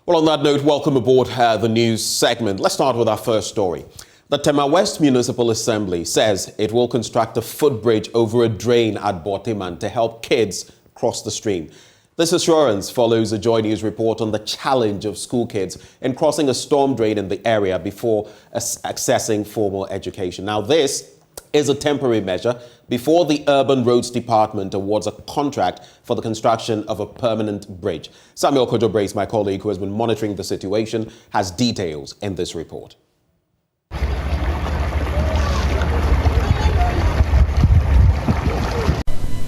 Well, on that note, welcome aboard the news segment. Let's start with our first story. The Tema West Municipal Assembly says it will construct a footbridge over a drain at Borteman to help kids cross the stream. This assurance follows a JoyNews report on the challenge of school kids in crossing a storm drain in the area before accessing formal education. Now, this is a temporary measure before the Urban Roads Department awards a contract for the construction of a permanent bridge. Samuel Kojo-Brace, my colleague who has been monitoring the situation, has details in this report.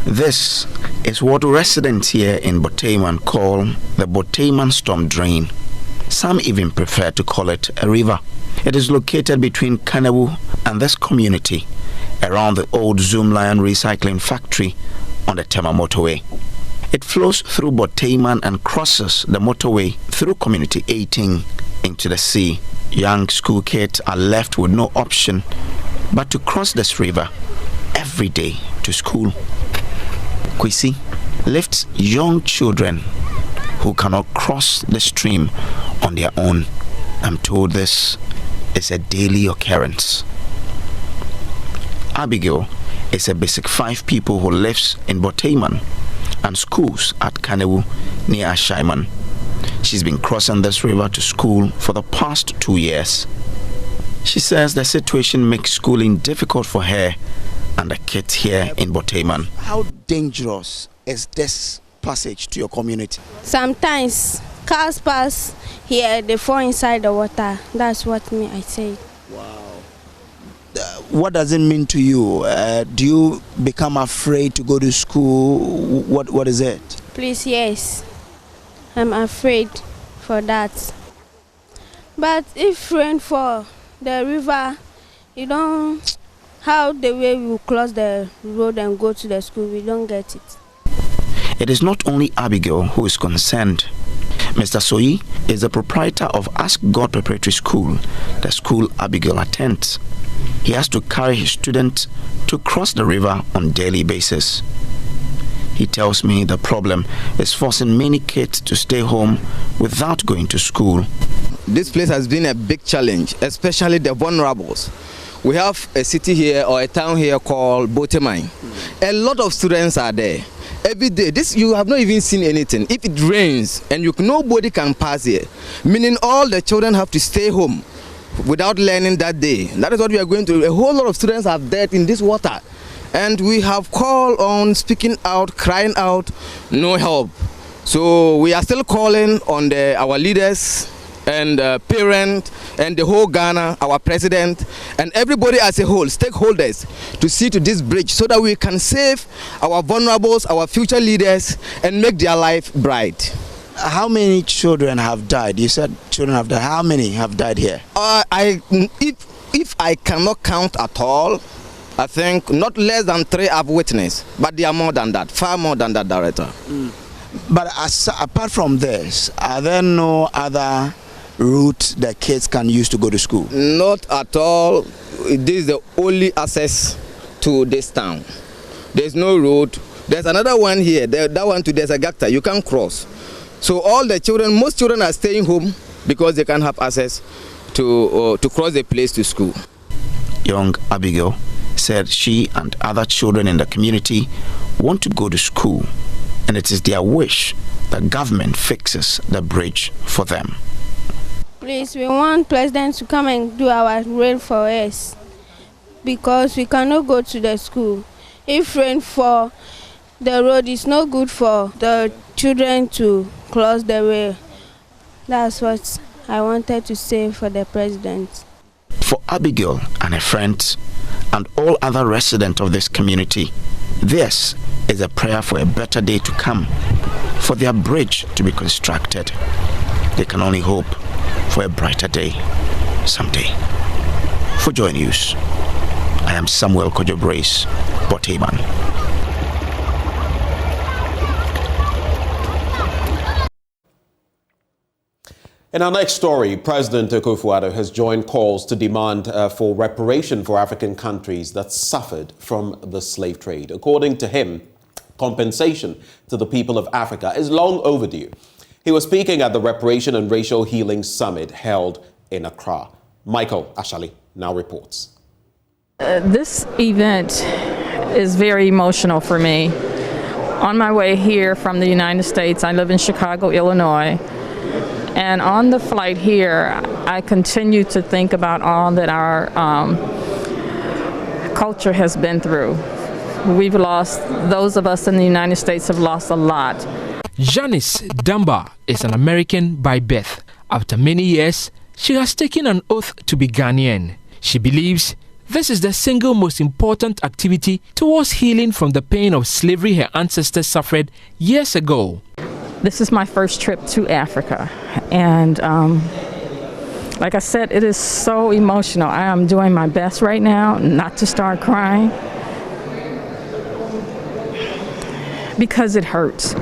This is what residents here in Borteman call the Borteman Storm Drain. Some even prefer to call it a river. It is located between Kanewu and this community, around the old Zoomlion recycling factory on the Tema motorway. It flows through Borteman and crosses the motorway through Community 18 into the sea. Young school kids are left with no option but to cross this river every day to school. Kwesi lifts young children who cannot cross the stream on their own. I'm told this is a daily occurrence. Abigail is a basic 5 people who lives in Borteman and schools at Kanewu near Ashaiman. She's been crossing this river to school for the past 2 years. She says the situation makes schooling difficult for her and the kids here in Borteman. How dangerous is this passage to your community? Sometimes cars pass here, they fall inside the water. That's what I say. Wow. What does it mean to you? Do you become afraid to go to school? What is it? Please, yes. I'm afraid for that. But if rain fall, the river, you don't how the way we cross the road and go to the school, we don't get it. It is not only Abigail who is concerned. Mr. Soyi is the proprietor of Ask God Preparatory School, the school Abigail attends. He has to carry his students to cross the river on a daily basis. He tells me the problem is forcing many kids to stay home without going to school. This place has been a big challenge, especially the vulnerables. We have a city here or a town here called Borteman. A lot of students are there. Every day, you have not even seen anything. If it rains and nobody can pass here, meaning all the children have to stay home without learning that day. That is what we are going to do. A whole lot of students are dead in this water. And we have called on, speaking out, crying out, no help. So we are still calling on our leaders and parents and the whole Ghana, our president, and everybody as a whole, stakeholders, to see to this bridge so that we can save our vulnerables, our future leaders, and make their life bright. How many children have died? You said children have died. How many have died here? If I cannot count at all, I think not less than 3 I've witnessed, but they are more than that, far more than that, Director. But apart from this, are there no other route that kids can use to go to school? Not at all. This is the only access to this town. There's no road. There's another one here. That one too, there's a gata. You can't cross. So all the children, most children are staying home because they can't have access to cross the place to school. Young Abigail said she and other children in the community want to go to school, and it is their wish that government fixes the bridge for them. Please, we want President to come and do our road for us because we cannot go to the school. If rain fall, the road is not good for the children to cross the way. That's what I wanted to say for the President. For Abigail and her friends and all other residents of this community, this is a prayer for a better day to come, for their bridge to be constructed. They can only hope for a brighter day someday. For JoyNews, I am Samuel Kojo-Brace, Borteman. In our next story, President Akakpo has joined calls to demand for reparation for African countries that suffered from the slave trade. According to him, compensation to the people of Africa is long overdue. He was speaking at the Reparation and Racial Healing Summit held in Accra. Michael Ashali now reports. This event is very emotional for me. On my way here from the United States, I live in Chicago, Illinois, and on the flight here, I continue to think about all that our culture has been through. We've lost, those of us in the United States have lost a lot. Janice Damba is an American by birth. After many years, she has taken an oath to be Ghanaian. She believes this is the single most important activity towards healing from the pain of slavery her ancestors suffered years ago. This is my first trip to Africa, and like I said, it is so emotional. I am doing my best right now not to start crying because it hurts,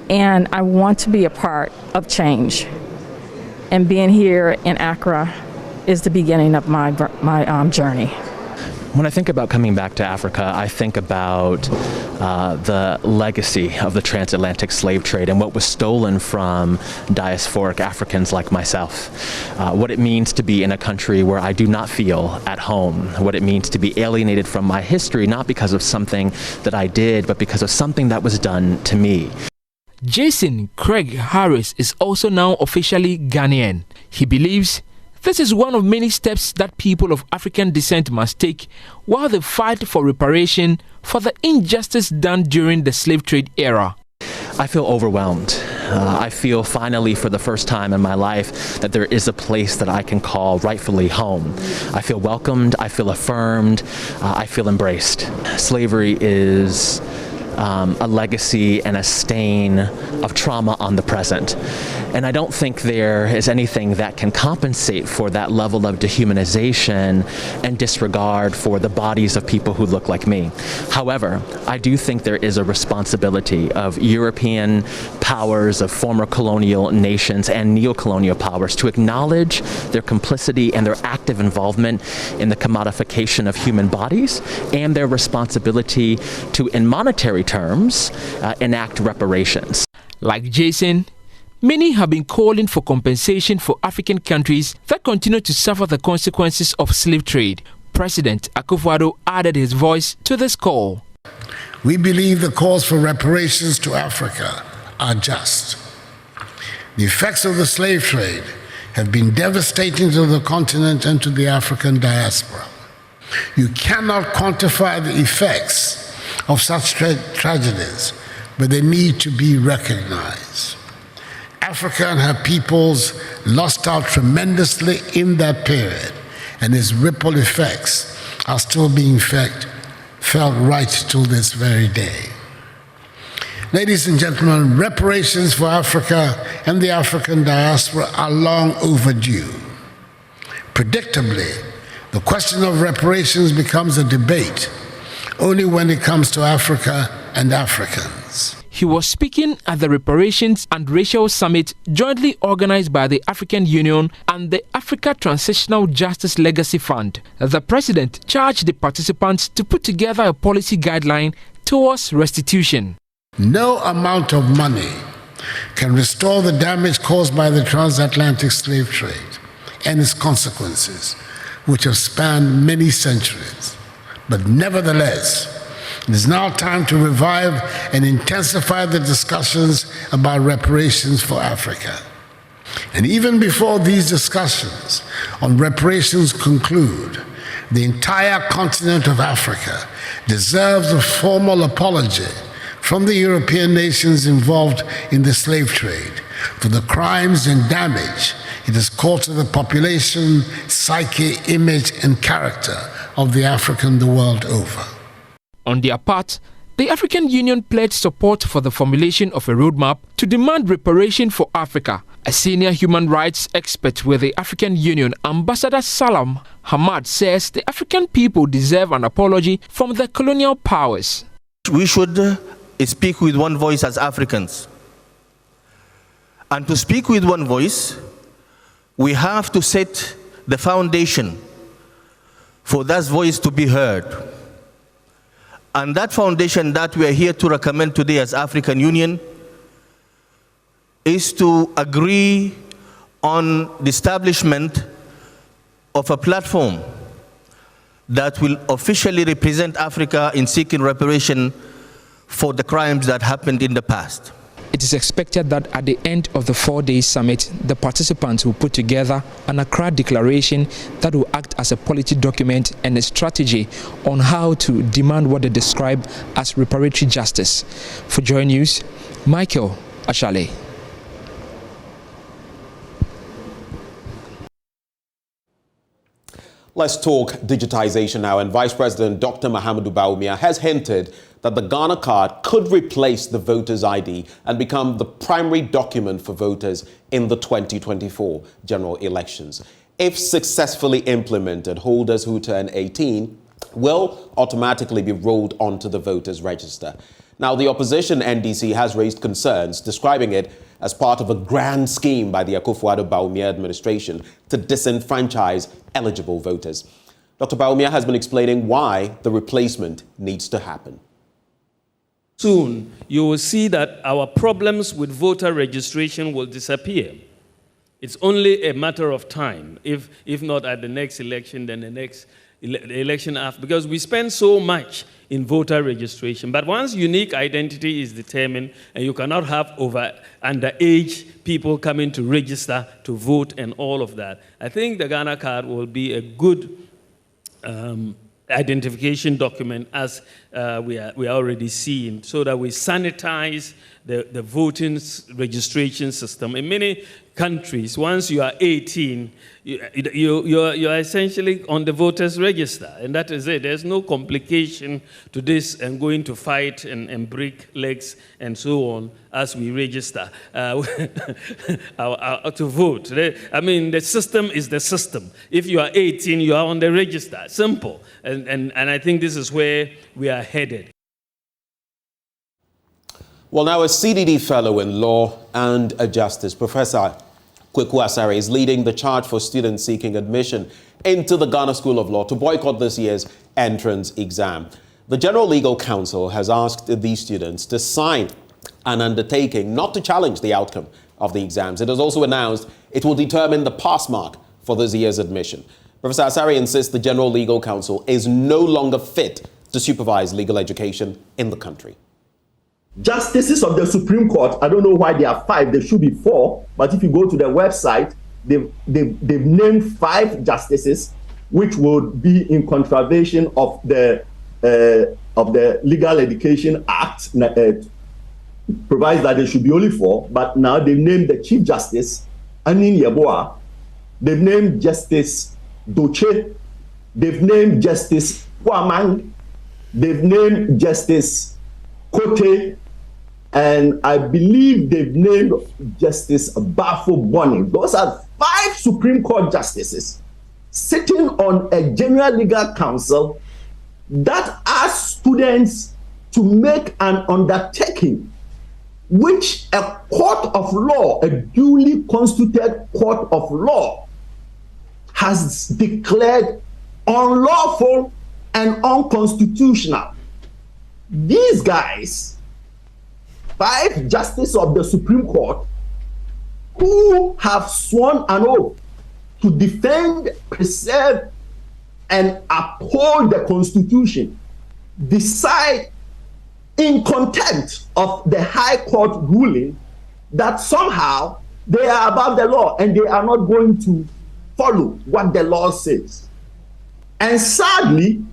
and I want to be a part of change, and being here in Accra is the beginning of my journey. When I think about coming back to Africa, I think about the legacy of the transatlantic slave trade and what was stolen from diasporic Africans like myself. What it means to be in a country where I do not feel at home. What it means to be alienated from my history, not because of something that I did, but because of something that was done to me. Jason Craig Harris is also now officially Ghanaian. He believes this is one of many steps that people of African descent must take while they fight for reparation for the injustice done during the slave trade era. I feel overwhelmed. I feel finally for the first time in my life that there is a place that I can call rightfully home. I feel welcomed, I feel affirmed, I feel embraced. Slavery is a legacy and a stain of trauma on the present. And I don't think there is anything that can compensate for that level of dehumanization and disregard for the bodies of people who look like me. However, I do think there is a responsibility of European powers, of former colonial nations and neo-colonial powers to acknowledge their complicity and their active involvement in the commodification of human bodies and their responsibility to, in monetary terms, enact reparations. Like Jason, many have been calling for compensation for African countries that continue to suffer the consequences of slave trade. President Akakpo added his voice to this call. We believe the calls for reparations to Africa are just. The effects of the slave trade have been devastating to the continent and to the African diaspora. You cannot quantify the effects of such tragedies, but they need to be recognized. Africa and her peoples lost out tremendously in that period, and its ripple effects are still being felt right till this very day. Ladies and gentlemen, reparations for Africa and the African diaspora are long overdue. Predictably, the question of reparations becomes a debate only when it comes to Africa and Africans. He was speaking at the Reparations and Racial Summit jointly organized by the African Union and the Africa Transitional Justice Legacy Fund. The president charged the participants to put together a policy guideline towards restitution. No amount of money can restore the damage caused by the transatlantic slave trade and its consequences, which have spanned many centuries. But nevertheless, it is now time to revive and intensify the discussions about reparations for Africa. And even before these discussions on reparations conclude, the entire continent of Africa deserves a formal apology from the European nations involved in the slave trade for the crimes and damage it has caused to the population, psyche, image, and character of the African the world over. On their part, the African Union pledged support for the formulation of a roadmap to demand reparation for Africa. A senior human rights expert with the African Union, Ambassador Salam Hamad, says the African people deserve an apology from the colonial powers. We should speak with one voice as Africans. And to speak with one voice, we have to set the foundation for that voice to be heard. And that foundation that we are here to recommend today as African Union is to agree on the establishment of a platform that will officially represent Africa in seeking reparation for the crimes that happened in the past. It is expected that at the end of the 4-day summit, the participants will put together an Accra declaration that will act as a policy document and a strategy on how to demand what they describe as reparatory justice. For JoyNews, Michael Ashale. Let's talk digitization now, and Vice President Dr. Mahamudu Bawumia has hinted that the Ghana card could replace the voter's ID and become the primary document for voters in the 2024 general elections. If successfully implemented, holders who turn 18 will automatically be rolled onto the voters' register. Now, the opposition NDC has raised concerns, describing it as part of a grand scheme by the Akufo-Addo-Bawumia administration to disenfranchise eligible voters. Dr. Bawumia has been explaining why the replacement needs to happen. Soon, you will see that our problems with voter registration will disappear. It's only a matter of time, if not at the next election, then the next election after, because we spend so much in voter registration. But once unique identity is determined, and you cannot have underage people coming to register to vote and all of that, I think the Ghana card will be a good identification document, as we are already seeing, so that we sanitize the voting registration system. In many countries, once you are 18, you're essentially on the voters register, and that is it. There's no complication to this and going to fight and break legs and so on as we register to vote. I mean, the system is the system. If you are 18, you are on the register. Simple. And I think this is where we are headed. Well, now a CDD fellow in law and a justice, Professor Kweku Asare, is leading the charge for students seeking admission into the Ghana School of Law to boycott this year's entrance exam. The General Legal Council has asked these students to sign an undertaking not to challenge the outcome of the exams. It has also announced it will determine the pass mark for this year's admission. Professor Asare insists the General Legal Council is no longer fit to supervise legal education in the country. Justices of the Supreme Court, I don't know why there are 5, there should be 4, but if you go to the website, they've named 5 justices, which would be in contravention of the Legal Education Act, provides that there should be only 4, but now they've named the Chief Justice, Anin Yeboah, they've named Justice Doche, they've named Justice Kwamang, they've named Justice Kote, and I believe they've named Justice Bafo Boni. Those are 5 Supreme Court justices sitting on a General Legal Council that asks students to make an undertaking which a court of law, a duly constituted court of law, has declared unlawful and unconstitutional. These guys, 5 justices of the Supreme Court, who have sworn an oath to defend, preserve, and uphold the Constitution, decide in contempt of the High Court ruling that somehow they are above the law and they are not going to follow what the law says. And sadly,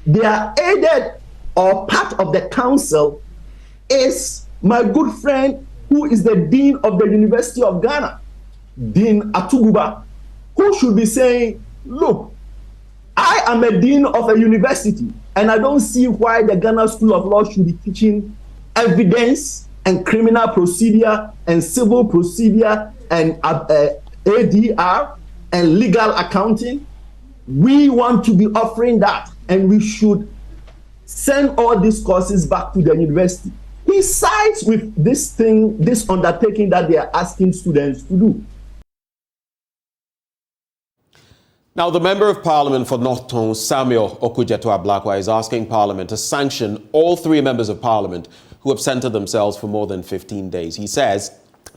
they are aided, or part of the council is my good friend, who is the Dean of the University of Ghana, Dean Atuguba, who should be saying, look, I am a dean of a university, and I don't see why the Ghana School of Law should be teaching evidence and criminal procedure and civil procedure and ADR and legal accounting. We want to be offering that, and we should send all these courses back to the university. He sides with this thing, this undertaking that they are asking students to do. Now, the Member of Parliament for North Tongue, Samuel Okudzeto-Ablakwa, is asking Parliament to sanction all 3 members of Parliament who absented themselves for more than 15 days. He says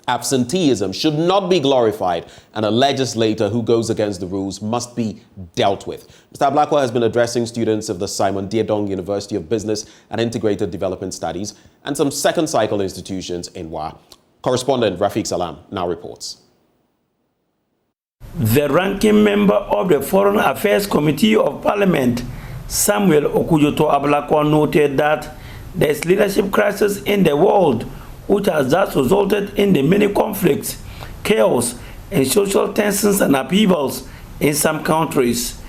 Absenteeism should not be glorified, and a legislator who goes against the rules must be dealt with. Mr. Ablakwa has been addressing students of the Simon Diedong University of Business and Integrated Development Studies and some second cycle institutions in WA. Correspondent Rafiq Salam now reports. The ranking member of the Foreign Affairs Committee of Parliament, Samuel Okujoto Ablakwa, noted that there is leadership crisis in the world, which has thus resulted in the many conflicts, chaos, and social tensions and upheavals in some countries.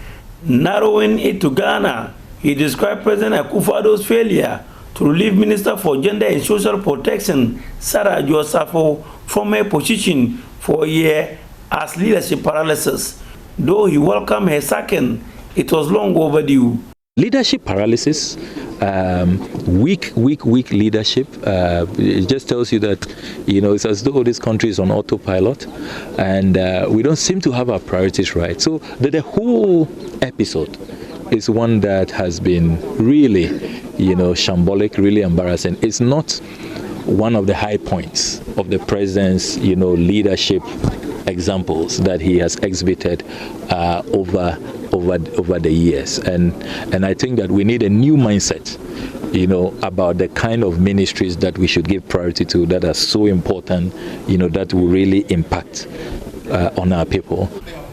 Narrowing it to Ghana, he described President Akufo-Addo's failure to relieve Minister for Gender and Social Protection, Sarah Josafo, from her position for a year as leadership paralysis. Though he welcomed her sacking, it was long overdue. Leadership paralysis, weak leadership. It just tells you that, it's as though this country is on autopilot, and we don't seem to have our priorities right. So the whole episode is one that has been really, shambolic, really embarrassing. It's not one of the high points of the president's, leadership examples that he has exhibited over the years, and I think that we need a new mindset, about the kind of ministries that we should give priority to, that are so important, that will really impact on our people.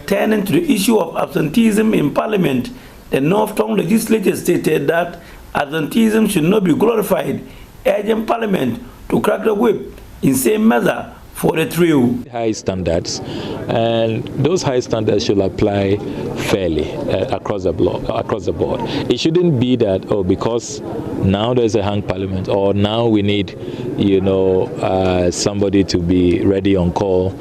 Turning to the issue of absenteeism in Parliament, the North Tongue legislature stated that absenteeism should not be glorified, urging Parliament to crack the whip in same measure for the trio. High standards, and those high standards should apply fairly across the board. It shouldn't be that, because now there's a hung parliament, or now we need, somebody to be ready on call.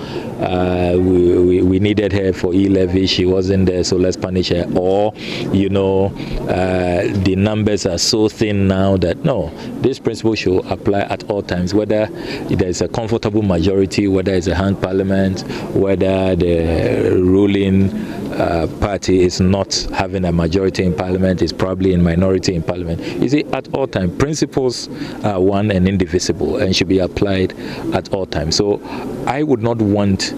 We needed her for E-levy, she wasn't there, so let's punish her. Or, the numbers are so thin now that, no, this principle should apply at all times, whether there's a comfortable majority, whether it's a hung parliament, whether the ruling party is not having a majority in parliament, is probably in minority in parliament. You see, at all times, principles are one and indivisible and should be applied at all times. So I would not want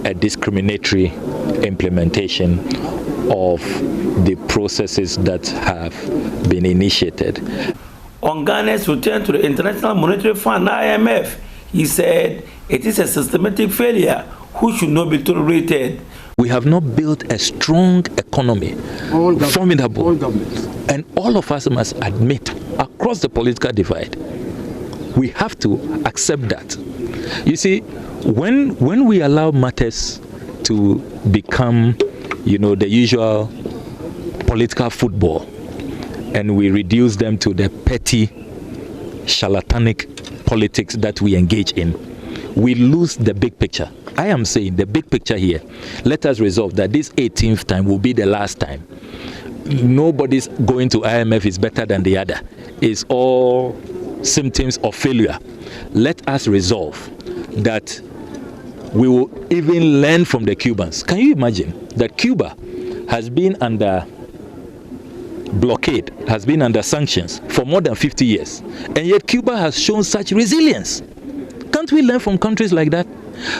a discriminatory implementation of the processes that have been initiated. On Ghana's return to the International Monetary Fund, IMF, he said it is a systematic failure which should not be tolerated. We have not built a strong economy, formidable, and all of us must admit, across the political divide, we have to accept that. You see, when we allow matters to become, the usual political football, and we reduce them to the petty, charlatanic politics that we engage in, we lose the big picture. I am saying the big picture here. Let us resolve that this 18th time will be the last time. Nobody's going to IMF is better than the other. It's all symptoms of failure. Let us resolve that we will even learn from the Cubans. Can you imagine that Cuba has been under blockade, has been under sanctions for more than 50 years, and yet Cuba has shown such resilience? Can't we learn from countries like that?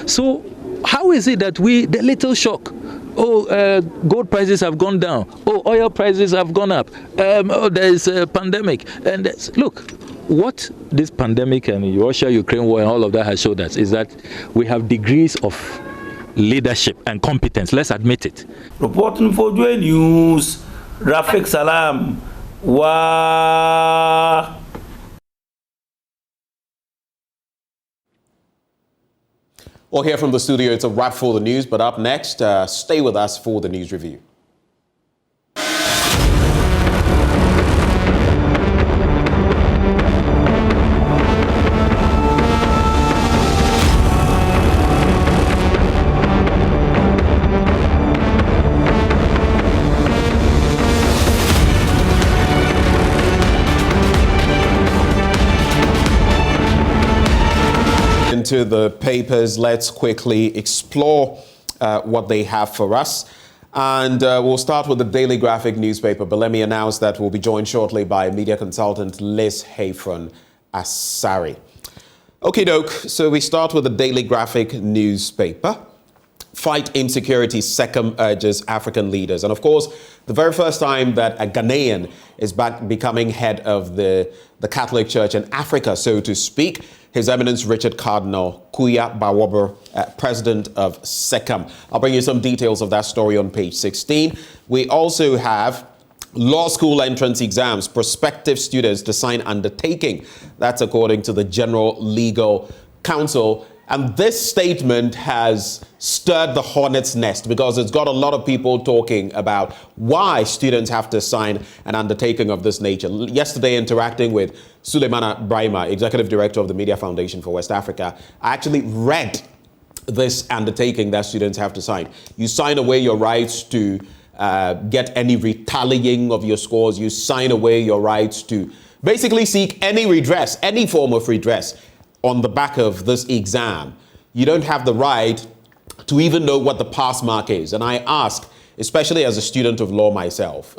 So how is it that the little shock, gold prices have gone down, oil prices have gone up, there is a pandemic, and look, what this pandemic and Russia-Ukraine war and all of that has showed us is that we have degrees of leadership and competence, let's admit it. Reporting for JoyNews, Rafiq Salam, Wa. Well, here from the studio, it's a wrap for the news, but up next, stay with us for the news review. To the papers, let's quickly explore what they have for us. And we'll start with the Daily Graphic newspaper, but let me announce that we'll be joined shortly by media consultant Liz Hayfron Asari. Okay, doke. So we start with the Daily Graphic newspaper. Fight insecurity, SECOM urges African leaders. And of course, the very first time that a Ghanaian is back becoming head of the Catholic Church in Africa, so to speak, His Eminence Richard Cardinal Kuya Bawober, president of SECOM. I'll bring you some details of that story on page 16. We also have law school entrance exams, prospective students to sign undertaking. That's according to the General Legal Counsel. And this statement has stirred the hornet's nest because it's got a lot of people talking about why students have to sign an undertaking of this nature. Yesterday, interacting with Suleimana Brahima, Executive Director of the Media Foundation for West Africa, I actually read this undertaking that students have to sign. You sign away your rights to get any retallying of your scores. You sign away your rights to basically seek any redress, any form of redress on the back of this exam. You don't have the right to even know what the pass mark is. And I ask, especially as a student of law myself,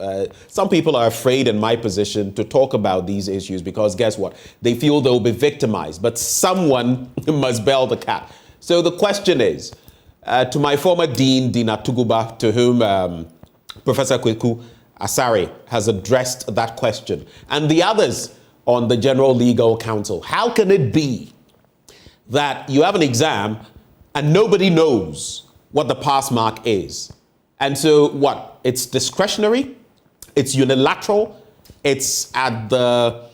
some people are afraid in my position to talk about these issues because guess what? They feel they'll be victimized, but someone must bail the cat. So the question is, to my former dean, Dean Atuguba, to whom Professor Kweku Asare has addressed that question, and the others on the General Legal Counsel, how can it be that you have an exam and nobody knows what the pass mark is? And so what? It's discretionary, it's unilateral, it's at the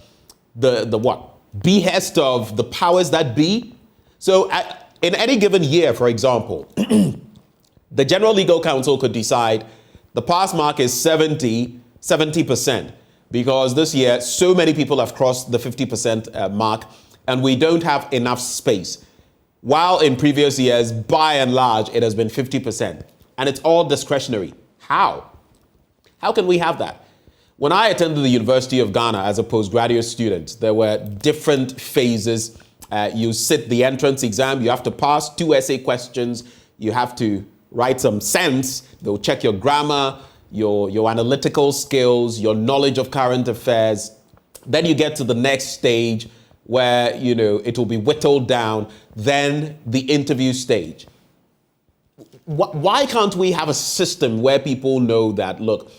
what? Behest of the powers that be. So in any given year, for example, the General Legal Counsel could decide the pass mark is 70%, because this year so many people have crossed the 50% mark and we don't have enough space. While in previous years, by and large, it has been 50%. And it's all discretionary. How? How can we have that? When I attended the University of Ghana as a postgraduate student, there were different phases. You sit the entrance exam, you have to pass 2 essay questions, you have to write some sense, they'll check your grammar, your analytical skills, your knowledge of current affairs. Then you get to the next stage where, you know, it will be whittled down, then the interview stage. Why can't we have a system where people know that, look,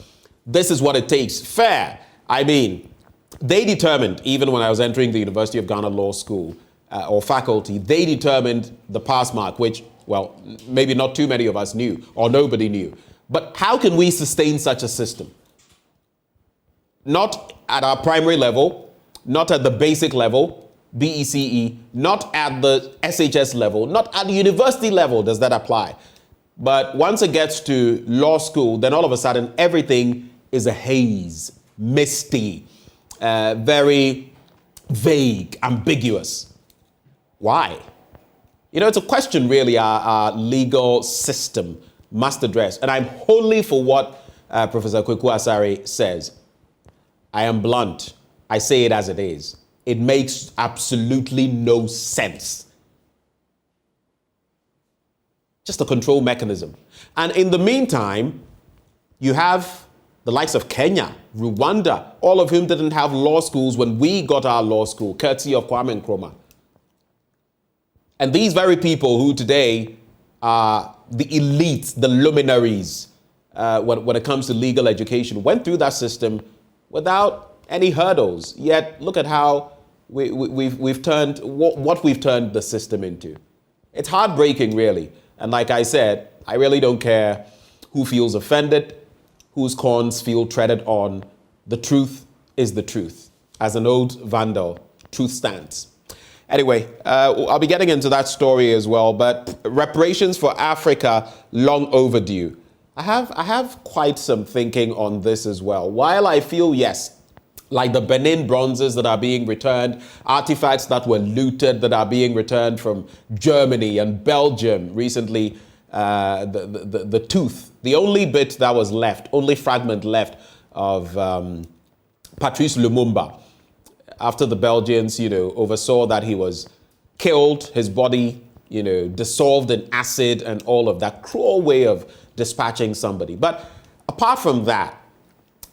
this is what it takes? Fair. I mean, they determined, even when I was entering the University of Ghana Law School or faculty, they determined the pass mark, which, well, maybe not too many of us knew or nobody knew. But how can we sustain such a system? Not at our primary level, not at the basic level, BECE, not at the SHS level, not at the university level does that apply. But once it gets to law school, then all of a sudden everything is a haze, misty, very vague, ambiguous. Why? You know, it's a question really our legal system must address. And I'm wholly for what Professor Kweku Asare says. I am blunt. I say it as it is. It makes absolutely no sense. Just a control mechanism. And in the meantime, you have the likes of Kenya, Rwanda, all of whom didn't have law schools when we got our law school, courtesy of Kwame Nkrumah. And these very people who today are the elites, the luminaries, when it comes to legal education, went through that system without any hurdles. Yet look at how we've turned what we've turned the system into. It's heartbreaking, really. And like I said, I really don't care who feels offended, whose corns feel treaded on. The truth is the truth. As an old vandal, truth stands. Anyway, I'll be getting into that story as well, but reparations for Africa, long overdue. I have quite some thinking on this as well. While I feel, yes, like the Benin bronzes that are being returned, artifacts that were looted that are being returned from Germany and Belgium recently, the tooth, the only bit that was left, only fragment left of Patrice Lumumba, after the Belgians, oversaw that he was killed, his body, dissolved in acid and all of that cruel way of dispatching somebody. But apart from that,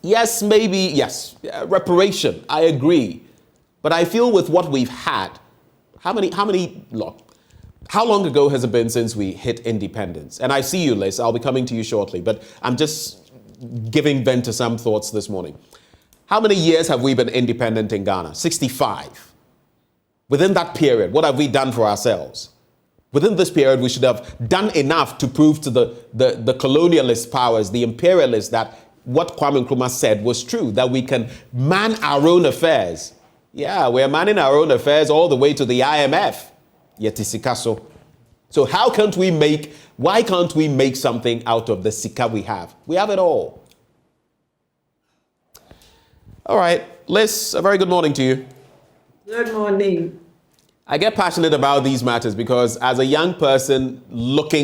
yes, maybe, yes, reparation, I agree. But I feel with what we've had, How long ago has it been since we hit independence? And I see you, Liz. I'll be coming to you shortly, but I'm just giving vent to some thoughts this morning. How many years have we been independent in Ghana? 65. Within that period, what have we done for ourselves? Within this period, we should have done enough to prove to the colonialist powers, the imperialists, that what Kwame Nkrumah said was true, that we can man our own affairs. Yeah, we're manning our own affairs all the way to the IMF. Yetisikaso. So why can't we make something out of the sika we have? We have it all. All right, Liz, a very good morning to you. Good morning. I get passionate about these matters because as a young person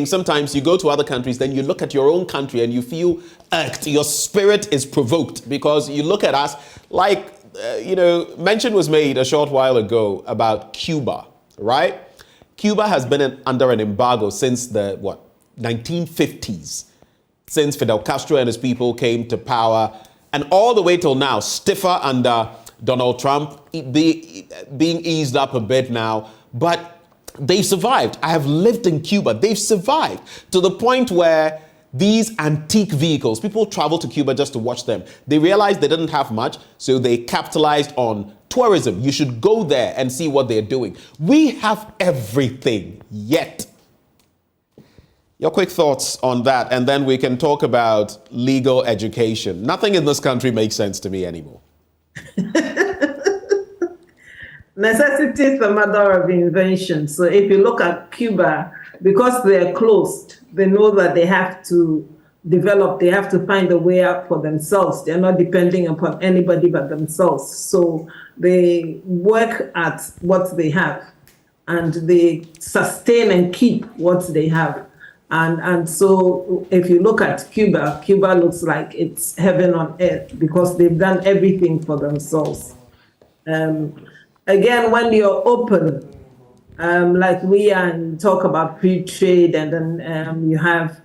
sometimes you go to other countries, then you look at your own country and you feel irked. Your spirit is provoked because you look at us like, mention was made a short while ago about Cuba, right? Cuba has been under an embargo since the 1950s, since Fidel Castro and his people came to power, and all the way till now, stiffer under Donald Trump, being eased up a bit now, but they've survived. I have lived in Cuba. They've survived to the point where these antique vehicles, people travel to Cuba just to watch them. They realized they didn't have much, so they capitalized on tourism. You should go there and see what they're doing. We have everything yet. Your quick thoughts on that, and then we can talk about legal education. Nothing in this country makes sense to me anymore. Necessity is the mother of invention. So if you look at Cuba, because they're closed, they know that they have to develop, they have to find a way out for themselves. They're not depending upon anybody but themselves. So they work at what they have and they sustain and keep what they have. And so if you look at Cuba, Cuba looks like it's heaven on earth because they've done everything for themselves. Again, when you're open, like we are, and talk about free trade, and then you have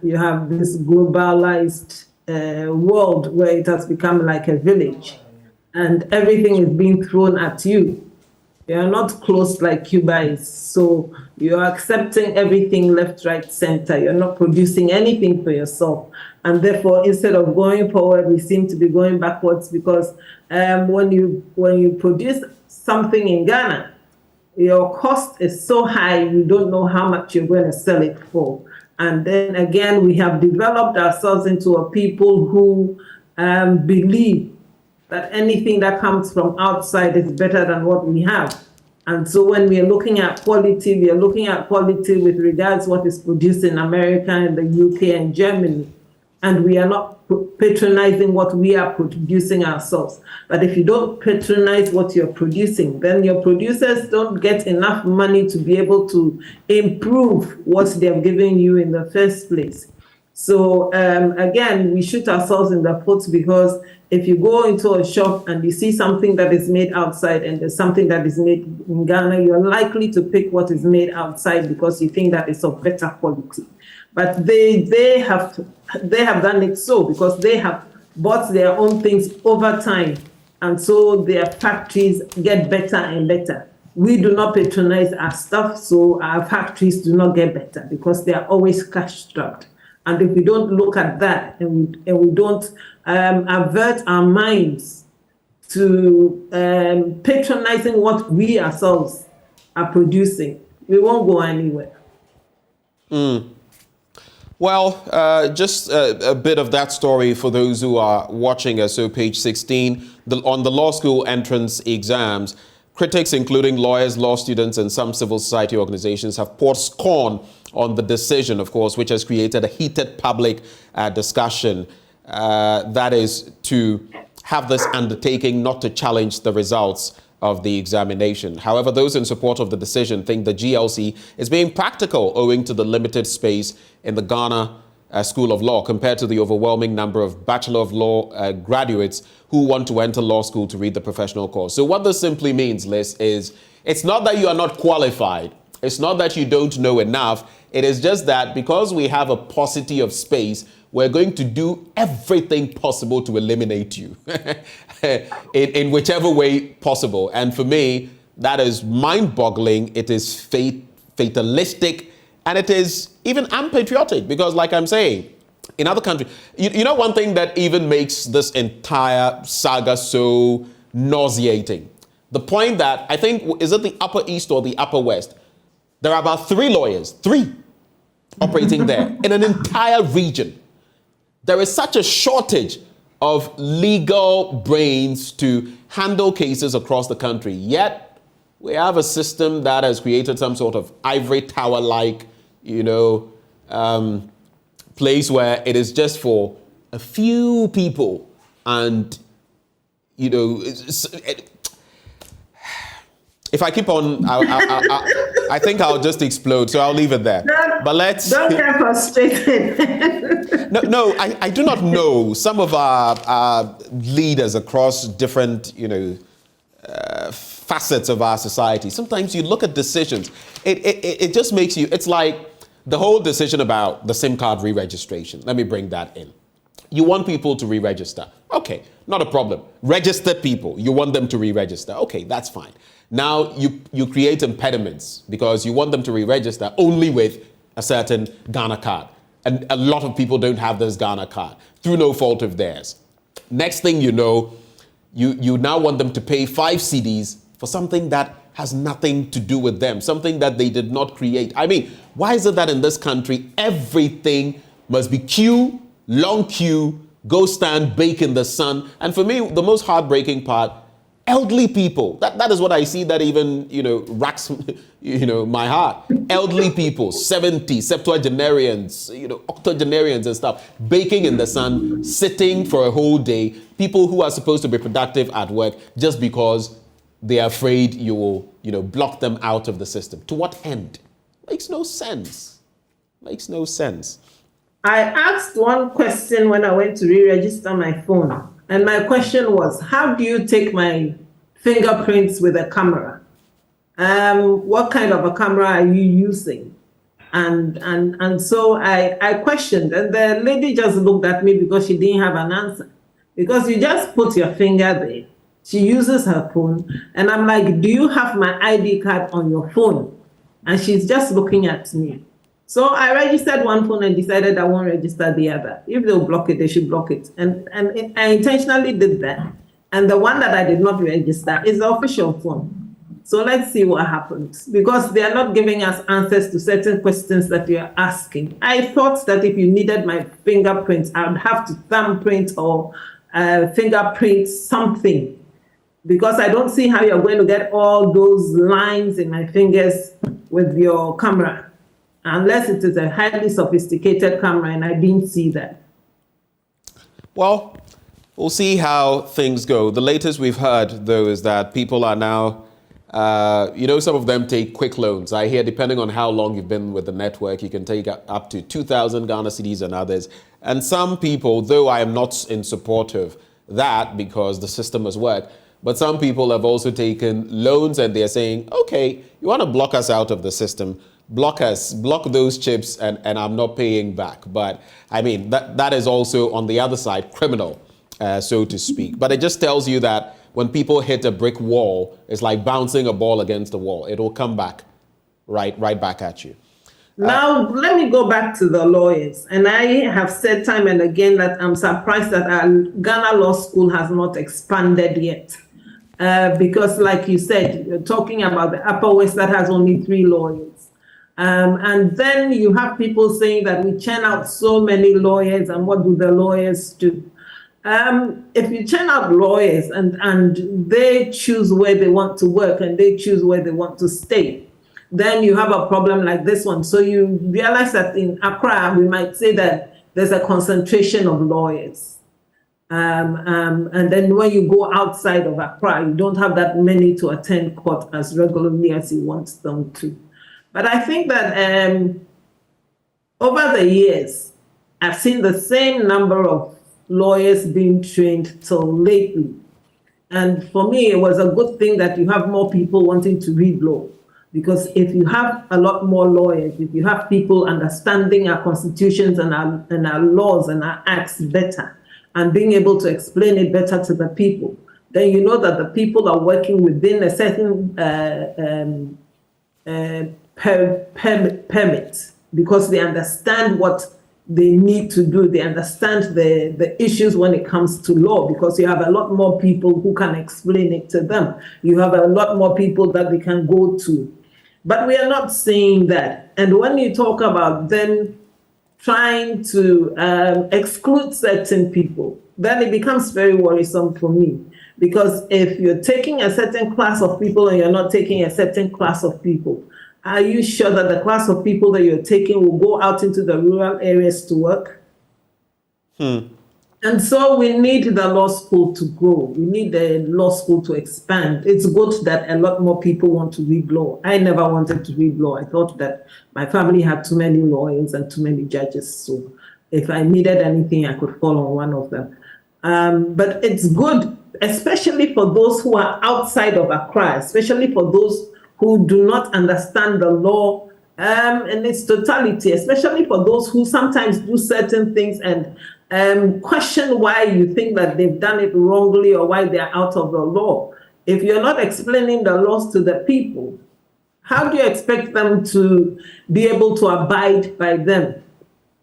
this globalized world where it has become like a village, and everything is being thrown at you. You're not closed like Cuba is, so you're accepting everything left, right, center. You're not producing anything for yourself, and therefore, instead of going forward, we seem to be going backwards because when you produce something in Ghana, your cost is so high, you don't know how much you're going to sell it for. And then again, we have developed ourselves into a people who believe that anything that comes from outside is better than what we have. And so when we are looking at quality, we are looking at quality with regards to what is produced in America and the UK and Germany. And we are not patronizing what we are producing ourselves. But if you don't patronize what you're producing, then your producers don't get enough money to be able to improve what they're giving you in the first place. So again, we shoot ourselves in the foot because if you go into a shop and you see something that is made outside and there's something that is made in Ghana, you're likely to pick what is made outside because you think that it's of better quality. But they have done it so because they have bought their own things over time, and so their factories get better and better. We do not patronize our stuff, so our factories do not get better because they are always cash-strapped. And if we don't look at that and we don't avert our minds to patronizing what we ourselves are producing, we won't go anywhere. Well, just a bit of that story for those who are watching us. So page 16, on the law school entrance exams, critics, including lawyers, law students, and some civil society organizations, have poured scorn on the decision, of course, which has created a heated public discussion. That is to have this undertaking not to challenge the results of the examination. However, those in support of the decision think the GLC is being practical owing to the limited space in the Ghana School of Law compared to the overwhelming number of Bachelor of Law graduates who want to enter law school to read the professional course. So what this simply means, Liz, is it's not that you are not qualified. It's not that you don't know enough. It is just that because we have a paucity of space, we're going to do everything possible to eliminate you in whichever way possible. And for me, that is mind-boggling, it is fatalistic, and it is even unpatriotic, because like I'm saying, in other countries, you know one thing that even makes this entire saga so nauseating? The point that, I think, is it the Upper East or the Upper West? There are about 3 lawyers, 3, operating there in an entire region. There is such a shortage of legal brains to handle cases across the country. Yet, we have a system that has created some sort of ivory tower-like, place where it is just for a few people. And, if I keep on, I think I'll just explode. So I'll leave it there. But let's don't get frustrated. No, I do not know. Some of our leaders across different, facets of our society. Sometimes you look at decisions. It just makes you. It's like the whole decision about the SIM card re-registration. Let me bring that in. You want people to re-register. Okay, not a problem. Registered people, you want them to re-register. Okay, that's fine. Now you create impediments because you want them to re-register only with a certain Ghana card. And a lot of people don't have this Ghana card through no fault of theirs. Next thing you know, you now want them to pay 5 cedis for something that has nothing to do with them, something that they did not create. I mean, why is it that in this country, everything must be queue, long queue, go stand, bake in the sun? And for me, the most heartbreaking part, elderly people. That is what I see that even, racks, my heart. Elderly people, 70, septuagenarians, octogenarians and stuff, baking in the sun, sitting for a whole day. People who are supposed to be productive at work just because they are afraid you will, block them out of the system. To what end? Makes no sense. Makes no sense. I asked one question when I went to re-register my phone. And my question was, how do you take my fingerprints with a camera? What kind of a camera are you using? And so I questioned, and the lady just looked at me because she didn't have an answer. Because you just put your finger there. She uses her phone. And I'm like, do you have my ID card on your phone? And she's just looking at me. So I registered one phone and decided I won't register the other. If they'll block it, they should block it. And I intentionally did that. And the one that I did not register is the official phone. So let's see what happens. Because they are not giving us answers to certain questions that you are asking. I thought that if you needed my fingerprints, I would have to thumbprint or fingerprint something. Because I don't see how you're going to get all those lines in my fingers with your camera. Unless it is a highly sophisticated camera, and I didn't see that. Well, we'll see how things go. The latest we've heard, though, is that people are now, some of them take quick loans. I hear, depending on how long you've been with the network, you can take up to 2,000 Ghana cedis and others. And some people, though I am not in support of that because the system has worked, but some people have also taken loans and they're saying, okay, you want to block us out of the system, block those chips, and I'm not paying back. But I mean, that is also on the other side criminal, so to speak. But it just tells you that when people hit a brick wall, it's like bouncing a ball against the wall. It will come back right back at you. Now, let me go back to the lawyers. And I have said time and again that I'm surprised that our Ghana Law School has not expanded yet. Because like you said, you're talking about the Upper West that has only 3 lawyers. And then you have people saying that we churn out so many lawyers, and what do the lawyers do? If you churn out lawyers and they choose where they want to work and they choose where they want to stay, then you have a problem like this one. So you realize that in Accra, we might say that there's a concentration of lawyers. And then when you go outside of Accra, you don't have that many to attend court as regularly as you want them to. But I think that over the years, I've seen the same number of lawyers being trained till lately. And for me, it was a good thing that you have more people wanting to read law. Because if you have a lot more lawyers, if you have people understanding our constitutions and our laws and our acts better, and being able to explain it better to the people, then you know that the people are working within a certain permit, because they understand what they need to do. They understand the issues when it comes to law, because you have a lot more people who can explain it to them. You have a lot more people that they can go to. But we are not saying that. And when you talk about then trying to exclude certain people, then it becomes very worrisome for me. Because if you're taking a certain class of people and you're not taking a certain class of people, are you sure that the class of people that you're taking will go out into the rural areas to work? And so we need the law school to grow. We need the law school to expand. It's good that a lot more people want to read law. I never wanted to read law. I thought that my family had too many lawyers and too many judges. So if I needed anything, I could fall on one of them. But it's good, especially for those who are outside of Accra, especially for those who do not understand the law in its totality, especially for those who sometimes do certain things and question why you think that they've done it wrongly or why they're out of the law. If you're not explaining the laws to the people, how do you expect them to be able to abide by them?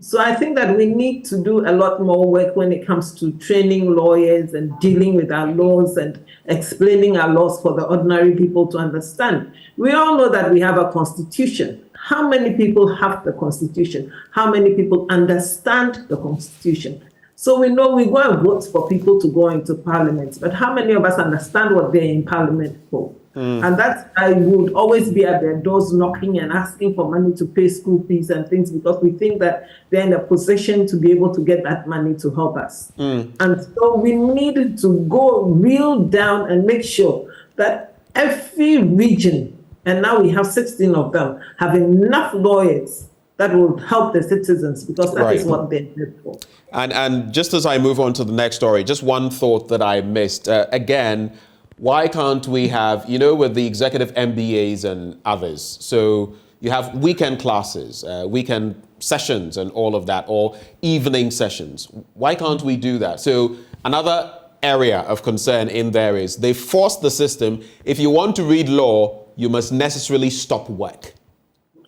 So I think that we need to do a lot more work when it comes to training lawyers and dealing with our laws and explaining our laws for the ordinary people to understand. We all know that we have a constitution. How many people have the constitution? How many people understand the constitution? So we know we go and vote for people to go into parliament, but how many of us understand what they're in parliament for? And that I would always be at their doors knocking and asking for money to pay school fees and things, because we think that they're in a position to be able to get that money to help us. And so we needed to go real down and make sure that every region, and now we have 16 of them, have enough lawyers that will help the citizens, because that is what they're there for. And just as I move on to the next story, just one thought that I missed. Again, why can't we have, with the executive MBAs and others, so you have weekend classes, weekend sessions and all of that, or evening sessions. Why can't we do that? So another area of concern in there is they forced the system. If you want to read law, you must necessarily stop work.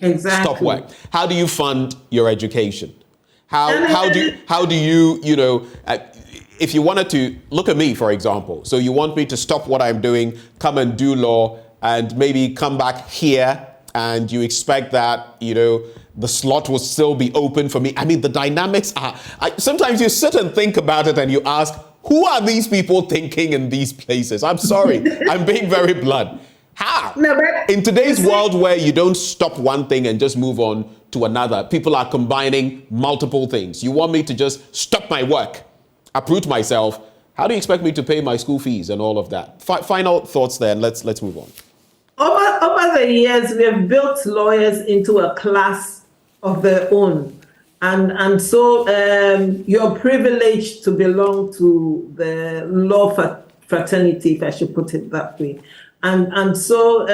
Exactly. Stop work. How do you fund your education? How do you if you wanted to look at me, for example, so you want me to stop what I'm doing, come and do law, and maybe come back here, and you expect that, the slot will still be open for me. I mean, the dynamics are, sometimes you sit and think about it and you ask, who are these people thinking in these places? I'm sorry, I'm being very blunt. How? In today's world where you don't stop one thing and just move on to another, people are combining multiple things. You want me to just stop my work, uproot myself. How do you expect me to pay my school fees and all of that? Final thoughts there, and let's move on. Over the years, we have built lawyers into a class of their own. And so you're privileged to belong to the law fraternity, if I should put it that way. And so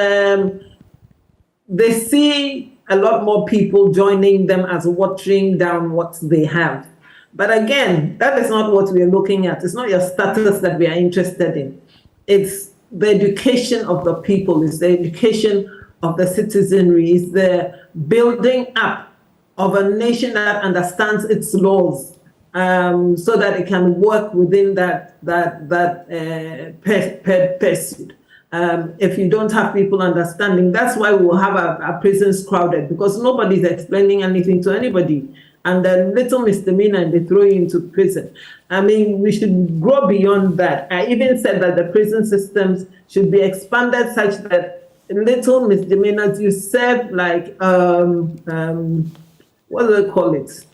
they see a lot more people joining them as watering down what they have. But again, that is not what we are looking at. It's not your status that we are interested in. It's the education of the people. It's the education of the citizenry. It's the building up of a nation that understands its laws, so that it can work within that pursuit. If you don't have people understanding, that's why we'll have our prisons crowded, because nobody's explaining anything to anybody. And a little misdemeanor and they throw you into prison. I mean, we should grow beyond that. I even said that the prison systems should be expanded such that little misdemeanors, you serve like, what do they call it?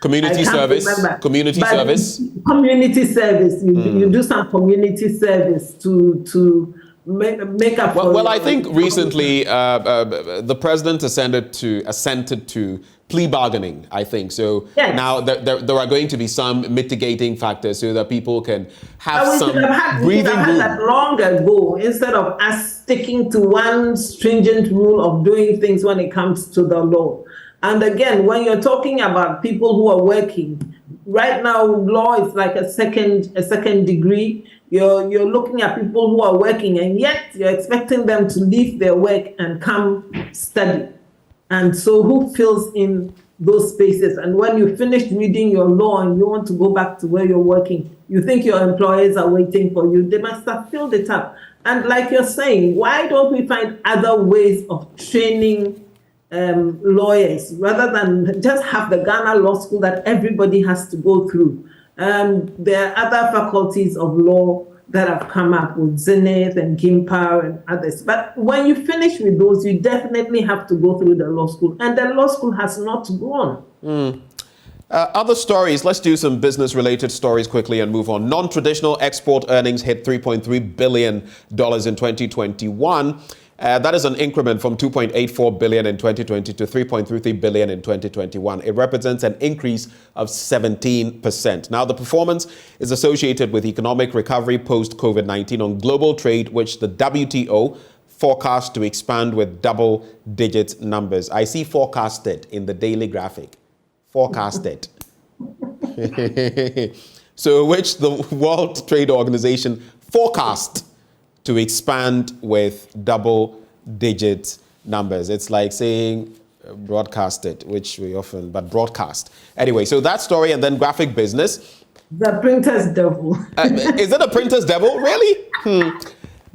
Community service. Community service. Community service. You do some community service to make up. Well, I think recently the president assented to plea bargaining, I think. So yes. Now there are going to be some mitigating factors so that people can have some breathing room. We had that long ago, instead of us sticking to one stringent rule of doing things when it comes to the law. And again, when you're talking about people who are working, right now law is like a second degree. You're looking at people who are working, and yet you're expecting them to leave their work and come study. And so who fills in those spaces? And when you finish reading your law and you want to go back to where you're working, you think your employers are waiting for you. They must have filled it up. And like you're saying, why don't we find other ways of training lawyers rather than just have the Ghana Law School that everybody has to go through? There are other faculties of law that have come up with Zenith and Gimpa and others. But when you finish with those, you definitely have to go through the law school. And the law school has not gone. Other stories, let's do some business-related stories quickly and move on. Non-traditional export earnings hit $3.3 billion in 2021. That is an increment from $2.84 billion in 2020 to $3.33 billion in 2021. It represents an increase of 17%. Now, the performance is associated with economic recovery post-COVID-19 on global trade, which the WTO forecast to expand with double-digit numbers. I see forecasted in the daily graphic. Forecasted. So, which the World Trade Organization forecast to expand with double-digit numbers. It's like saying broadcasted, which we often, but broadcast. Anyway, so that story, and then graphic business. The printer's devil. Is it a printer's devil? Really?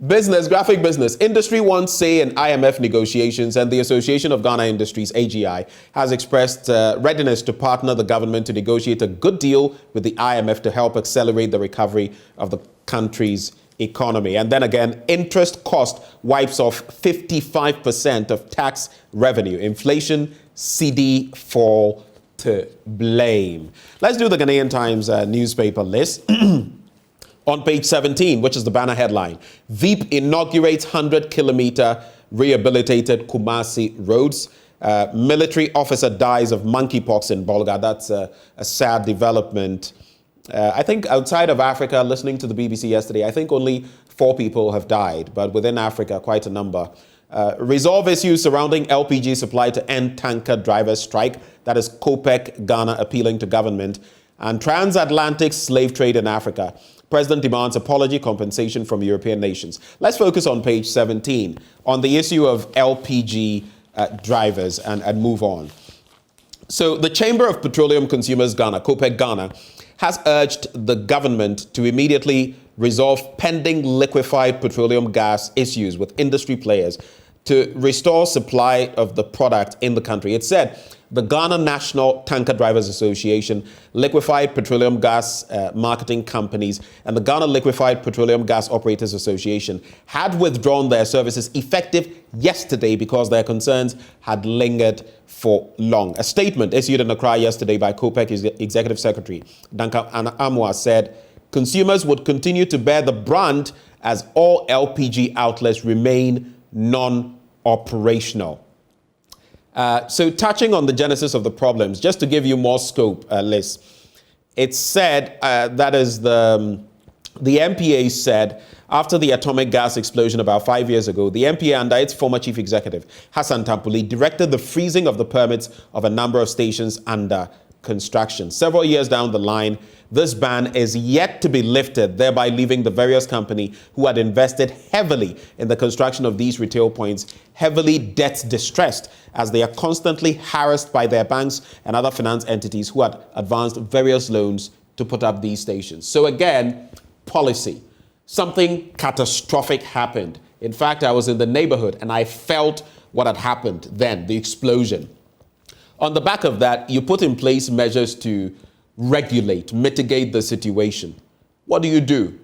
Business, graphic business. Industry wants say in IMF negotiations, and the Association of Ghana Industries, AGI, has expressed readiness to partner the government to negotiate a good deal with the IMF to help accelerate the recovery of the country's economy. And then again, interest cost wipes off 55% of tax revenue. Inflation, CD fall to blame. Let's do the Ghanaian Times newspaper list. On page 17, which is the banner headline, Veep inaugurates 100-kilometer rehabilitated Kumasi roads. Military officer dies of monkeypox in Bolga. That's a sad development. I think outside of Africa, listening to the BBC yesterday, I think only 4 people have died, but within Africa, quite a number. Resolve issues surrounding LPG supply to end tanker drivers' strike. That is COPEC Ghana appealing to government. And transatlantic slave trade in Africa. President demands apology compensation from European nations. Let's focus on page 17 on the issue of LPG drivers and move on. So the Chamber of Petroleum Consumers Ghana, COPEC Ghana, has urged the government to immediately resolve pending liquefied petroleum gas issues with industry players to restore supply of the product in the country. It said the Ghana National Tanker Drivers Association, Liquefied Petroleum Gas Marketing Companies, and the Ghana Liquefied Petroleum Gas Operators Association had withdrawn their services effective yesterday because their concerns had lingered for long. A statement issued in Accra yesterday by COPEC's Executive Secretary, Duncan Amwa, said consumers would continue to bear the brunt as all LPG outlets remain non-operational. So touching on the genesis of the problems, just to give you more scope, Liz, it's said, that is the MPA said, after the atomic gas explosion about 5 years ago, the MPA under its former chief executive, Hassan Tampuli, directed the freezing of the permits of a number of stations under construction. Several years down the line, this ban is yet to be lifted, thereby leaving the various companies who had invested heavily in the construction of these retail points heavily debt distressed, as they are constantly harassed by their banks and other finance entities who had advanced various loans to put up these stations. So again, policy. Something catastrophic happened. In fact, I was in the neighborhood and I felt what had happened then, the explosion. On the back of that, you put in place measures to regulate, mitigate the situation. What do you do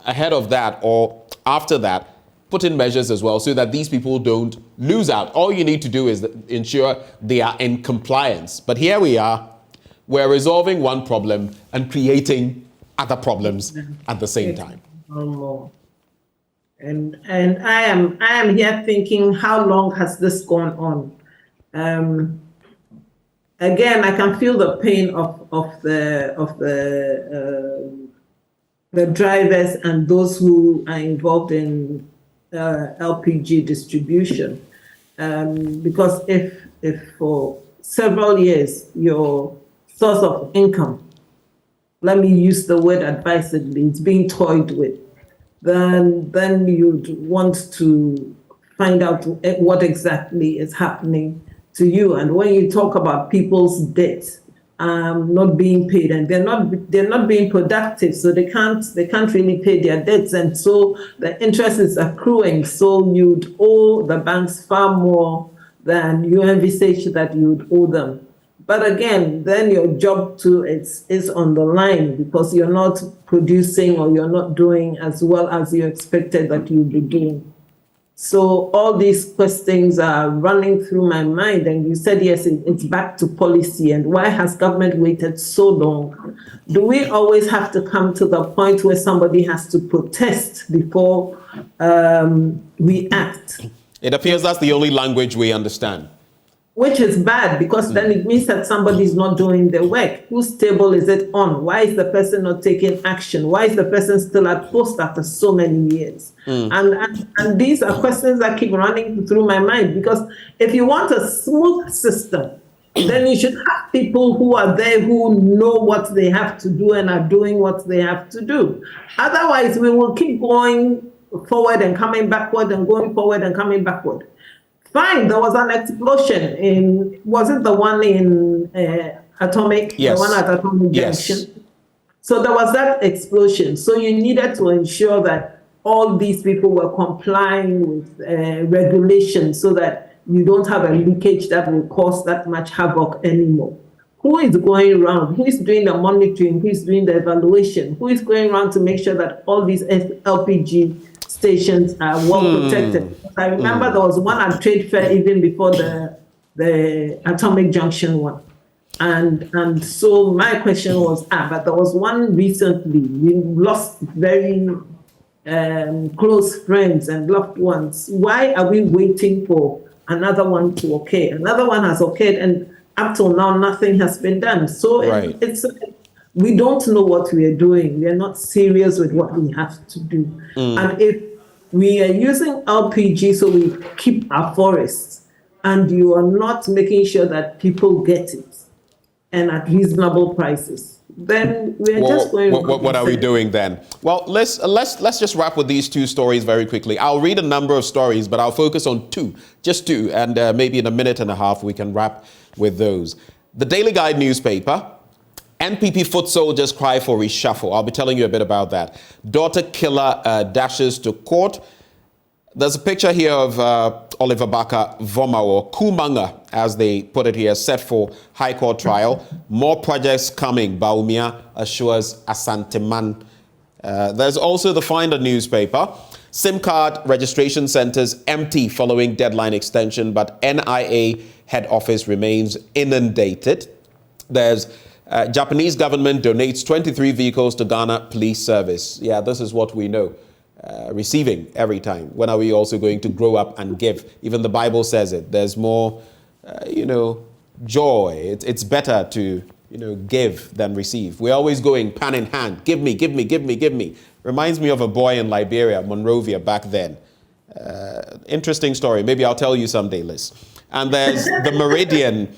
ahead of that or after that? Put in measures as well so that these people don't lose out. All you need to do is ensure they are in compliance. But here we are, we're resolving one problem and creating other problems at the same time. And I am here thinking, how long has this gone on? Again, I can feel the pain of the drivers and those who are involved in LPG distribution. Because if for several years your source of income, let me use the word advisedly, it's being toyed with, then you'd want to find out what exactly is happening to you. And when you talk about people's debts not being paid, and they're not being productive, so they can't really pay their debts, and so the interest is accruing. So you'd owe the banks far more than you envisage that you'd owe them. But again, then your job too is on the line, because you're not producing, or you're not doing as well as you expected that you'd be doing. So all these questions are running through my mind. And you said, yes, it's back to policy. And why has government waited so long? Do we always have to come to the point where somebody has to protest before we act? It appears that's the only language we understand. Which is bad, because then it means that somebody is not doing their work. Whose table is it on? Why is the person not taking action? Why is the person still at post after so many years? And these are questions that keep running through my mind, because if you want a smooth system, then you should have people who are there who know what they have to do and are doing what they have to do. Otherwise, we will keep going forward and coming backward, and going forward and coming backward. Fine, there was an explosion was it the one in Atomic? Yes. The one at Atomic Junction? Yes. So there was that explosion. So you needed to ensure that all these people were complying with regulations, so that you don't have a leakage that will cause that much havoc anymore. Who is going around? Who is doing the monitoring? Who is doing the evaluation? Who is going around to make sure that all these LPG stations are well protected? I remember there was one at Trade Fair even before the Atomic Junction one. And so my question was, but there was one recently. We lost very close friends and loved ones. Why are we waiting for another one to occur? Another one has occurred, and up till now, nothing has been done. So it's we don't know what we are doing. We are not serious with what we have to do. And if we are using LPG so we keep our forests, and you are not making sure that people get it and at reasonable prices, then we are just going. What are we doing then? Well, let's just wrap with these two stories very quickly. I'll read a number of stories, but I'll focus on just two, and maybe in a minute and a half we can wrap with those. The Daily Guide newspaper. NPP foot soldiers cry for reshuffle. I'll be telling you a bit about that. Daughter killer dashes to court. There's a picture here of Oliver Baka Voma, or Kumanga, as they put it here, set for High Court trial. More projects coming, Baumia assures Asanteman. There's also the Finder newspaper. SIM card registration centers empty following deadline extension, but NIA head office remains inundated. There's Japanese government donates 23 vehicles to Ghana Police Service. Yeah, this is what we know. Receiving every time. When are we also going to grow up and give? Even the Bible says it. There's more, joy. It's better to, give than receive. We're always going pan in hand. Give me, give me, give me, give me. Reminds me of a boy in Liberia, Monrovia, back then. Interesting story. Maybe I'll tell you someday, Liz. And there's the Meridian.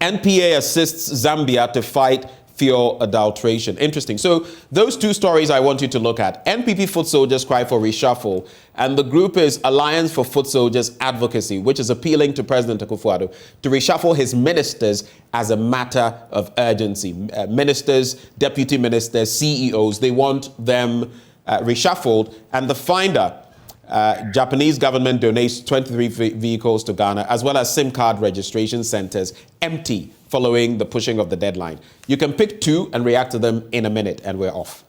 NPA assists Zambia to fight fuel adulteration. Interesting. So those two stories I want you to look at. NPP foot soldiers cry for reshuffle, and the group is Alliance for Foot Soldiers Advocacy, which is appealing to President Akufo-Addo to reshuffle his ministers as a matter of urgency. Ministers, deputy ministers, CEOs, they want them reshuffled. And the Finder, Japanese government donates 23 vehicles to Ghana, as well as SIM card registration centers empty following the pushing of the deadline. You can pick two and react to them in a minute, and we're off.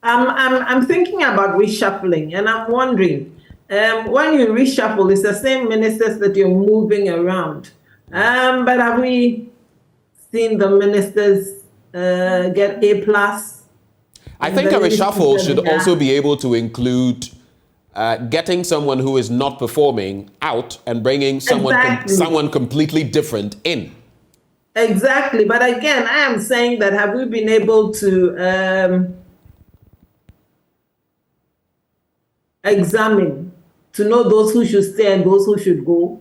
I'm thinking about reshuffling, and I'm wondering, when you reshuffle, it's the same ministers that you're moving around. But have we seen the ministers get A+? I think a reshuffle should also be able to include getting someone who is not performing out and bringing someone completely different in. Exactly. But again, I am saying that have we been able to examine to know those who should stay and those who should go.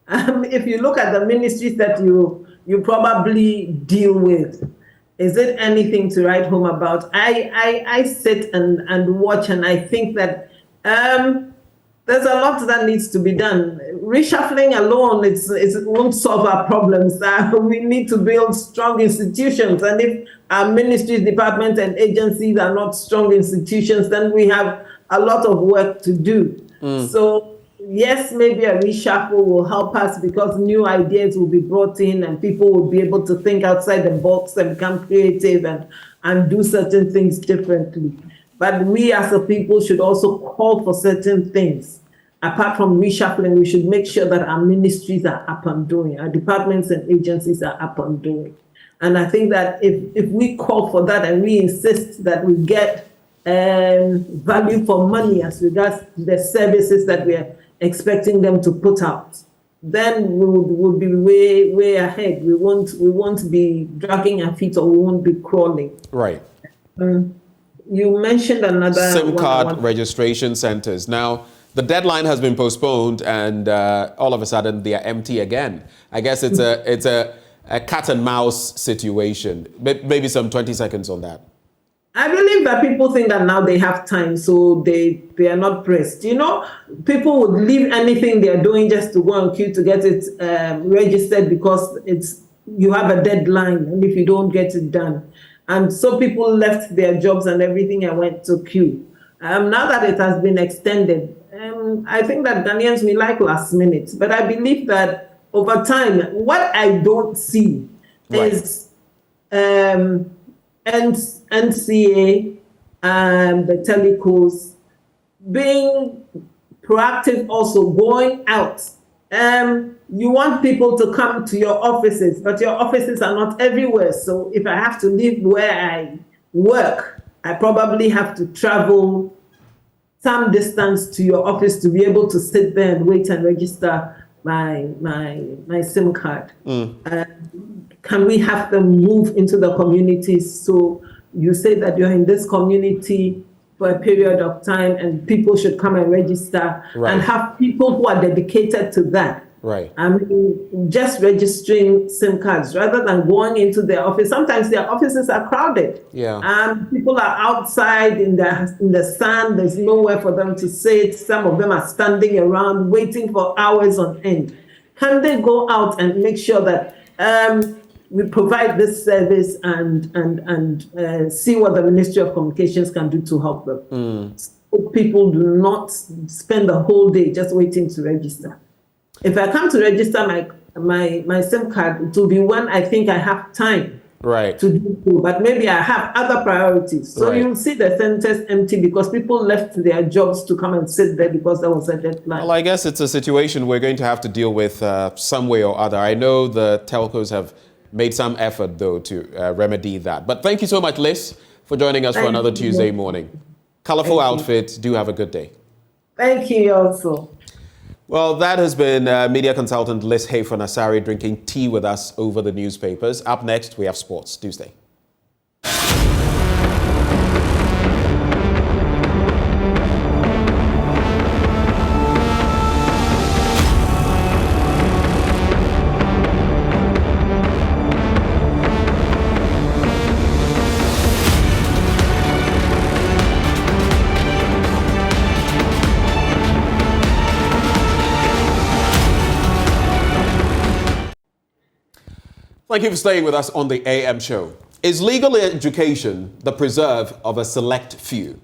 If you look at the ministries that you probably deal with, is it anything to write home about? I sit and watch, and I think that there's a lot that needs to be done. Reshuffling alone, it won't solve our problems. We need to build strong institutions. And if our ministries, departments, and agencies are not strong institutions, then we have a lot of work to do. So yes, maybe a reshuffle will help us because new ideas will be brought in and people will be able to think outside the box and become creative and do certain things differently. But we as a people should also call for certain things. Apart from reshuffling, we should make sure that our ministries are up and doing, our departments and agencies are up and doing. And I think that if we call for that and we insist that we get value for money as regards the services that we are expecting them to put out, then we would be way ahead. We won't be dragging our feet, or we won't be crawling. Right. You mentioned another SIM card registration centers. Now, the deadline has been postponed, and all of a sudden they are empty again. I guess it's a cat and mouse situation. Maybe some 20 seconds on that. I believe that people think that now they have time, so they are not pressed. You know, people would leave anything they are doing just to go on queue to get it registered because you have a deadline, and if you don't get it done. And so people left their jobs and everything and went to queue. Now that it has been extended, I think that Ghanaians, we like last minute. But I believe that over time, what I don't see is NCA and the telecos being proactive, also going out. You want people to come to your offices, but your offices are not everywhere. So if I have to leave where I work, I probably have to travel some distance to your office to be able to sit there and wait and register my SIM card. Can we have them move into the communities? So you say that you're in this community for a period of time and people should come and register, and have people who are dedicated to that. Right. I mean, just registering SIM cards rather than going into their office. Sometimes their offices are crowded. Yeah. People are outside in the sun. There's nowhere for them to sit. Some of them are standing around waiting for hours on end. Can they go out and make sure that we provide this service and see what the Ministry of Communications can do to help them? So people do not spend the whole day just waiting to register. If I come to register my SIM card, it will be when I think I have time to do so, but maybe I have other priorities. So you'll see the centers empty because people left their jobs to come and sit there because there was a deadline. Well, I guess it's a situation we're going to have to deal with some way or other. I know the telcos have made some effort, though, to remedy that. But thank you so much, Liz, for joining us for another Tuesday morning. Colorful outfit. Do have a good day. Thank you also. Well, that has been media consultant Liz Hayford-Nassari drinking tea with us over the newspapers. Up next, we have sports. Do stay. Thank you for staying with us on the AM show. Is legal education the preserve of a select few?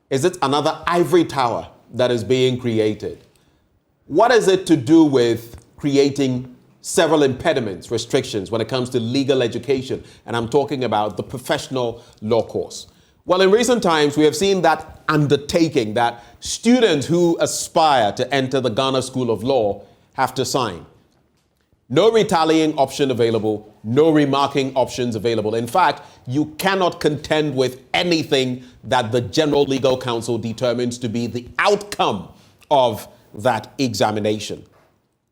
Is it another ivory tower that is being created? What is it to do with creating several impediments, restrictions when it comes to legal education? And I'm talking about the professional law course. Well, in recent times, we have seen that undertaking that students who aspire to enter the Ghana School of Law have to sign. No retaliating option available, no remarking options available. In fact, you cannot contend with anything that the General Legal Counsel determines to be the outcome of that examination.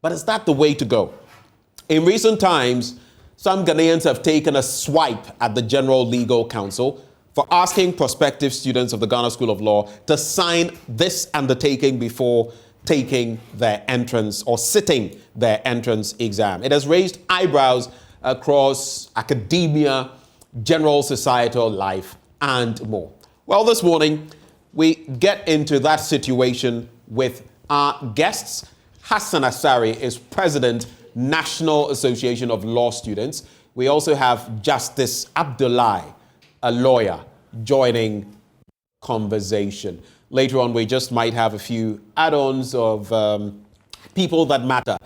But is that the way to go? In recent times, some Ghanaians have taken a swipe at the General Legal Counsel for asking prospective students of the Ghana School of Law to sign this undertaking before taking their entrance or sitting their entrance exam. It has raised eyebrows across academia, general societal life, and more. Well, this morning, we get into that situation with our guests. Hassan Asari is President, National Association of Law Students. We also have Justice Abdullahi, a lawyer, joining conversation. Later on, we just might have a few add-ons of people that matter,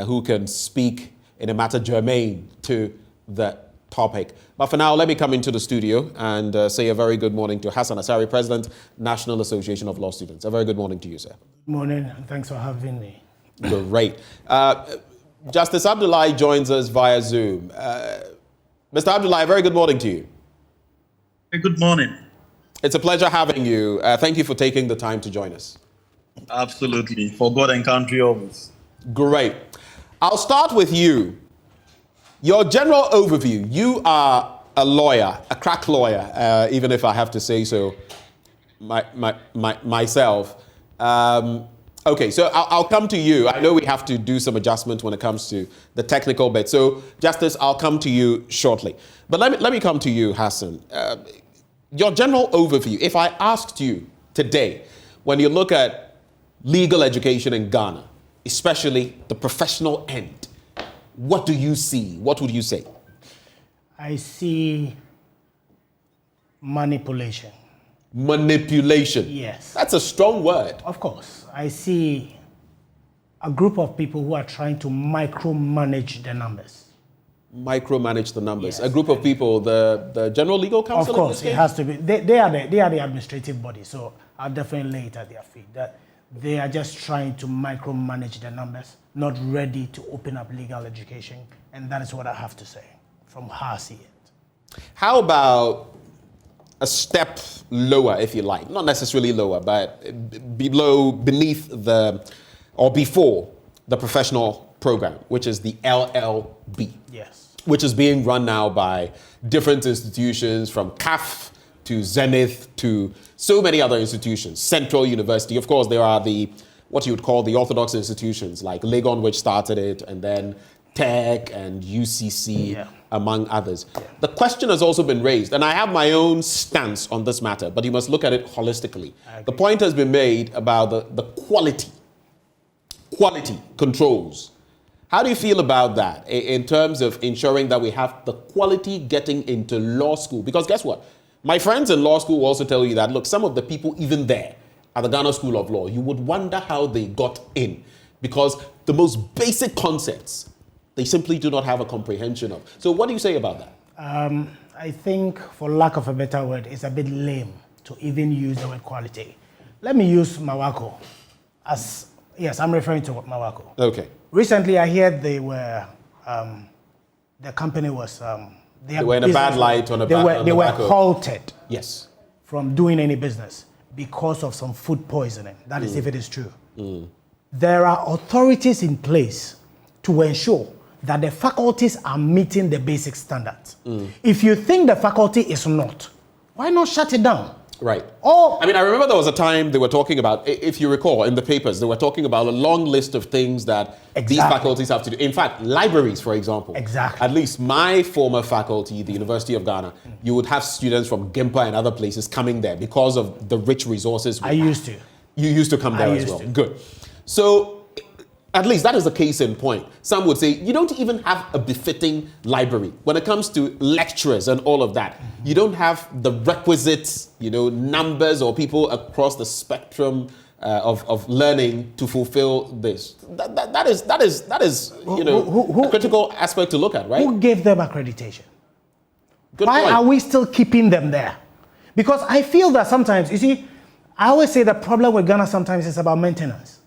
who can speak in a matter germane to the topic. But for now, let me come into the studio and say a very good morning to Hassan Asari, President, National Association of Law Students. A very good morning to you, sir. Good morning, and thanks for having me. Great. Justice Abdullahi joins us via Zoom. Mr. Abdullahi, a very good morning to you. Hey, good morning. It's a pleasure having you. Thank you for taking the time to join us. Absolutely. For God and country always. Great. I'll start with you. Your general overview. You are a lawyer, a crack lawyer, even if I have to say so myself. Okay, so I'll come to you. I know we have to do some adjustment when it comes to the technical bit. So, Justice, I'll come to you shortly. But let me come to you, Hassan. Your general overview, if I asked you today, when you look at legal education in Ghana, especially the professional end, what do you see? What would you say? I see manipulation. Manipulation? Yes. That's a strong word. Of course. I see a group of people who are trying to micromanage the numbers. Micromanage the numbers. Yes. A group of people, the General Legal Counsel? Of course, it has to be. They are the administrative body, so I'll definitely lay it at their feet. That they are just trying to micromanage the numbers, not ready to open up legal education, and that is what I have to say from how I see it. How about a step lower, if you like, not necessarily lower, but beneath or before the professional program, which is the LLB? Yes. Which is being run now by different institutions, from CAF to Zenith to so many other institutions. Central University, of course, there are what you would call the orthodox institutions like Legon, which started it, and then Tech and UCC, among others. Yeah. The question has also been raised, and I have my own stance on this matter, but you must look at it holistically. The point has been made about the quality controls. How do you feel about that in terms of ensuring that we have the quality getting into law school? Because guess what? My friends in law school will also tell you that, look, some of the people even there at the Ghana School of Law, you would wonder how they got in, because the most basic concepts, they simply do not have a comprehension of. So what do you say about that? I think, for lack of a better word, it's a bit lame to even use the word quality. Let me use Mawako as, yes, I'm referring to Mawako. Okay. Recently, I heard they were, the company was, they were in a bad light on a They were halted. Yes. From doing any business because of some food poisoning. That is if it is true. There are authorities in place to ensure that the faculties are meeting the basic standards. If you think the faculty is not, why not shut it down? Right. I mean, I remember there was a time they were talking about, if you recall, in the papers, they were talking about a long list of things that these faculties have to do. In fact, libraries, for example. Exactly. At least my former faculty, the University of Ghana, you would have students from Gimpa and other places coming there because of the rich resources. I used to. You used to come there as well. Good. So, at least that is the case in point. Some would say you don't even have a befitting library. When it comes to lecturers and all of that, you don't have the requisite, numbers or people across the spectrum of learning to fulfill this. That is a critical aspect to look at, right? Who gave them accreditation? Good Why point. are we still keeping them there? Because I feel that sometimes, you see, I always say the problem with Ghana sometimes is about maintenance.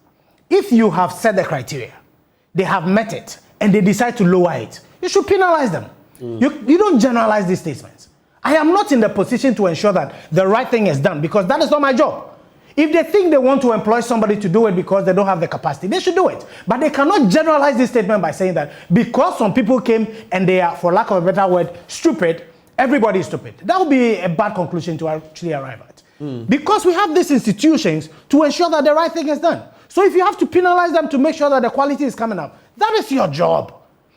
If you have set the criteria, they have met it, and they decide to lower it, you should penalize them. You don't generalize these statements. I am not in the position to ensure that the right thing is done, because that is not my job. If they think they want to employ somebody to do it because they don't have the capacity, they should do it. But they cannot generalize this statement by saying that because some people came and they are, for lack of a better word, stupid, everybody is stupid. That would be a bad conclusion to actually arrive at. Because we have these institutions to ensure that the right thing is done. So if you have to penalize them to make sure that the quality is coming up, that is your job.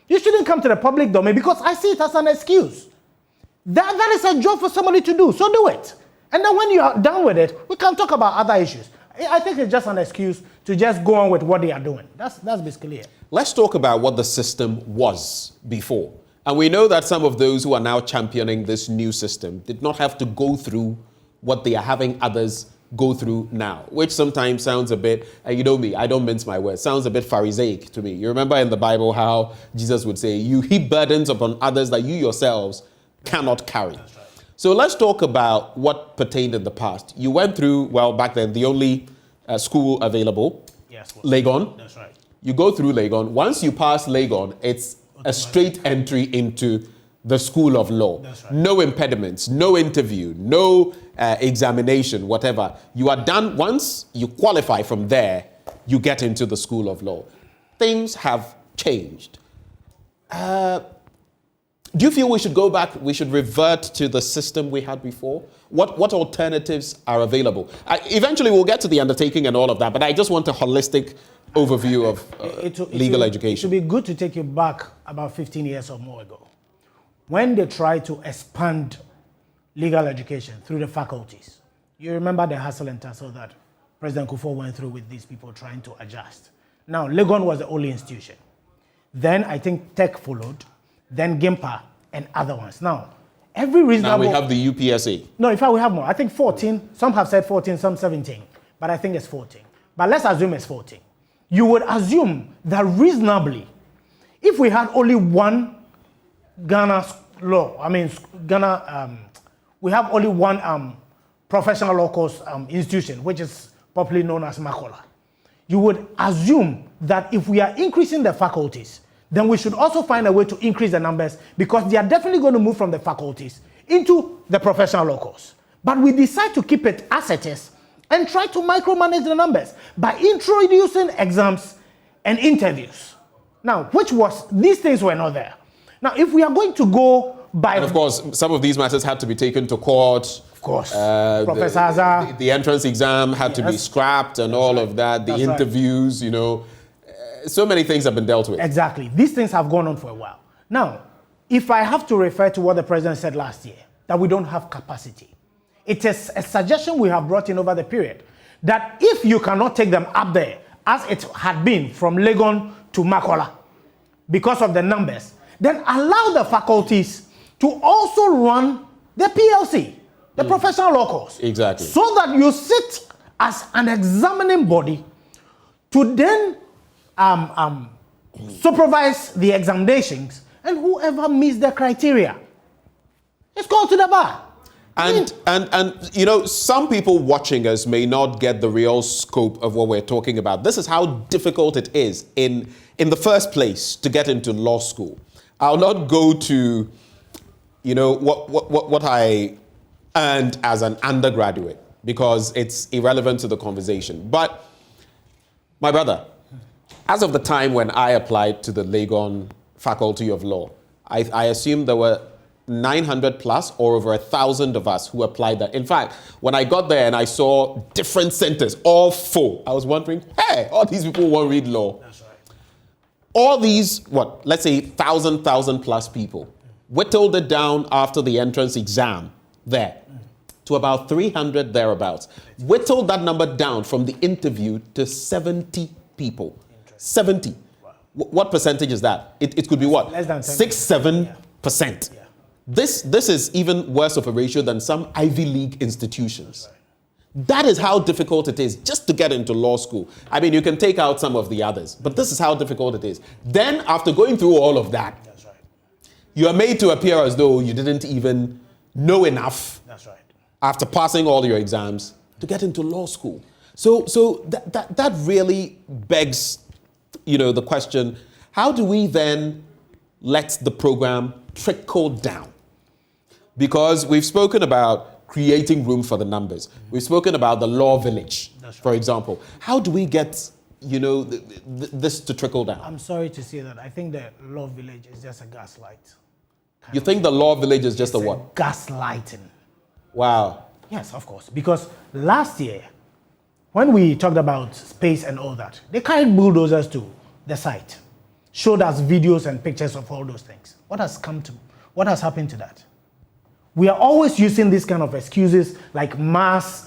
You shouldn't come to the public domain because I see it as an excuse. That is a job for somebody to do, so do it. And then when you are done with it, we can talk about other issues. I think it's just an excuse to just go on with what they are doing. That's basically it. Let's talk about what the system was before. And we know that some of those who are now championing this new system did not have to go through what they are having others go through now, which sometimes sounds a bit, and you know me, I don't mince my words, sounds a bit Pharisaic to me. You remember in the Bible how Jesus would say, you heap burdens upon others that you yourselves cannot carry. Right. So let's talk about what pertained in the past. You went through, well, back then, the only school available, yes, Legon. That's right. You go through Legon. Once you pass Legon, it's a straight entry into the School of Law. That's right. No impediments, no interview, no examination, whatever. You are done. Once you qualify from there, you get into the School of Law. Things have changed. Do you feel we should go back, we should revert to the system we had before? What alternatives are available? Eventually we'll get to the undertaking and all of that, but I just want a holistic overview of legal education. It would be good to take you back about 15 years or more ago, when they tried to expand legal education through the faculties. You remember the hustle and tussle that President Kufuor went through with these people trying to adjust. Now, Legon was the only institution. Then I think Tech followed, then GIMPA and other ones. Now, every reasonable... Now we have the UPSA. No, in fact, we have more. I think 14. Some have said 14, some 17. But I think it's 14. But let's assume it's 14. You would assume that reasonably, if we had only one Ghana law, we have only one professional law course institution, which is popularly known as Makola. You would assume that if we are increasing the faculties, then we should also find a way to increase the numbers, because they are definitely going to move from the faculties into the professional law course. But we decide to keep it as it is and try to micromanage the numbers by introducing exams and interviews. Now, these things were not there. Now, if we are going to go by... And of course, some of these matters had to be taken to court. Of course. Professor Azar. The entrance exam had to be scrapped and all of that. The interviews, you know. So many things have been dealt with. Exactly. These things have gone on for a while. Now, if I have to refer to what the president said last year, that we don't have capacity, it is a suggestion we have brought in over the period, that if you cannot take them up there, as it had been from Legon to Makola, because of the numbers, then allow the faculties to also run the PLC, the professional law course. Exactly. So that you sit as an examining body to then supervise the examinations, and whoever meets the criteria is called to the bar. And you know, some people watching us may not get the real scope of what we're talking about. This is how difficult it is in the first place to get into law school. I'll not go to, you know, what I earned as an undergraduate, because it's irrelevant to the conversation. But my brother, as of the time when I applied to the Legon Faculty of Law, I assume there were 900 plus or over 1,000 of us who applied that. In fact, when I got there and I saw different centers, all full, I was wondering, hey, all these people won't read law. That's right. All these, let's say 1,000 plus people, whittled it down after the entrance exam there to about 300 thereabouts. Whittled that number down from the interview to 70 people. 70. Wow. What percentage is that? It could be what? Less than 6-7%. Yeah. This is even worse of a ratio than some Ivy League institutions. Right. That is how difficult it is just to get into law school. I mean, you can take out some of the others, but this is how difficult it is. Then, after going through all of that, that's right, you are made to appear as though you didn't even know enough. That's right. After passing all your exams to get into law school. So that really begs, you know, the question, how do we then let the program trickle down? Because we've spoken about creating room for the numbers. We've spoken about the law village, for example. How do we get, you know, this to trickle down? I'm sorry to say that. I think the law village is just a gaslight. You think the law village is just a what? Gaslighting. Wow. Yes, of course. Because last year, when we talked about space and all that, they carried bulldozers to the site, showed us videos and pictures of all those things. What has happened to that? We are always using this kind of excuses like mass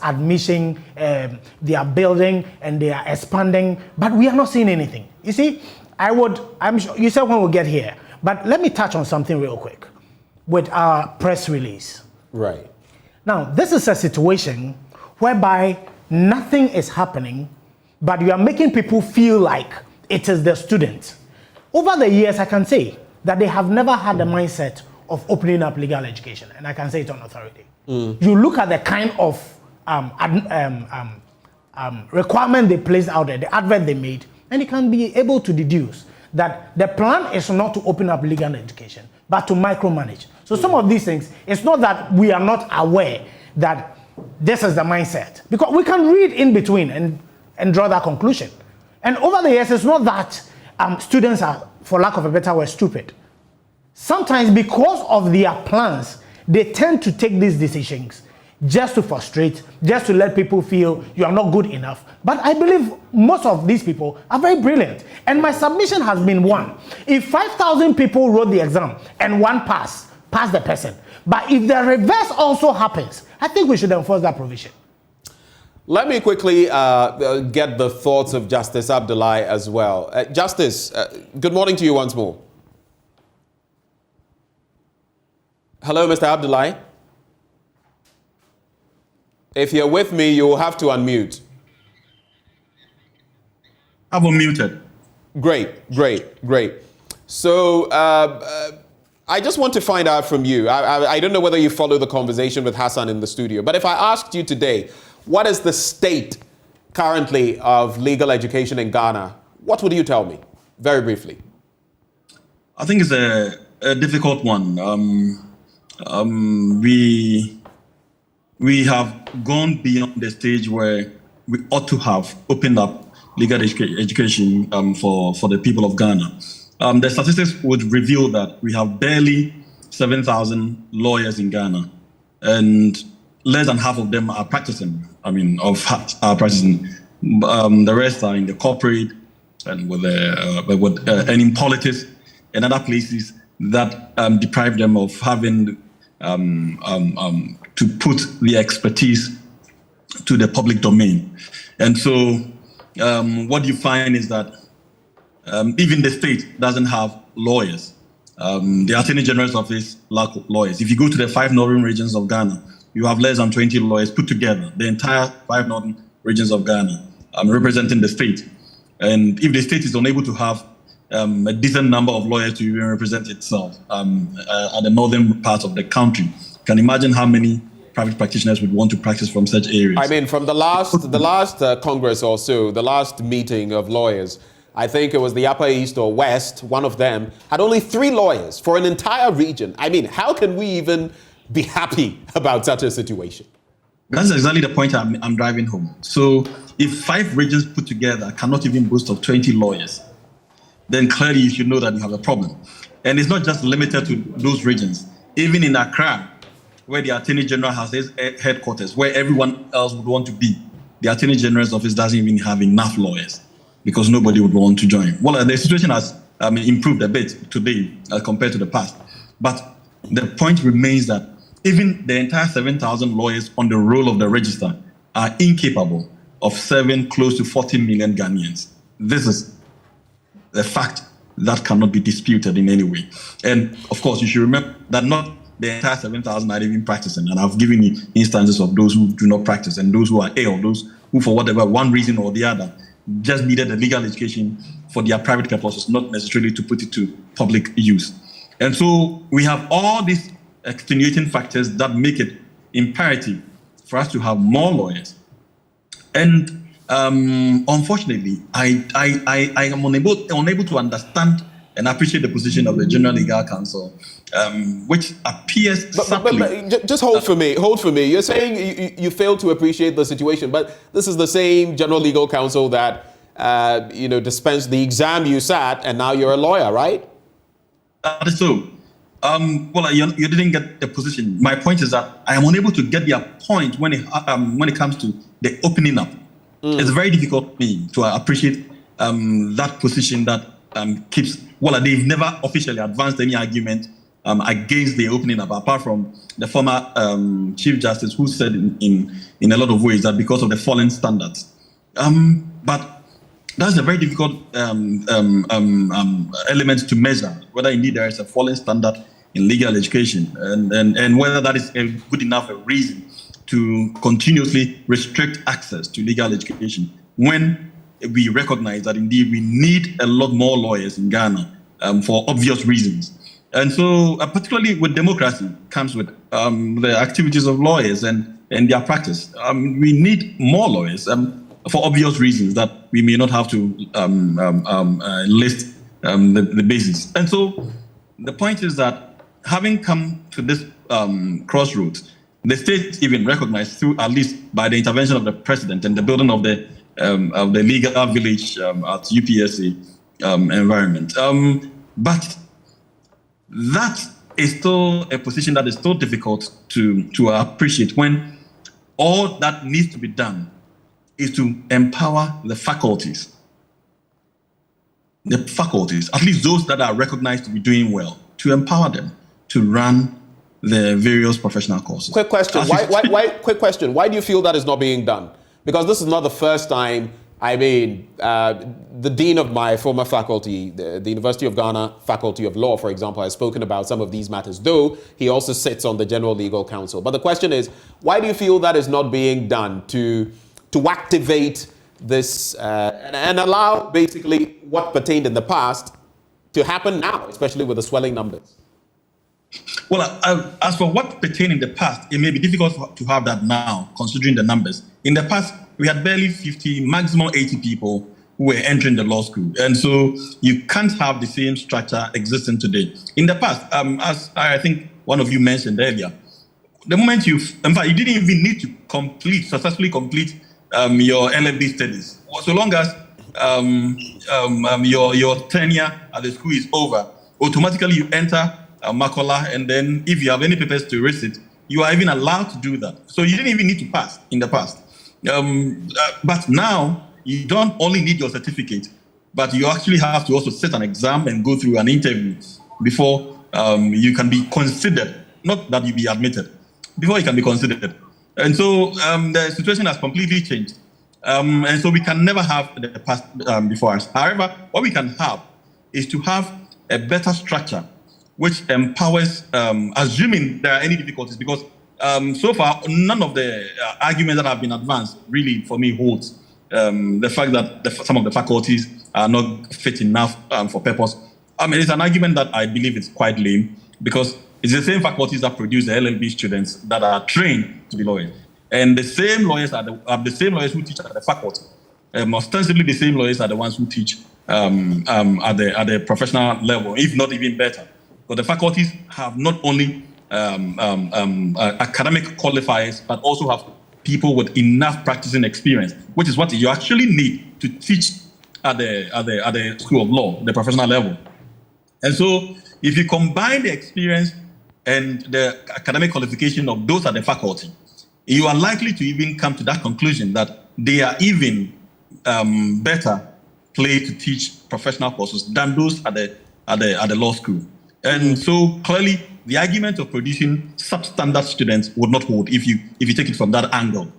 admission, they are building and they are expanding, but we are not seeing anything. You see, I'm sure you said when we get here, but let me touch on something real quick with our press release. Right. Now, this is a situation whereby nothing is happening, but you are making people feel like it is the students. Over the years, I can say that they have never had the mindset of opening up legal education, and I can say it on authority. You look at the kind of requirement they placed out there, the advert they made, and you can be able to deduce that the plan is not to open up legal education, but to micromanage. So some of these things, it's not that we are not aware that this is the mindset, because we can read in between and draw that conclusion. And over the years, it's not that students are, for lack of a better word, stupid. Sometimes because of their plans, they tend to take these decisions just to frustrate, just to let people feel you are not good enough. But I believe most of these people are very brilliant. And my submission has been one. If 5,000 people wrote the exam and one pass the person. But if the reverse also happens, I think we should enforce that provision. Let me quickly get the thoughts of Justice Abdullahi as well. Justice, good morning to you once more. Hello, Mr. Abdullahi. If you're with me, you will have to unmute. I'm unmuted. Great. So I just want to find out from you. I don't know whether you follow the conversation with Hassan in the studio, but if I asked you today, what is the state currently of legal education in Ghana, what would you tell me? Very briefly. I think it's a difficult one. We have gone beyond the stage where we ought to have opened up legal education for the people of Ghana. The statistics would reveal that we have barely 7,000 lawyers in Ghana, and less than half of them are practicing. Are practicing. The rest are in the corporate and and in politics and other places that deprive them of having to put the expertise to the public domain. And so what you find is that even the state doesn't have lawyers. The Attorney General's office lacks lawyers. If you go to the 5 northern regions of Ghana, you have less than 20 lawyers put together, the entire 5 northern regions of Ghana, representing the state. And if the state is unable to have a decent number of lawyers to even represent itself at the northern part of the country, you can imagine how many private practitioners would want to practice from such areas. I mean, from the last Congress or so, the last meeting of lawyers, I think it was the Upper East or West, one of them, had only 3 lawyers for an entire region. I mean, how can we even be happy about such a situation? That's exactly the point I'm driving home. So if 5 regions put together cannot even boast of 20 lawyers, then clearly you should know that you have a problem. And it's not just limited to those regions. Even in Accra, where the Attorney General has his headquarters, where everyone else would want to be, the Attorney General's office doesn't even have enough lawyers because nobody would want to join. Well, the situation has improved a bit today compared to the past. But the point remains that even the entire 7,000 lawyers on the roll of the register are incapable of serving close to 40 million Ghanaians. This is a fact that cannot be disputed in any way. And of course, you should remember that not the entire 7,000 are even practicing. And I've given you instances of those who do not practice and those who are ill, those who for whatever one reason or the other just needed a legal education for their private purposes, not necessarily to put it to public use. And so we have all these extenuating factors that make it imperative for us to have more lawyers. And unfortunately, I am unable to understand and appreciate the position of the General Legal Counsel, which appears but just hold for me. You're saying you fail to appreciate the situation, but this is the same General Legal Counsel that dispensed the exam you sat, and now you're a lawyer, right? That is so. Well, you didn't get the position. My point is that I am unable to get their point when it comes to the opening up. It's very difficult for me to appreciate that position that keeps, well, they've never officially advanced any argument against the opening up, apart from the former Chief Justice, who said in a lot of ways that because of the falling standards. But that's a very difficult element to measure, whether indeed there is a falling standard in legal education, and whether that is a good enough a reason to continuously restrict access to legal education, when we recognize that indeed we need a lot more lawyers in Ghana for obvious reasons. And so, particularly with democracy, comes with the activities of lawyers and their practice. We need more lawyers for obvious reasons that we may not have to list the basis. And so, the point is that having come to this crossroads, the state even recognized through, at least by the intervention of the president and the building of the legal village at UPSA environment. But that is still a position that is still difficult to appreciate, when all that needs to be done is to empower the faculties. The faculties, at least those that are recognized to be doing well, to empower them to run the various professional courses. Quick question. Quick question. Why do you feel that is not being done? Because this is not the first time. I mean, the dean of my former faculty, the University of Ghana Faculty of Law, for example, has spoken about some of these matters, though he also sits on the General Legal Council. But the question is, why do you feel that is not being done to activate this and allow basically what pertained in the past to happen now, especially with the swelling numbers? Well, as for what pertained in the past, it may be difficult to have that now, considering the numbers. In the past, we had barely 50, maximum 80 people who were entering the law school. And so you can't have the same structure existing today. In the past, as I think one of you mentioned earlier, the moment in fact, you didn't even need to successfully complete your LLB studies. So long as your tenure at the school is over, automatically you enter Makola, and then if you have any papers to erase it, you are even allowed to do that. So you didn't even need to pass in the past. But now you don't only need your certificate, but you actually have to also sit an exam and go through an interview before you can be considered, not that you be admitted, before you can be considered. And so the situation has completely changed. And so we can never have the past before us. However, what we can have is to have a better structure which empowers, assuming there are any difficulties, because so far, none of the arguments that have been advanced really, for me, holds. The fact that some of the faculties are not fit enough for purpose. I mean, it's an argument that I believe is quite lame, because it's the same faculties that produce the LLB students that are trained to be lawyers. And the same lawyers are the same lawyers who teach at the faculty. Ostensibly, the same lawyers are the ones who teach at the professional level, if not even better. But the faculties have not only academic qualifiers, but also have people with enough practicing experience, which is what you actually need to teach at the School of Law, the professional level. And so, if you combine the experience and the academic qualification of those at the faculty, you are likely to even come to that conclusion that they are even better placed to teach professional courses than those at the law school. And so clearly, the argument of producing substandard students would not hold if you take it from that angle.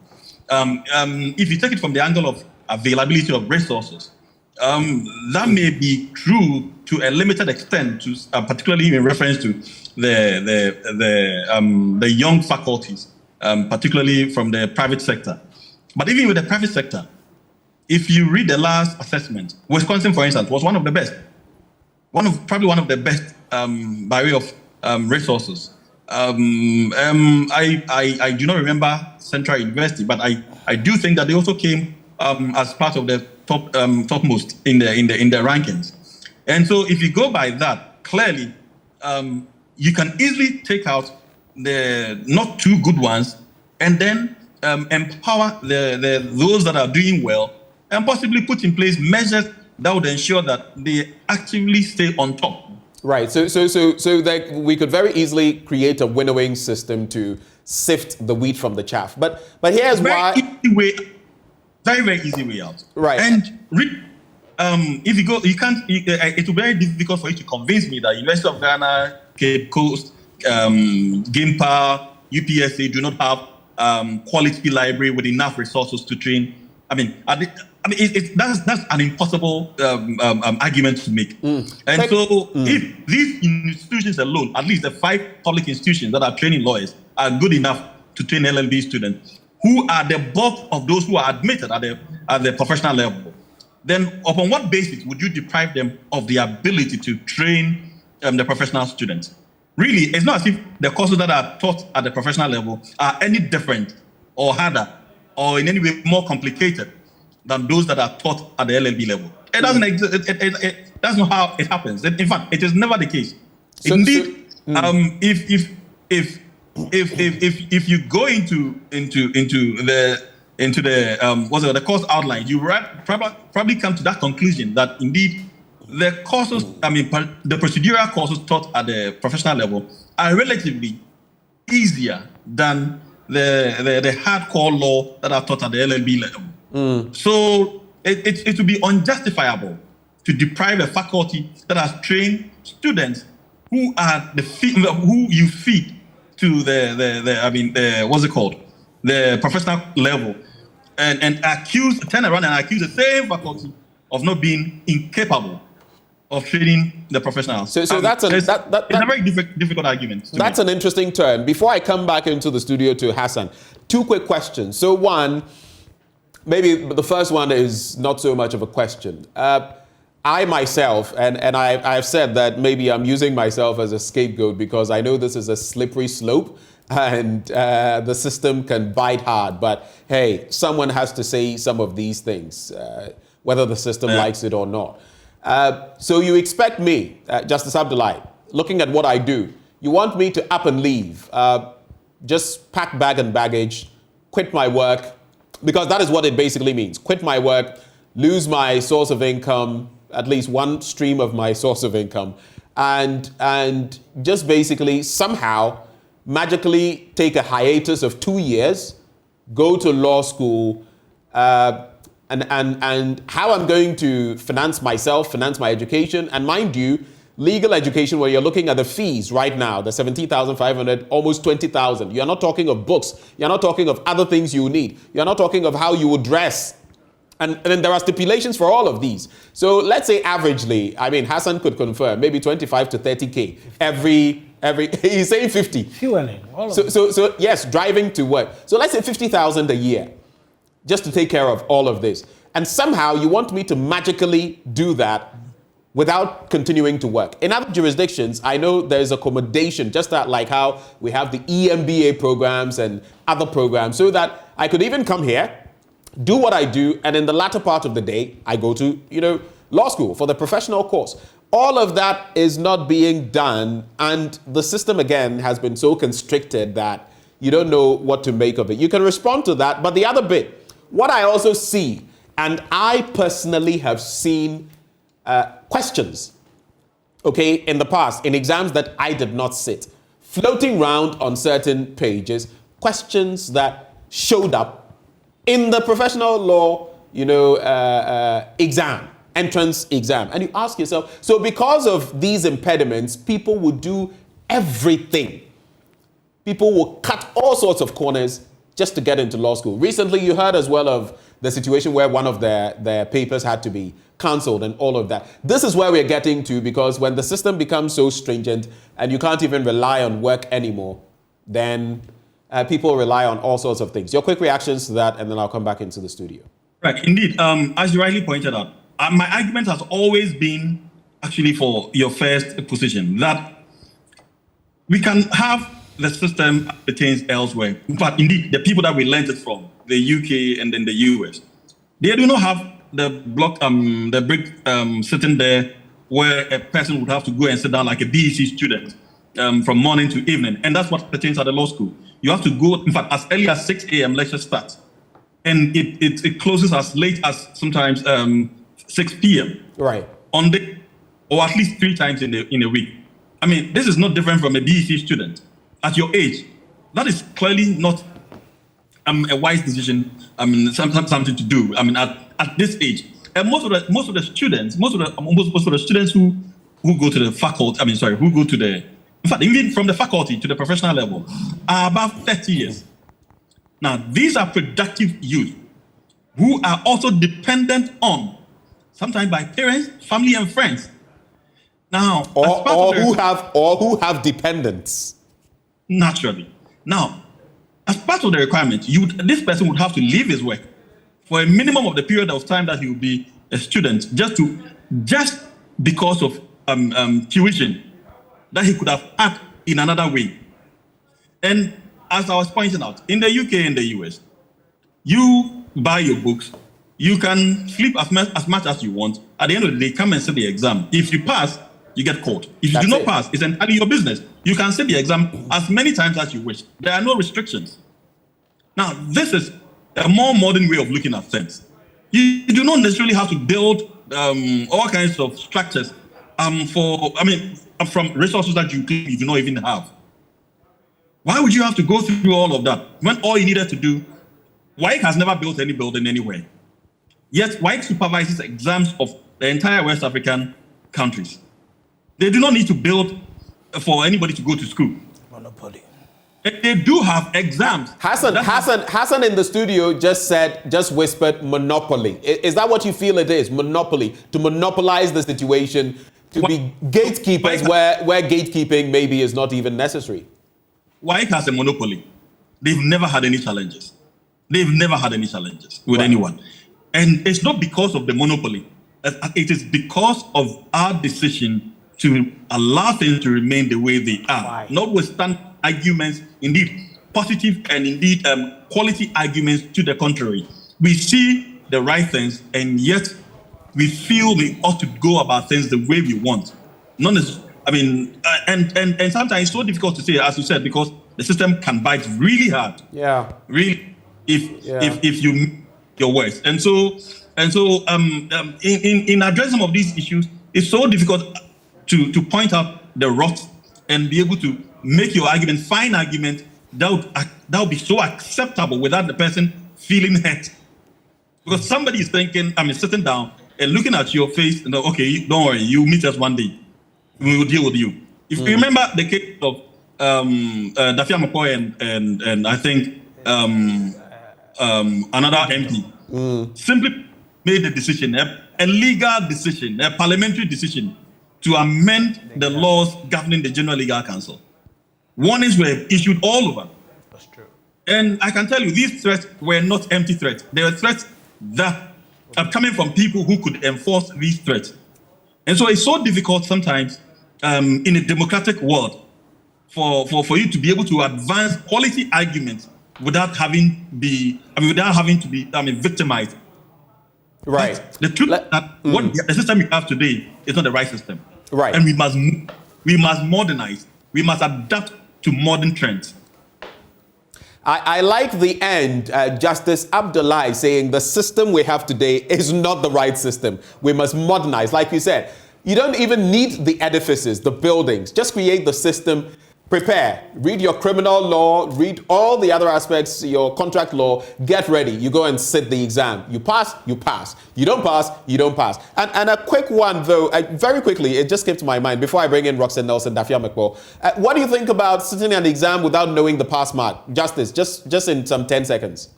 If you take it from the angle of availability of resources, that may be true to a limited extent, particularly in reference to the young faculties, particularly from the private sector. But even with the private sector, if you read the last assessment, Wisconsin, for instance, was one of the best. Probably one of the best by way of resources. I do not remember Central University, but I do think that they also came as part of the topmost in the rankings. And so if you go by that, clearly you can easily take out the not too good ones and then empower those that are doing well, and possibly put in place measures that would ensure that they actively stay on top. Right. So that we could very easily create a winnowing system to sift the wheat from the chaff. But here's why. Easy way Very, very easy way out. Right. And if you go, you can't. It will be very difficult for you to convince me that University of Ghana, Cape Coast, GIMPA, UPSA do not have quality library with enough resources to train. That's an impossible argument to make. If these institutions alone, at least the 5 public institutions that are training lawyers, are good enough to train LLB students, who are the bulk of those who are admitted at the professional level, then upon what basis would you deprive them of the ability to train the professional students? Really, it's not as if the courses that are taught at the professional level are any different or harder or in any way more complicated than those that are taught at the LLB level. It doesn't exist. That's not how it happens. In fact, it is never the case. Indeed, if you go into the course outline, you probably come to that conclusion that indeed the courses, the procedural courses taught at the professional level are relatively easier than the hardcore law that are taught at the LLB level. So it would be unjustifiable to deprive a faculty that has trained students who are who you feed to the professional level, and turn around and accuse the same faculty of not being incapable of training the professionals. So that's a very difficult argument. That's an interesting turn. Before I come back into the studio to Hassan, 2 quick questions. So one, maybe the first one is not so much of a question. I myself, and I've said that maybe I'm using myself as a scapegoat because I know this is a slippery slope and the system can bite hard. But hey, someone has to say some of these things, whether the system likes it or not. So you expect me, Justice Abdullahi, looking at what I do, you want me to up and leave, just pack bag and baggage, quit my work, because that is what it basically means. Quit my work, lose my source of income, at least one stream of my source of income, and just basically somehow magically take a hiatus of 2 years, go to law school, and how I'm going to finance myself, finance my education. And mind you, legal education, where you're looking at the fees right now, the 17,500, almost 20,000. You're not talking of books. You're not talking of other things you need. You're not talking of how you would dress. And then there are stipulations for all of these. So let's say averagely, Hassan could confirm, maybe 25 to 30K every he's saying 50. Fueling. So yes, driving to work. So let's say 50,000 a year, just to take care of all of this. And somehow you want me to magically do that without continuing to work. In other jurisdictions, I know there's accommodation, just like how we have the EMBA programs and other programs, so that I could even come here, do what I do, and in the latter part of the day, I go to, law school for the professional course. All of that is not being done, and the system, again, has been so constricted that you don't know what to make of it. You can respond to that, but the other bit, what I also see, and I personally have seen questions, in the past, in exams that I did not sit, floating around on certain pages, questions that showed up in the professional law, exam, entrance exam. And you ask yourself, so because of these impediments, people will do everything. People will cut all sorts of corners just to get into law school. Recently, you heard as well of the situation where one of their papers had to be cancelled and all of that. This is where we're getting to, because when the system becomes so stringent and you can't even rely on work anymore, then people rely on all sorts of things. Your quick reactions to that, and then I'll come back into the studio. Right, indeed. As you rightly pointed out, my argument has always been actually for your first position, that we can have the system pertains elsewhere. But indeed, the people that we learned it from, the UK and then the US, they do not have the brick sitting there where a person would have to go and sit down like a BEC student from morning to evening. And that's what pertains at the law school. You have to go, in fact, as early as 6 a.m. lecture starts. And it closes as late as sometimes 6 p.m. Right. On the, or at least 3 times in a week. This is not different from a BEC student. At your age, that is clearly not a wise decision something to do. At this age, and most of the students who go to the faculty, who go to the, in fact, even from the faculty to the professional level, are about 30 years. Now, these are productive youth who are also dependent on, sometimes by parents, family, and friends. Now, who have dependents. Naturally. Now, as part of the requirement, this person would have to leave his work for a minimum of the period of time that he will be a student, just because of tuition that he could have had in another way. And as I was pointing out, in the UK and the US, you buy your books, you can sleep as much as you want. At the end of the day, come and sit the exam. If you pass, you get caught. If you do not pass, it's entirely your business. You can sit the exam as many times as you wish. There are no restrictions. Now, this is a more modern way of looking at things. You do not necessarily have to build all kinds of structures from resources that you do not even have. Why would you have to go through all of that when all you needed to do? WAEC has never built any building anywhere. Yet WAEC supervises exams of the entire West African countries. They do not need to build for anybody to go to school. Monopoly. They do have exams. Hassan in the studio just whispered monopoly. Is that what you feel it is? Monopoly. To monopolize the situation, to be gatekeepers where gatekeeping maybe is not even necessary. WAEC has a monopoly. They've never had any challenges. They've never had any challenges with anyone. And it's not because of the monopoly. It is because of our decision to allow things to remain the way they are. Notwithstanding arguments, indeed positive and indeed quality arguments to the contrary. We see the right things, and yet we feel we ought to go about things the way we want. And sometimes it's so difficult to say, as you said, because the system can bite really hard. Yeah. Really, if you make your words. And so in addressing some of these issues, it's so difficult to point out the rot and be able to make your argument, fine argument that would be so acceptable without the person feeling hurt. Because somebody is thinking, sitting down and looking at your face and okay, don't worry, you meet us one day. We will deal with you. If you remember the case of Dafia McCoy and I think another MP, simply made a decision, a legal decision, a parliamentary decision to amend the laws governing the General Legal Council. Warnings were issued all over. That's true. And I can tell you, these threats were not empty threats. They were threats that are coming from people who could enforce these threats. And so it's so difficult sometimes in a democratic world for you to be able to advance quality arguments without having to be victimized. Right. But the truth is that the system we have today is not the right system. Right. And we must modernize. We must adapt to modern trends. I like the end, Justice Abdullahi saying the system we have today is not the right system. We must modernize. Like you said, you don't even need the edifices, the buildings. Just create the system. Prepare, read your criminal law, read all the other aspects, your contract law, get ready. You go and sit the exam. You pass, you pass. You don't pass, you don't pass. And a quick one, though, very quickly, it just came to my mind before I bring in Roxanne Nelson, Dafia McCall. What do you think about sitting an exam without knowing the pass mark? Justice, just in some 10 seconds.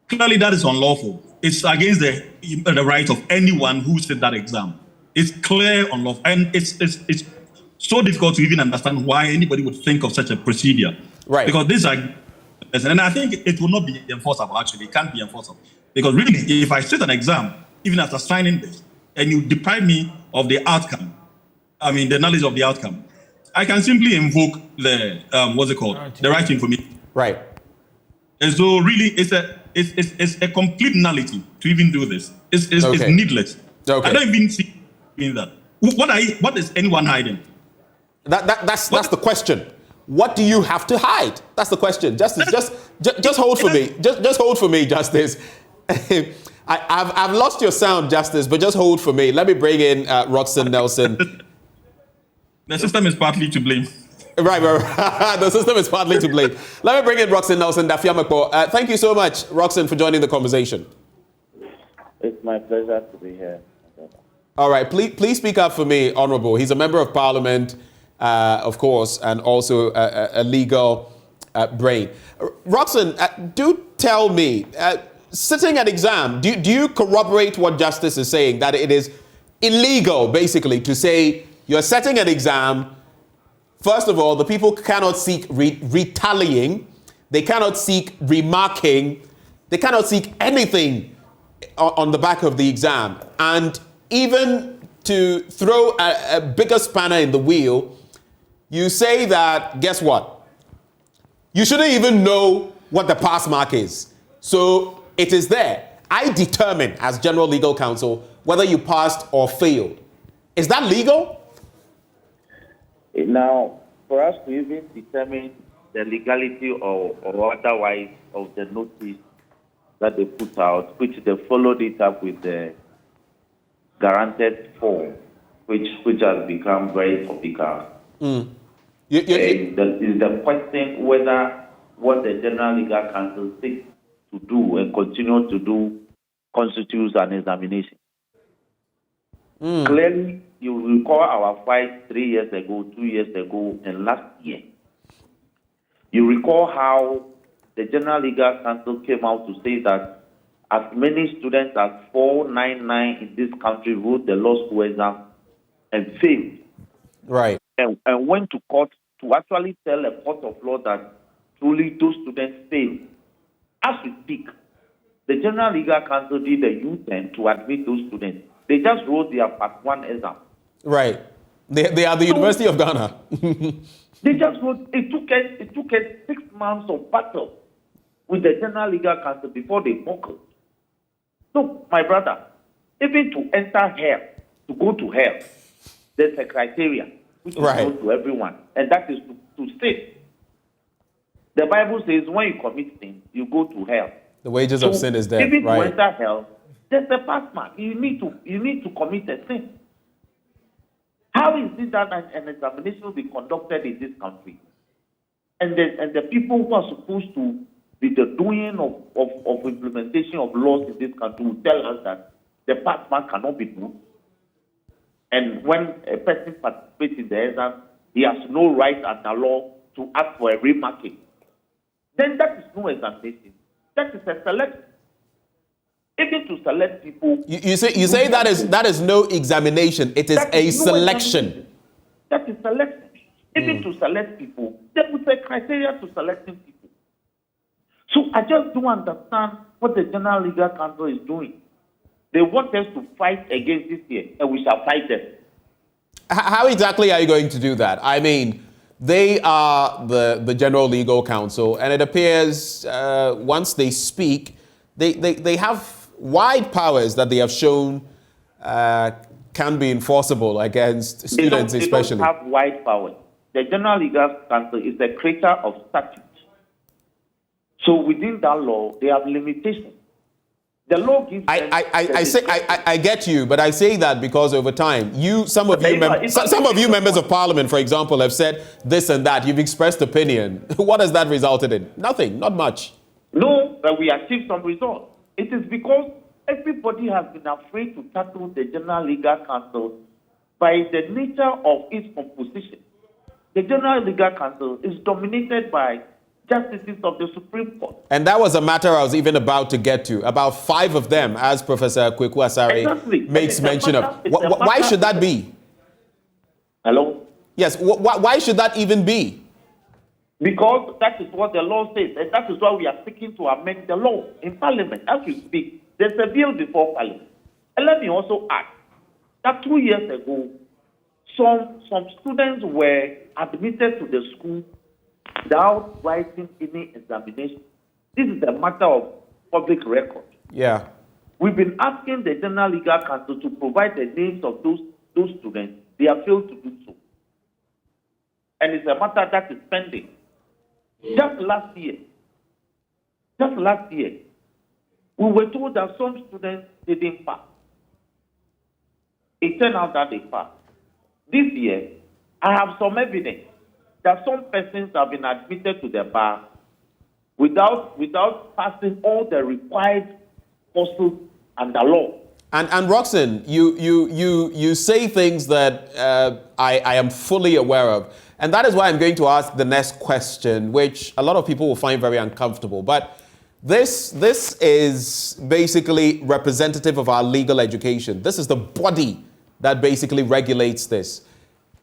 Clearly, that is unlawful. It's against the right of anyone who sit that exam. It's clear unlawful. And it's so difficult to even understand why anybody would think of such a procedure. Right. Because these are, and I think it will not be enforceable, actually. It can't be enforceable. Because really, if I sit an exam, even after signing this, and you deprive me of the outcome, the knowledge of the outcome, I can simply invoke the, the right to information. Right. And so really, it's a complete nullity to even do this. It's needless. Okay. I don't even see in that. What is anyone hiding? That's the question. What do you have to hide? That's the question. Justice, just hold for me. Just hold for me, Justice. I've lost your sound, Justice, but just hold for me. Let me bring in Roxanne Nelson. The system is partly to blame. Right. The system is partly to blame. Let me bring in Roxanne Nelson Dafiamekpo. Thank you so much, Roxanne, for joining the conversation. It's my pleasure to be here. All right. Please speak up for me, Honorable. He's a member of Parliament, of course, and also a legal brain. Roxanne, do tell me, sitting at exam, do you corroborate what Justice is saying, that it is illegal, basically, to say you're setting an exam? First of all, the people cannot seek retallying. They cannot seek remarking. They cannot seek anything on the back of the exam. And even to throw a bigger spanner in the wheel, you say that, guess what? You shouldn't even know what the pass mark is. So it is there. I determine, as General Legal Counsel, whether you passed or failed. Is that legal? Now, for us to even determine the legality or otherwise of the notice that they put out, which they followed it up with the guaranteed form, which has become very topical. Is the question whether what the General Legal Counsel seeks to do and continue to do constitutes an examination. Clearly, you recall our fight 3 years ago, 2 years ago, and last year. You recall how the General Legal Counsel came out to say that as many students as 499 in this country wrote the law school exam and failed. Right. And went to court to actually tell a court of law that truly those students failed. As we speak, the General Legal Counsel did a U-turn to admit those students. They just wrote their part 1 exam. Right. They are the University of Ghana. They just wrote, it took us 6 months of battle with the General Legal Counsel before they buckled. So, my brother, even to enter hell, to go to hell, there's a criteria which is known to everyone, and that is to sin. The Bible says when you commit sin, you go to hell. The wages of sin is death. Even right. to enter hell, there's a pass mark. You need to commit a sin. How is it that an examination will be conducted in this country, and the people who are supposed to be the doing of implementation of laws in this country will tell us that the pass mark cannot be moved, and when a person participates in the exam, he has no right under law to ask for a remarking. Then that is no examination. That is a selection. Even to select people. You say that is no examination. It is a selection. That is selection. Even to select people, there is a criteria to selecting people. So I just don't understand what the General Legal Counsel is doing. They want us to fight against this here, and we shall fight them. How exactly are you going to do that? I mean, they are the General Legal Counsel, and it appears once they speak, they have wide powers that they have shown can be enforceable against students, especially. They don't have wide powers. The General Legal Counsel is the creator of statutes. So within that law, they have limitations. The law gives I get you, but I say that because over time, some of you members of Parliament, for example, have said this and that. You've expressed opinion. What has that resulted in? Nothing, not much. No, but we achieved some results. It is because everybody has been afraid to tackle the General Legal Counsel by the nature of its composition. The General Legal Counsel is dominated by justices of the Supreme Court. And that was a matter I was even about to get to. About 5 of them, as Professor Kweku Asare makes mention of. Why should that be? Hello? Yes, why should that even be? Because that is what the law says, and that is why we are seeking to amend the law in Parliament. As we speak, there's a bill before Parliament. And let me also add that 2 years ago, some students were admitted to the school without writing any examination. This is a matter of public record. Yeah. We've been asking the General Legal Counsel to provide the names of those students. They have failed to do so. And it's a matter that is pending. Just last year, we were told that some students didn't pass. It turned out that they passed. This year, I have some evidence that some persons have been admitted to the bar without passing all the required courses under law. And Roxanne, you say things that I am fully aware of. And that is why I'm going to ask the next question, which a lot of people will find very uncomfortable. But this is basically representative of our legal education. This is the body that basically regulates this.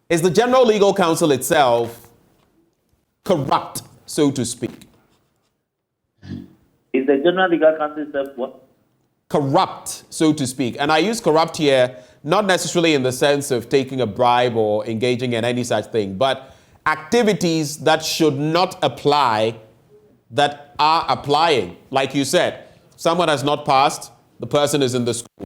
Is the General Legal Council itself corrupt, so to speak? Is the General Legal Council itself what? Corrupt, so to speak. And I use corrupt here, not necessarily in the sense of taking a bribe or engaging in any such thing, but activities that should not apply that are applying. Like you said, someone has not passed, the person is in the school.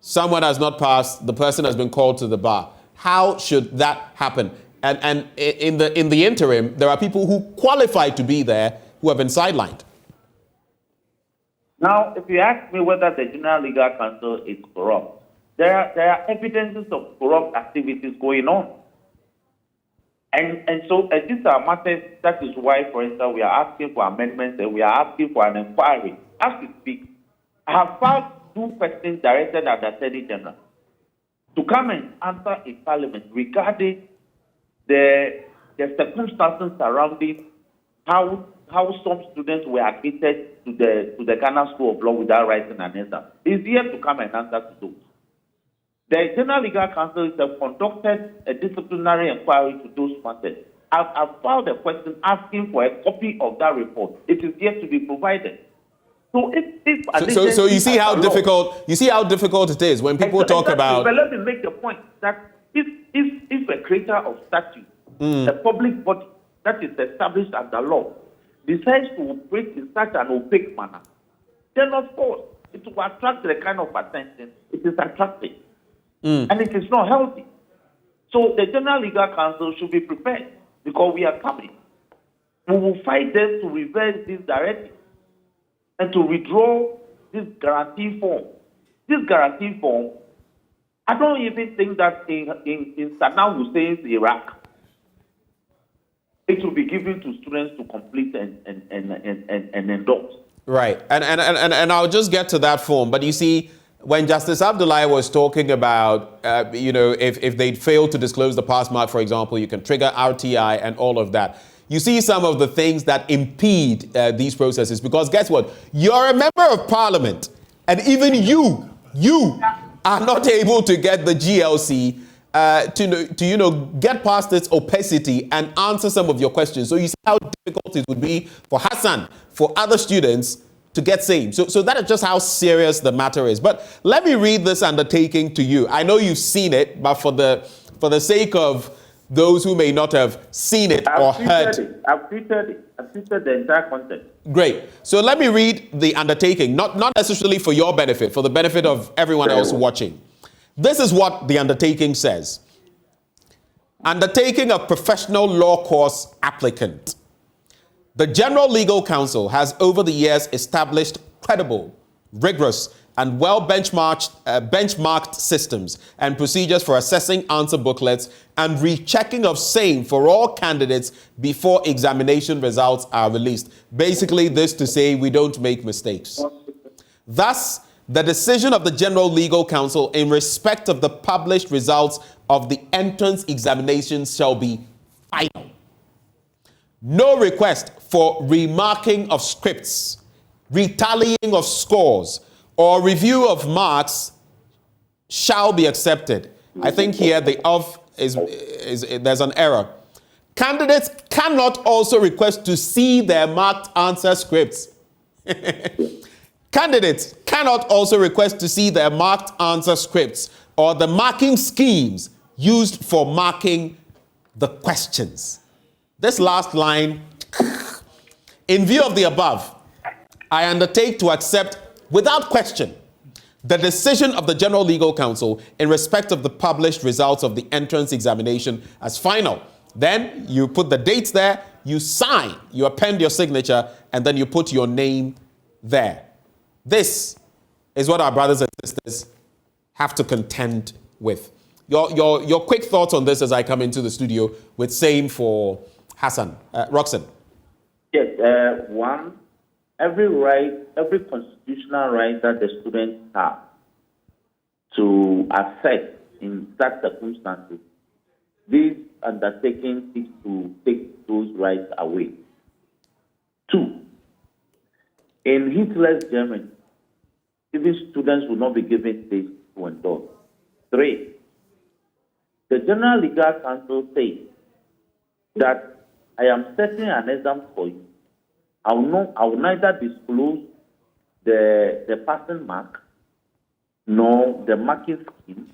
Someone has not passed, the person has been called to the bar. How should that happen? And in the interim, there are people who qualify to be there who have been sidelined. Now, if you ask me whether the General Legal Council is corrupt, there are evidences of corrupt activities going on. And so these are matters, that is why, for instance, we are asking for amendments and we are asking for an inquiry. As we speak, I have filed 2 questions directed at the Attorney General to come and answer in Parliament regarding the circumstances surrounding how some students were admitted to the Ghana School of Law without writing an exam. He's here to come and answer to those. The General Legal Council has conducted a disciplinary inquiry to those matters. I've filed a question asking for a copy of that report. It is yet to be provided. So so you see how difficult it is when people talk about. But let me make the point that if a creator of statute, a public body that is established under law, decides to operate in such an opaque manner, then of course it will attract the kind of attention it is attracting. And it is not healthy. So the General Legal Council should be prepared because we are coming. We will fight them to reverse this directive and to withdraw this guarantee form. This guarantee form, I don't even think that in Saddam Hussein's Iraq, it will be given to students to complete and endorse. Right, and I'll just get to that form. But you see, when Justice Abdullahi was talking about, if they'd failed to disclose the pass mark, for example, you can trigger RTI and all of that. You see some of the things that impede these processes, because guess what? You're a member of parliament, and even you are not able to get the GLC to get past its opacity and answer some of your questions. So you see how difficult it would be for Hassan, for other students to get same. So that is just how serious the matter is. But let me read this undertaking to you. I know you've seen it, but for the sake of those who may not have seen it or heard. I've tweeted the entire content. Great. So let me read the undertaking, not necessarily for your benefit, for the benefit of everyone else watching. This is what the undertaking says. Undertaking of professional law course applicant. The General Legal Council has over the years established credible, rigorous, and well-benchmarked systems and procedures for assessing answer booklets and rechecking of same for all candidates before examination results are released. Basically, this to say we don't make mistakes. Thus, the decision of the General Legal Council in respect of the published results of the entrance examinations shall be final. No request for remarking of scripts, retallying of scores, or review of marks shall be accepted. I think here the of is there's an error. Candidates cannot also request to see their marked answer scripts. Candidates cannot also request to see their marked answer scripts or the marking schemes used for marking the questions. This last line, in view of the above, I undertake to accept without question the decision of the General Legal Council in respect of the published results of the entrance examination as final. Then you put the dates there, you sign, you append your signature, and then you put your name there. This is what our brothers and sisters have to contend with. Your quick thoughts on this as I come into the studio with same for Hassan, Roxanne. Yes, one, every constitutional right that the students have to access in such circumstances, this undertaking seeks to take those rights away. Two, in Hitler's Germany, even students will not be given space to endorse. Three, the General Legal Council says that I am setting an exam for you. I will neither disclose the passing mark, nor the marking scheme,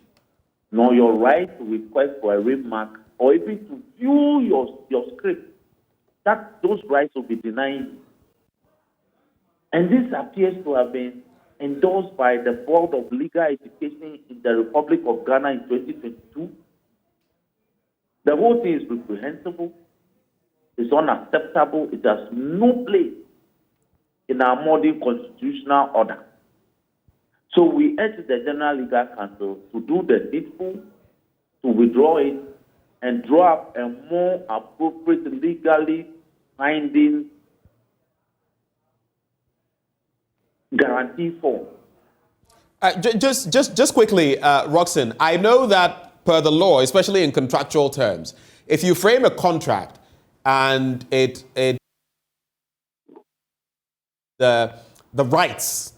nor your right to request for a remark, or even to view your script. That those rights will be denied. And this appears to have been endorsed by the Board of Legal Education in the Republic of Ghana in 2022. The whole thing is reprehensible. It's unacceptable. It has no place in our modern constitutional order. So we urge the General Legal Council to do the needful, to withdraw it, and draw up a more appropriate legally binding guarantee form. Just quickly, Roxanne, I know that per the law, especially in contractual terms, if you frame a contract and the rights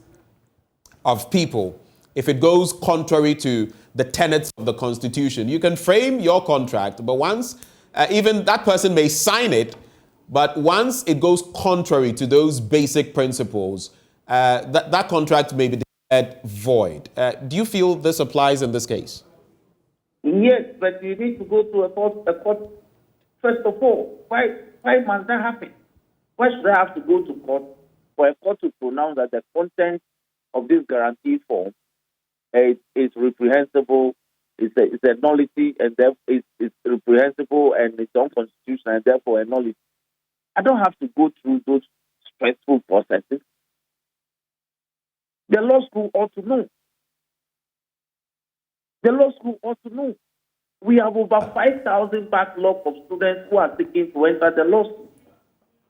of people, if it goes contrary to the tenets of the Constitution, you can frame your contract, but once, even that person may sign it, but once it goes contrary to those basic principles, that contract may be declared void. Do you feel this applies in this case? Yes, but you need to go to a court first of all. Why must that happen? Why should I have to go to court for a court to pronounce that the content of this guarantee form is reprehensible, it's a nullity, and therefore it's reprehensible and it's unconstitutional, and therefore a nullity? I don't have to go through those stressful processes. The law school ought to know. The law school ought to know. We have over 5,000 backlog of students who are seeking to enter the law school.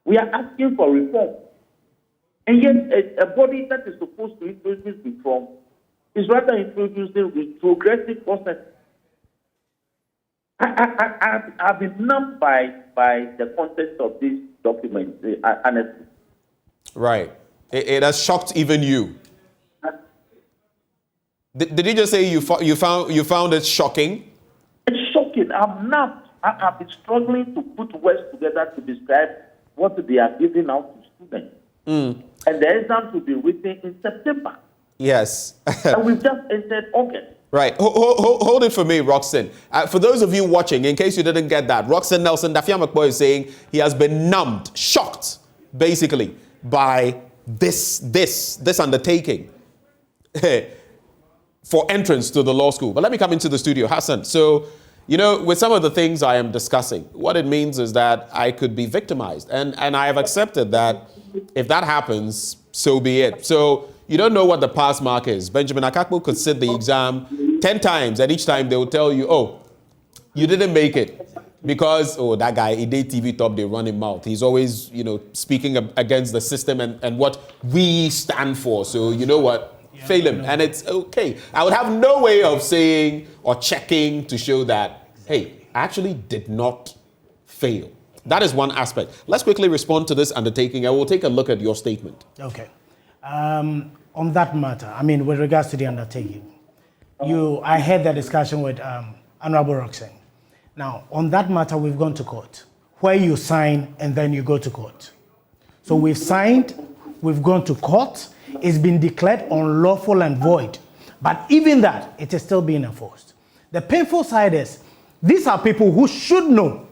We are asking for reform. And yet a body that is supposed to introduce reform is rather introducing retrogressive process. I've been numbed by the content of this document, honestly. Right. It has shocked even you. Did you just say you found it shocking? It's shocking. I'm numbed. I've been struggling to put words together to describe what they are giving out to students. And the exams will be written in September. Yes. And we've just entered August. Right. Hold it for me, Roxanne. For those of you watching, in case you didn't get that, Roxanne Nelson Dafiamakbo is saying he has been numbed, shocked, basically, by this undertaking for entrance to the law school. But let me come into the studio. Hassan, so, with some of the things I am discussing, what it means is that I could be victimized. And I have accepted that if that happens, so be it. So you don't know what the pass mark is. Benjamin Akakpo could sit the exam 10 times, and each time they will tell you, oh, you didn't make it. Because, that guy, he did TV top, they run him out. He's always, speaking against the system and what we stand for. So you know what? Fail him. And it's okay. I would have no way of saying or checking to show that, hey, I actually did not fail. That is one aspect. Let's quickly respond to this undertaking. I will take a look at your statement. Okay. On that matter, with regards to the undertaking, I had the discussion with Honorable Roxanne. Now, on that matter, we've gone to court, where you sign and then you go to court. So we've signed, we've gone to court, it's been declared unlawful and void. But even that, it is still being enforced. The painful side is, these are people who should know.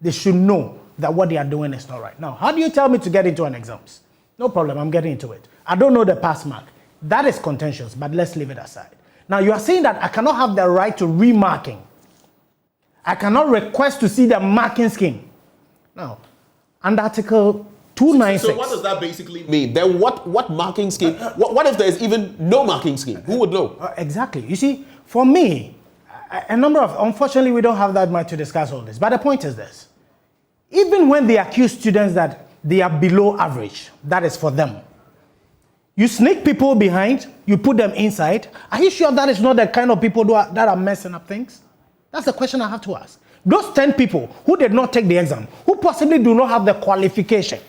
They should know that what they are doing is not right. Now, how do you tell me to get into an exams? No problem, I'm getting into it. I don't know the pass mark. That is contentious, but let's leave it aside. Now, you are saying that I cannot have the right to remarking. I cannot request to see the marking scheme. Now, under Article 296. So what does that basically mean? Then what marking scheme? What if there's even no marking scheme? Who would know? Exactly. You see, for me, unfortunately, we don't have that much to discuss all this. But the point is this. even when they accuse students that they are below average, that is for them. You sneak people behind, you put them inside. Are you sure that is not the kind of people that are messing up things? That's the question I have to ask. Those 10 people who did not take the exam, who possibly do not have the qualification,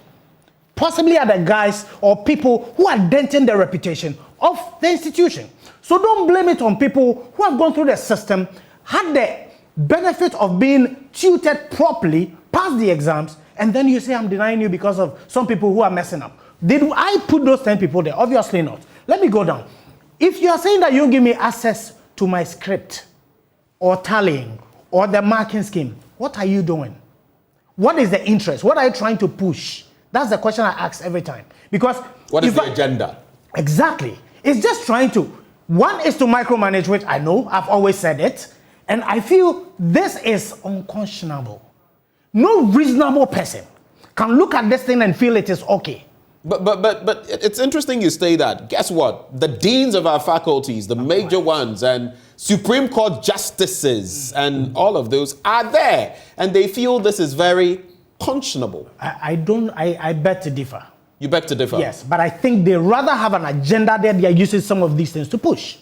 possibly are the guys or people who are denting the reputation of the institution. So don't blame it on people who have gone through the system, had the benefit of being tutored properly, passed the exams, and then you say I'm denying you because of some people who are messing up. Did I put those 10 people there? Obviously not. Let me go down. If you are saying that you give me access to my script or tallying or the marking scheme, what are you doing? What is the interest? What are you trying to push? That's the question I ask every time. Because what is the agenda? Exactly. It's just trying to, one is to micromanage, which I know, I've always said it, and I feel this is unconscionable. No reasonable person can look at this thing and feel it is okay. But it's interesting you say that. Guess what? The deans of our faculties, the major ones, and Supreme Court justices and all of those are there. And they feel this is very conscionable. I beg to differ. You beg to differ? Yes, but I think they rather have an agenda that they are using some of these things to push.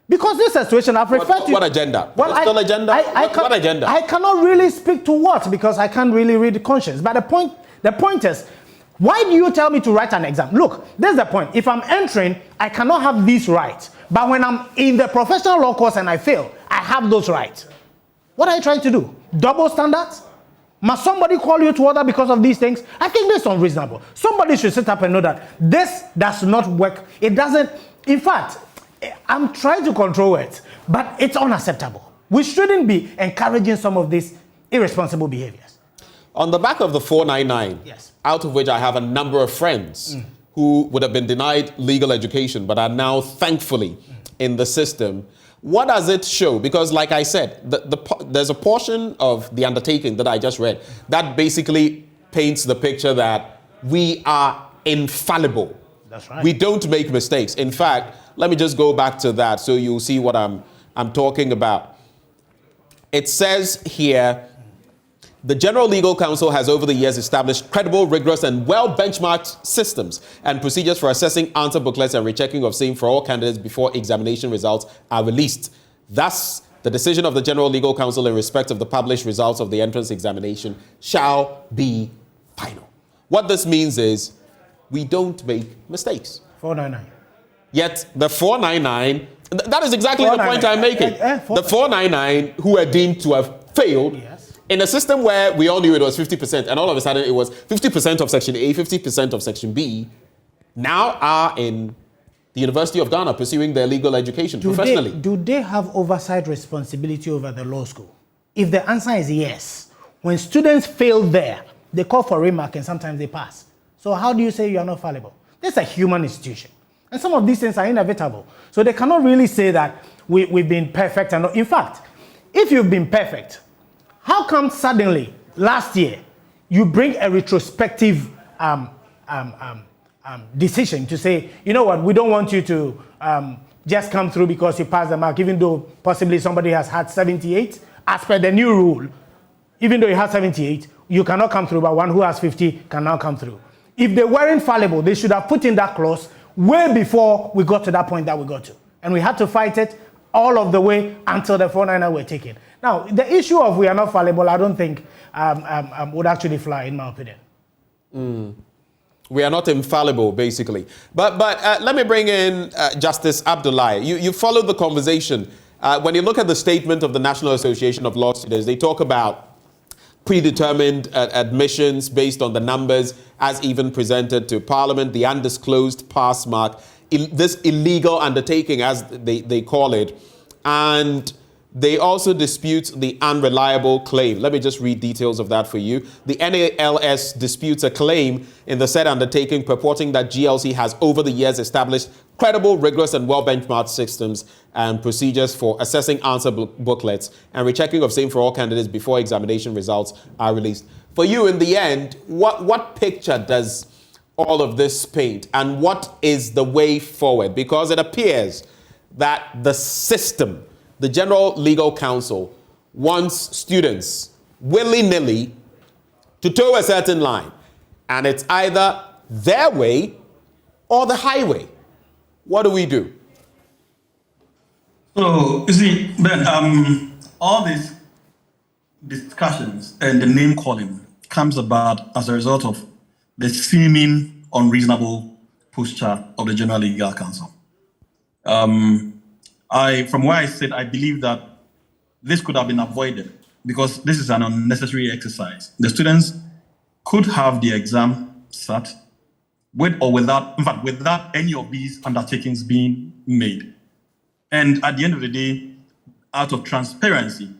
Because this situation, I've referred to... What agenda? Well, what agenda? What agenda? I cannot really speak to what, because I can't really read the conscience. But the point is, why do you tell me to write an exam? Look, this is the point. If I'm entering, I cannot have these rights. But when I'm in the professional law course and I fail, I have those rights. What are you trying to do? Double standards? Must somebody call you to order because of these things? I think this is unreasonable. Somebody should sit up and know that this does not work. It doesn't. In fact, I'm trying to control it, but it's unacceptable. We shouldn't be encouraging some of these irresponsible behaviors. On the back of the 499, yes, out of which I have a number of friends who would have been denied legal education but are now thankfully in the system, what does it show? Because like I said, there's a portion of the undertaking that I just read that basically paints the picture that we are infallible. That's right. We don't make mistakes. In fact, let me just go back to that so you'll see what I'm talking about. It says here, the General Legal Counsel has over the years established credible, rigorous, and well-benchmarked systems and procedures for assessing answer booklets and rechecking of same for all candidates before examination results are released. Thus, the decision of the General Legal Counsel in respect of the published results of the entrance examination shall be final. What this means is we don't make mistakes. 499. Yet the 499, that is exactly the point I'm making. The 499 who are deemed to have failed in a system where we all knew it was 50%, and all of a sudden it was 50% of Section A, 50% of Section B, now are in the University of Ghana pursuing their legal education professionally. Do they have oversight responsibility over the law school? If the answer is yes, when students fail there, they call for remark and sometimes they pass. So how do you say you are not fallible? This is a human institution. And some of these things are inevitable. So they cannot really say that we've been perfect. In fact, if you've been perfect, how come suddenly, last year, you bring a retrospective decision to say, you know what, we don't want you to just come through because you passed the mark, even though possibly somebody has had 78. As per the new rule, even though you have 78, you cannot come through, but one who has 50 can now come through. If they weren't fallible, they should have put in that clause way before we got to that point that we got to. And we had to fight it all of the way until the 499 were taken. Now, the issue of we are not fallible, I don't think would actually fly, in my opinion. We are not infallible, basically. But let me bring in Justice Abdullahi. You followed the conversation. When you look at the statement of the National Association of Law Students, they talk about predetermined admissions based on the numbers as even presented to Parliament, the undisclosed pass mark, this illegal undertaking, as they call it, and they also dispute the unreliable claim. Let me just read details of that for you. The NALS disputes a claim in the said undertaking purporting that GLC has over the years established credible, rigorous, and well-benchmarked systems and procedures for assessing answer booklets and rechecking of same for all candidates before examination results are released. For you, in the end, what picture does all of this paint, and what is the way forward? Because it appears that the system, the General Legal Counsel, wants students willy-nilly to toe a certain line. And it's either their way or the highway. What do we do? So, you see, Ben, all these discussions and the name calling comes about as a result of the seeming unreasonable posture of the General Legal Council. From where I sit, I believe that this could have been avoided because this is an unnecessary exercise. The students could have the exam sat with or without, in fact, without any of these undertakings being made. And at the end of the day, out of transparency,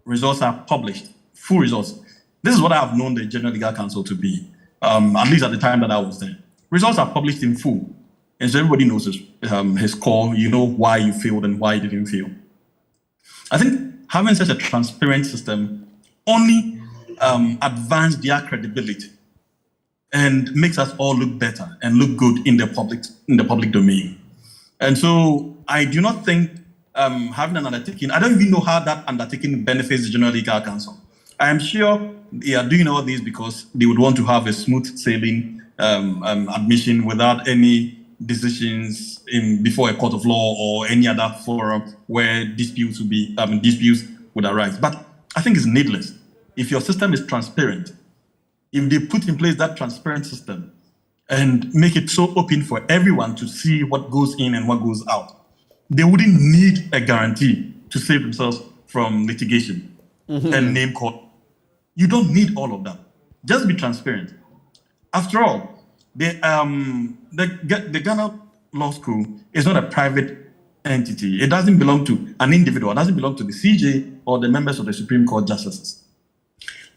results are published, full results. This is what I have known the General Legal Council to be, at least at the time that I was there. Results are published in full. And so everybody knows his score, you know why you failed and why you didn't fail. I think having such a transparent system only advances their credibility and makes us all look better and look good in the public domain. And so I do not think having an undertaking, I don't even know how that undertaking benefits the General Legal Council. I am sure they are doing all this because they would want to have a smooth sailing admission without any decisions before a court of law or any other forum where disputes would arise. But I think it's needless. If your system is transparent, if they put in place that transparent system and make it so open for everyone to see what goes in and what goes out, they wouldn't need a guarantee to save themselves from litigation and name call. You don't need all of that. Just be transparent. After all, the Ghana Law School is not a private entity. It doesn't belong to an individual. It doesn't belong to the CJ or the members of the Supreme Court justices.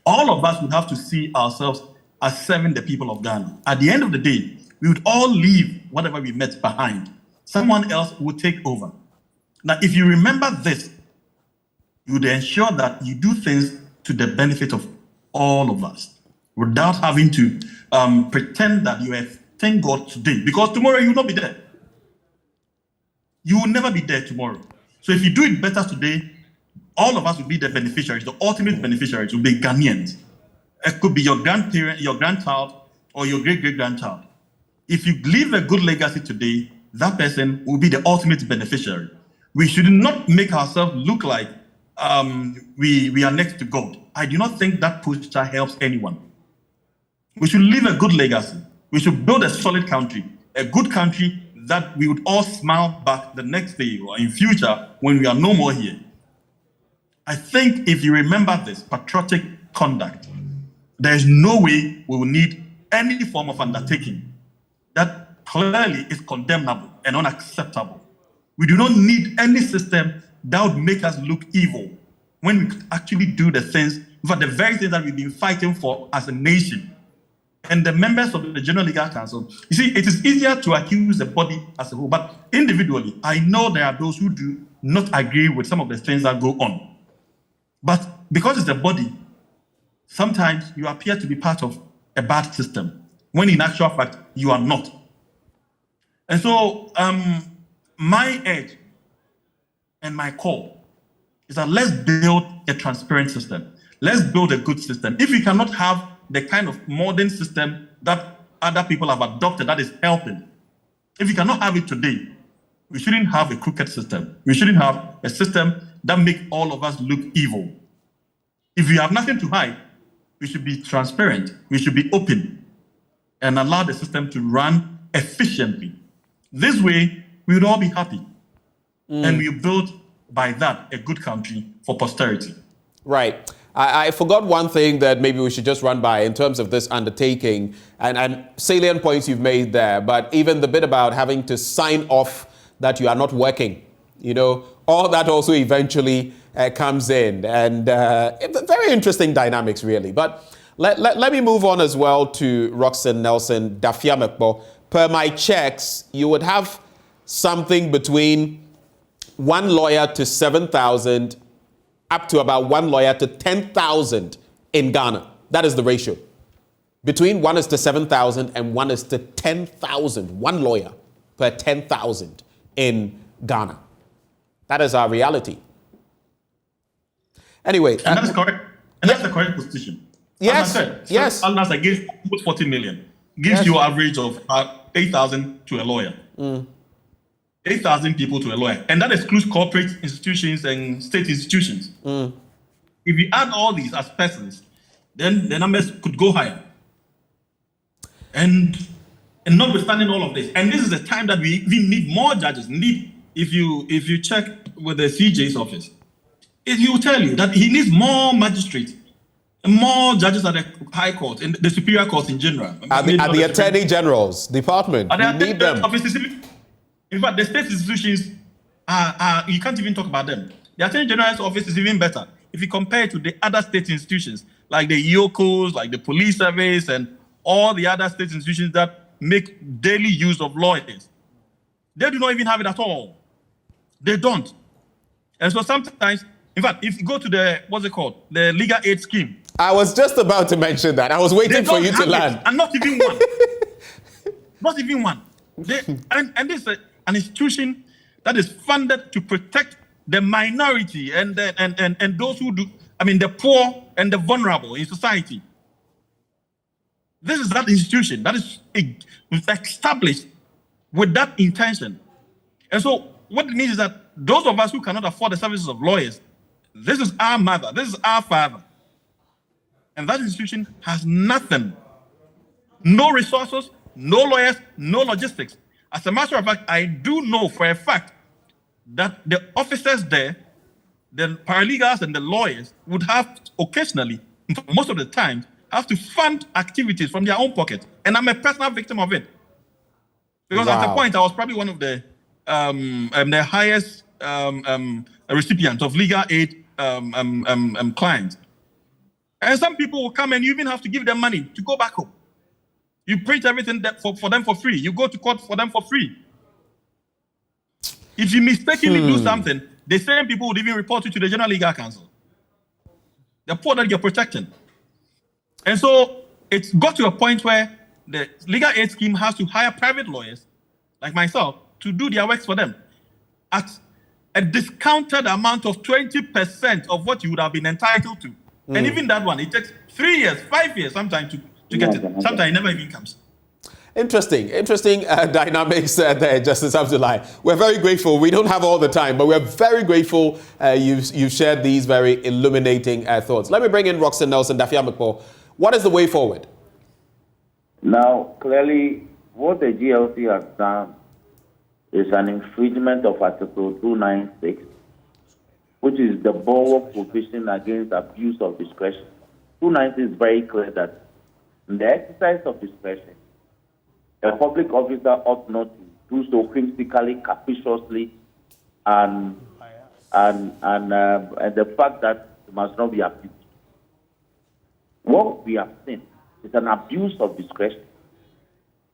All of us would have to see ourselves as serving the people of Ghana. At the end of the day, we would all leave whatever we met behind. Someone else would take over. Now, if you remember this, you would ensure that you do things to the benefit of all of us without having to pretend that you have thank God today, because tomorrow you will not be there. You will never be there tomorrow. So if you do it better today, all of us will be the beneficiaries. The ultimate beneficiaries will be Ghanaians. It could be your grandparent, your grandchild, or your great-great-grandchild. If you leave a good legacy today, that person will be the ultimate beneficiary. We should not make ourselves look like we are next to God. I do not think that posture helps anyone. We should leave a good legacy. We should build a solid country, a good country that we would all smile back the next day or in future when we are no more here. I think if you remember this patriotic conduct, there is no way we will need any form of undertaking that clearly is condemnable and unacceptable. We do not need any system that would make us look evil when we could actually do the things, for the very things that we've been fighting for as a nation. And the members of the General Legal Council, you see, it is easier to accuse the body as a whole, but individually, I know there are those who do not agree with some of the things that go on. But because it's a body, sometimes you appear to be part of a bad system, when in actual fact, you are not. And so, my edge and my call is that let's build a transparent system. Let's build a good system. If we cannot have the kind of modern system that other people have adopted that is helping, if we cannot have it today, we shouldn't have a crooked system. We shouldn't have a system that makes all of us look evil. If we have nothing to hide, we should be transparent. We should be open and allow the system to run efficiently. This way, we would all be happy. And we build by that a good country for posterity. Right. I forgot one thing that maybe we should just run by in terms of this undertaking, and salient points you've made there, but even the bit about having to sign off that you are not working, you know, all that also eventually comes in, and very interesting dynamics really. But let me move on as well to Roxanne Nelson Dafiamekpo. Per my checks, you would have something between one lawyer to 7,000 up to about one lawyer to 10,000 in Ghana. That is the ratio. Between 1 is to 7,000 and 1 is to 10,000. One lawyer per 10,000 in Ghana. That is our reality. Anyway. And that's correct. And that's the correct position. Yes, as I said, yes. Lansah gives almost 40 million. Gives you average of 8,000 to a lawyer. 8,000 people to a lawyer. And that excludes corporate institutions and state institutions. If you add all these as persons, then the numbers could go higher. And notwithstanding all of this, and this is the time that we need more judges. If you check with the CJ's office, he will tell you that he needs more magistrates, more judges at the High Court, and the Superior Court in general. At the Attorney General's department, we need them. In fact, the state institutions you can't even talk about them. The Attorney General's office is even better if you compare it to the other state institutions, like the IOCOs, like the police service, and all the other state institutions that make daily use of lawyers. They do not even have it at all. They don't. And so sometimes, in fact, if you go to the, the legal aid scheme. I was just about to mention that. I was waiting for you to land. And not even one. Not even one. And this is an institution that is funded to protect the minority and those who do, the poor and the vulnerable in society. This is that institution that is established with that intention. And so what it means is that those of us who cannot afford the services of lawyers, this is our mother, this is our father. And that institution has nothing. No resources, no lawyers, no logistics. As a matter of fact, I do know for a fact that the officers there, the paralegals and the lawyers would have occasionally, most of the time, have to fund activities from their own pocket. And I'm a personal victim of it. Because at the point, I was probably one of the highest recipients of legal aid clients. And some people will come and you even have to give them money to go back home. You print everything for them for free. You go to court for them for free. If you mistakenly do something, the same people would even report you to the General Legal Council. The poor that you're protecting. And so it's got to a point where the legal aid scheme has to hire private lawyers, like myself, to do their works for them at a discounted amount of 20% of what you would have been entitled to. And even that one, it takes 3 years, 5 years sometimes to get it. Sometimes it never even comes. Interesting dynamics there, Justice Abdullahi. We're very grateful. We don't have all the time, but we're very grateful you've shared these very illuminating thoughts. Let me bring in Roxanne Nelson, Akakpo. What is the way forward? Now, clearly, what the GLC has done is an infringement of Article 296, which is the bulwark provision against abuse of discretion. 290 is very clear that in the exercise of discretion, a public officer ought not to do so whimsically, capriciously, and the fact that it must not be abused. What we have seen is an abuse of discretion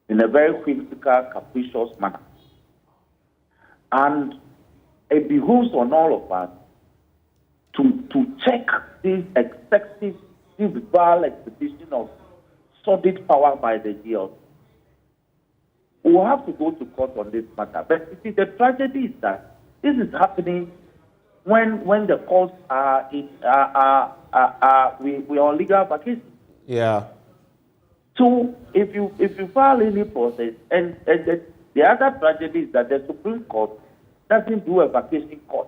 in a very whimsical, capricious manner. And it behooves on all of us to check this excessive, this vile exhibition of sordid power by the GLC. We will have to go to court on this matter. But you see, the tragedy is that this is happening when the courts we are on legal vacation. Yeah. So if you file any process, and the other tragedy is that the Supreme Court doesn't do a vacation court.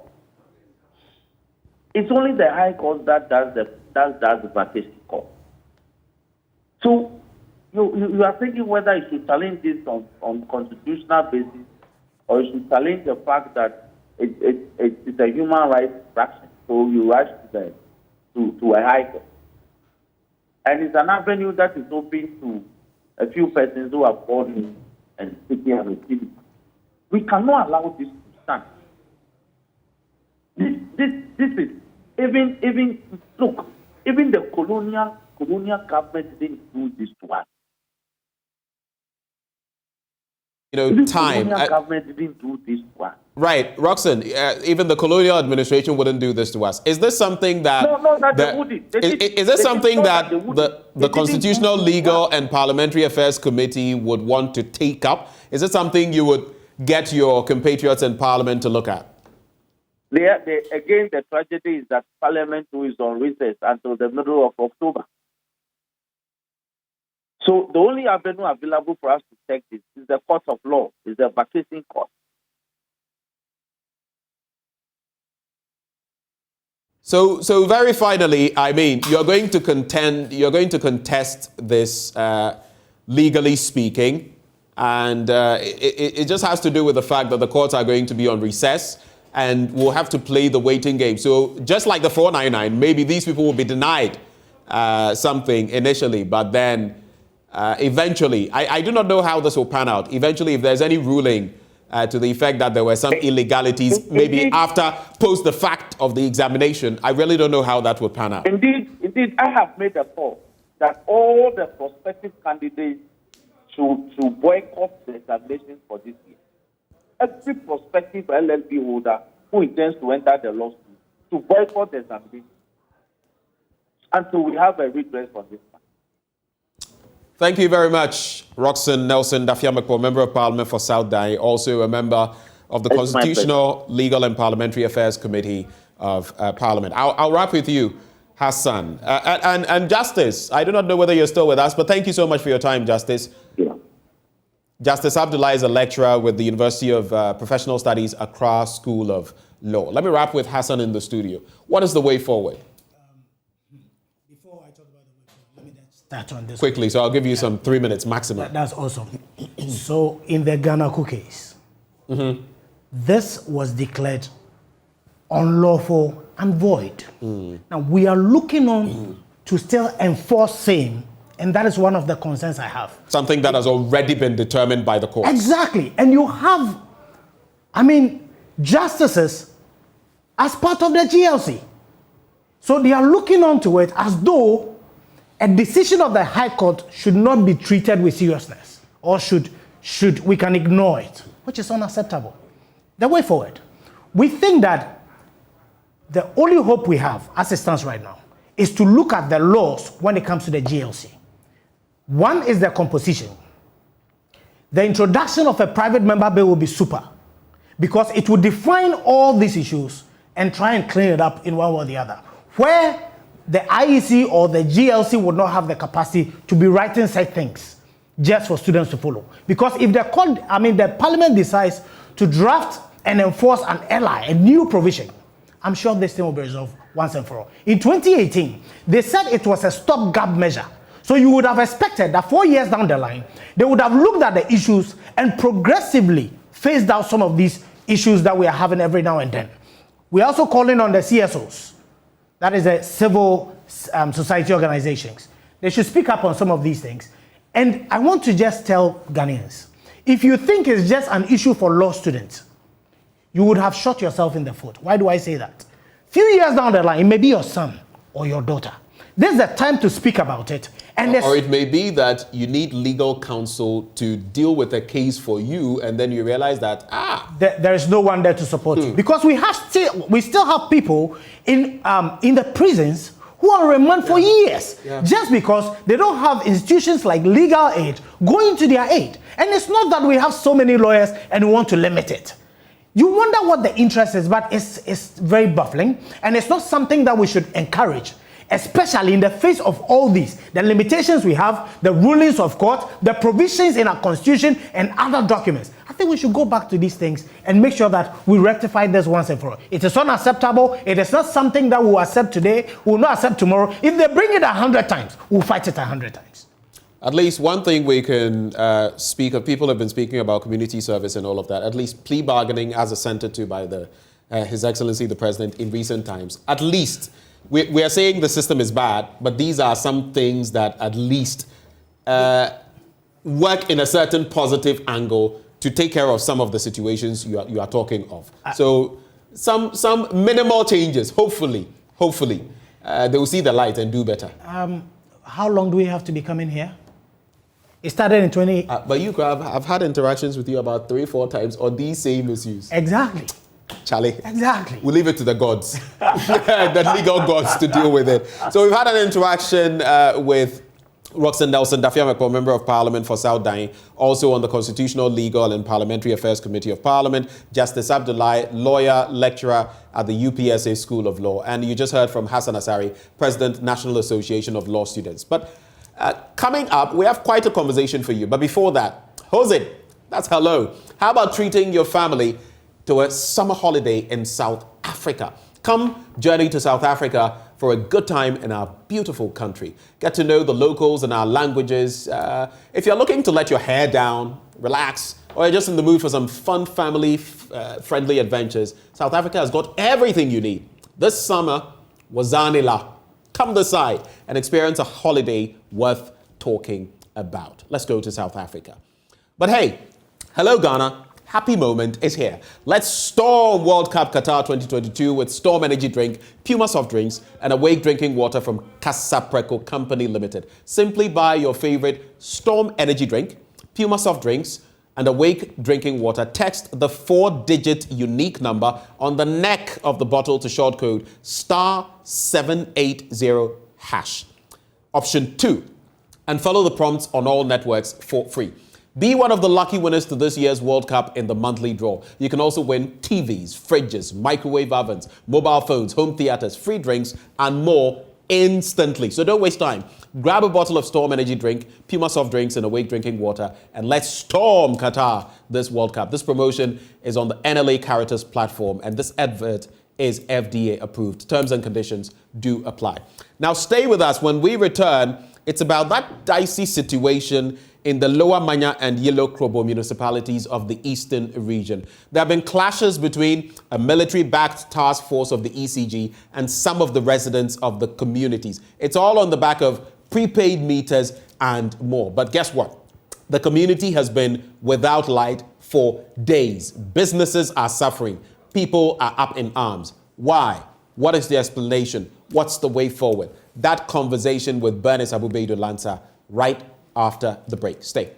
It's only the High Court that does the vacation court. So you are thinking whether you should challenge this on constitutional basis, or you should challenge the fact that it's a human rights fraction. So you rush to a High Court. And it's an avenue that is open to a few persons who have called in and speaking and receiving. We cannot allow this to stand. This is even look, even the colonial government didn't do this to us. Time. The government didn't do this to us. Right, Roxanne, even the colonial administration wouldn't do this to us. Is this something that... they wouldn't. Is this something that the Constitutional, Legal and Parliamentary Affairs Committee would want to take up? Is it something you would get your compatriots in Parliament to look at? Again, the tragedy is that Parliament is on recess until the middle of October. So the only avenue available for us to check this is the court of law, is the vacating court. So very finally, I mean, you're going to contest this legally speaking, and it just has to do with the fact that the courts are going to be on recess, and we'll have to play the waiting game. So just like the 499, maybe these people will be denied something initially, but then eventually, I do not know how this will pan out. Eventually, if there's any ruling to the effect that there were some illegalities, maybe post the fact of the examination, I really don't know how that would pan out. Indeed, I have made a call that all the prospective candidates should boycott the examination for this year. Every prospective LLB holder who intends to enter the law school to boycott the examination until we have a redress on this. Thank you very much, Roxanne Nelson Dafiamakpo, Member of Parliament for South Dai, also a member of the Constitutional, Legal and Parliamentary Affairs Committee of Parliament. I'll wrap with you, Hassan. And Justice, I do not know whether you're still with us, but thank you so much for your time, Justice. Yeah. Justice Abdullah is a lecturer with the University of Professional Studies, Accra School of Law. Let me wrap with Hassan in the studio. What is the way forward? That on this quickly, so I'll give you some 3 minutes maximum. That's awesome. So in the Ghana case, this was declared unlawful and void. Now we are looking on to still enforce same, and that is one of the concerns I have. Something that has already been determined by the court. Exactly, and you have, I mean, justices as part of the GLC. So they are looking onto it as though a decision of the High Court should not be treated with seriousness, or should we can ignore it, which is unacceptable. The way forward, we think that the only hope we have, as it stands right now, is to look at the laws when it comes to the GLC. One is the composition. The introduction of a private member bill will be super, because it will define all these issues and try and clean it up in one way or the other. Where the IEC or the GLC would not have the capacity to be writing such things just for students to follow. Because if the Parliament decides to draft and enforce an LI, a new provision, I'm sure this thing will be resolved once and for all. In 2018, they said it was a stopgap measure. So you would have expected that 4 years down the line, they would have looked at the issues and progressively phased out some of these issues that we are having every now and then. We're also calling on the CSOs. That is the civil society organizations. They should speak up on some of these things. And I want to just tell Ghanaians, if you think it's just an issue for law students, you would have shot yourself in the foot. Why do I say that? Few years down the line, it may be your son or your daughter. This is the time to speak about it. And or it may be that you need legal counsel to deal with a case for you, and then you realize that, there is no one there to support you. Because we still have people in the prisons who are on remand for years, just because they don't have institutions like legal aid going to their aid. And it's not that we have so many lawyers and we want to limit it. You wonder what the interest is, but it's very baffling, and it's not something that we should encourage, especially in the face of all these, the limitations we have, the rulings of court, the provisions in our constitution and other documents. I think we should go back to these things and make sure that we rectify this once and for all. It is unacceptable. It is not something that we will accept today, we will not accept tomorrow. If they bring it 100 times, we'll fight it 100 times. At least one thing we can speak of, people have been speaking about community service and all of that, at least plea bargaining as assented to by His Excellency the President in recent times. At least we are saying the system is bad, but these are some things that at least work in a certain positive angle to take care of some of the situations you are talking of. So some minimal changes, hopefully, they will see the light and do better. How long do we have to be coming here? It started in 20... but I've had interactions with you about 3-4 times on these same issues. Exactly. Charlie. Exactly. We'll leave it to the gods, the legal gods to deal with it. So we've had an interaction with Roxanne Nelson Dafiamakpo, Member of Parliament for South Dai, also on the Constitutional, Legal and Parliamentary Affairs Committee of Parliament, Justice Abdullah, lawyer, lecturer at the UPSA School of Law, and you just heard from Hassan Asari, President, National Association of Law Students. But Coming up, we have quite a conversation for you. But before that, Jose, that's hello. How about treating your family to a summer holiday in South Africa? Come journey to South Africa for a good time in our beautiful country. Get to know the locals and our languages. If you're looking to let your hair down, relax, or you're just in the mood for some fun family-friendly adventures, South Africa has got everything you need. This summer, Wazanila. Come this side and experience a holiday worth talking about. Let's go to South Africa. But hey, hello Ghana. Happy moment is here. Let's storm World Cup Qatar 2022 with Storm Energy Drink, Puma Soft Drinks, and Awake Drinking Water from Casapreco Company Limited. Simply buy your favorite Storm Energy Drink, Puma Soft Drinks, and Awake Drinking Water. Text the 4-digit unique number on the neck of the bottle to short code *780#. Option 2, and follow the prompts on all networks for free. Be one of the lucky winners to this year's World Cup in the monthly draw. You can also win TVs, fridges, microwave ovens, mobile phones, home theaters, free drinks, and more instantly. So don't waste time. Grab a bottle of Storm Energy Drink, Puma Soft Drinks, and Awake Drinking Water, and let's storm Qatar this World Cup. This promotion is on the NLA Caritas platform, and this advert is FDA approved. Terms and conditions do apply. Now stay with us. When we return, it's about that dicey situation in the Lower Manya and Yellow Krobo municipalities of the eastern region. There have been clashes between a military-backed task force of the ECG and some of the residents of the communities. It's all on the back of prepaid meters and more. But guess what? The community has been without light for days. Businesses are suffering. People are up in arms. Why? What is the explanation? What's the way forward? That conversation with Bernice Abu-Baidoo Lansah right after the break. Stay.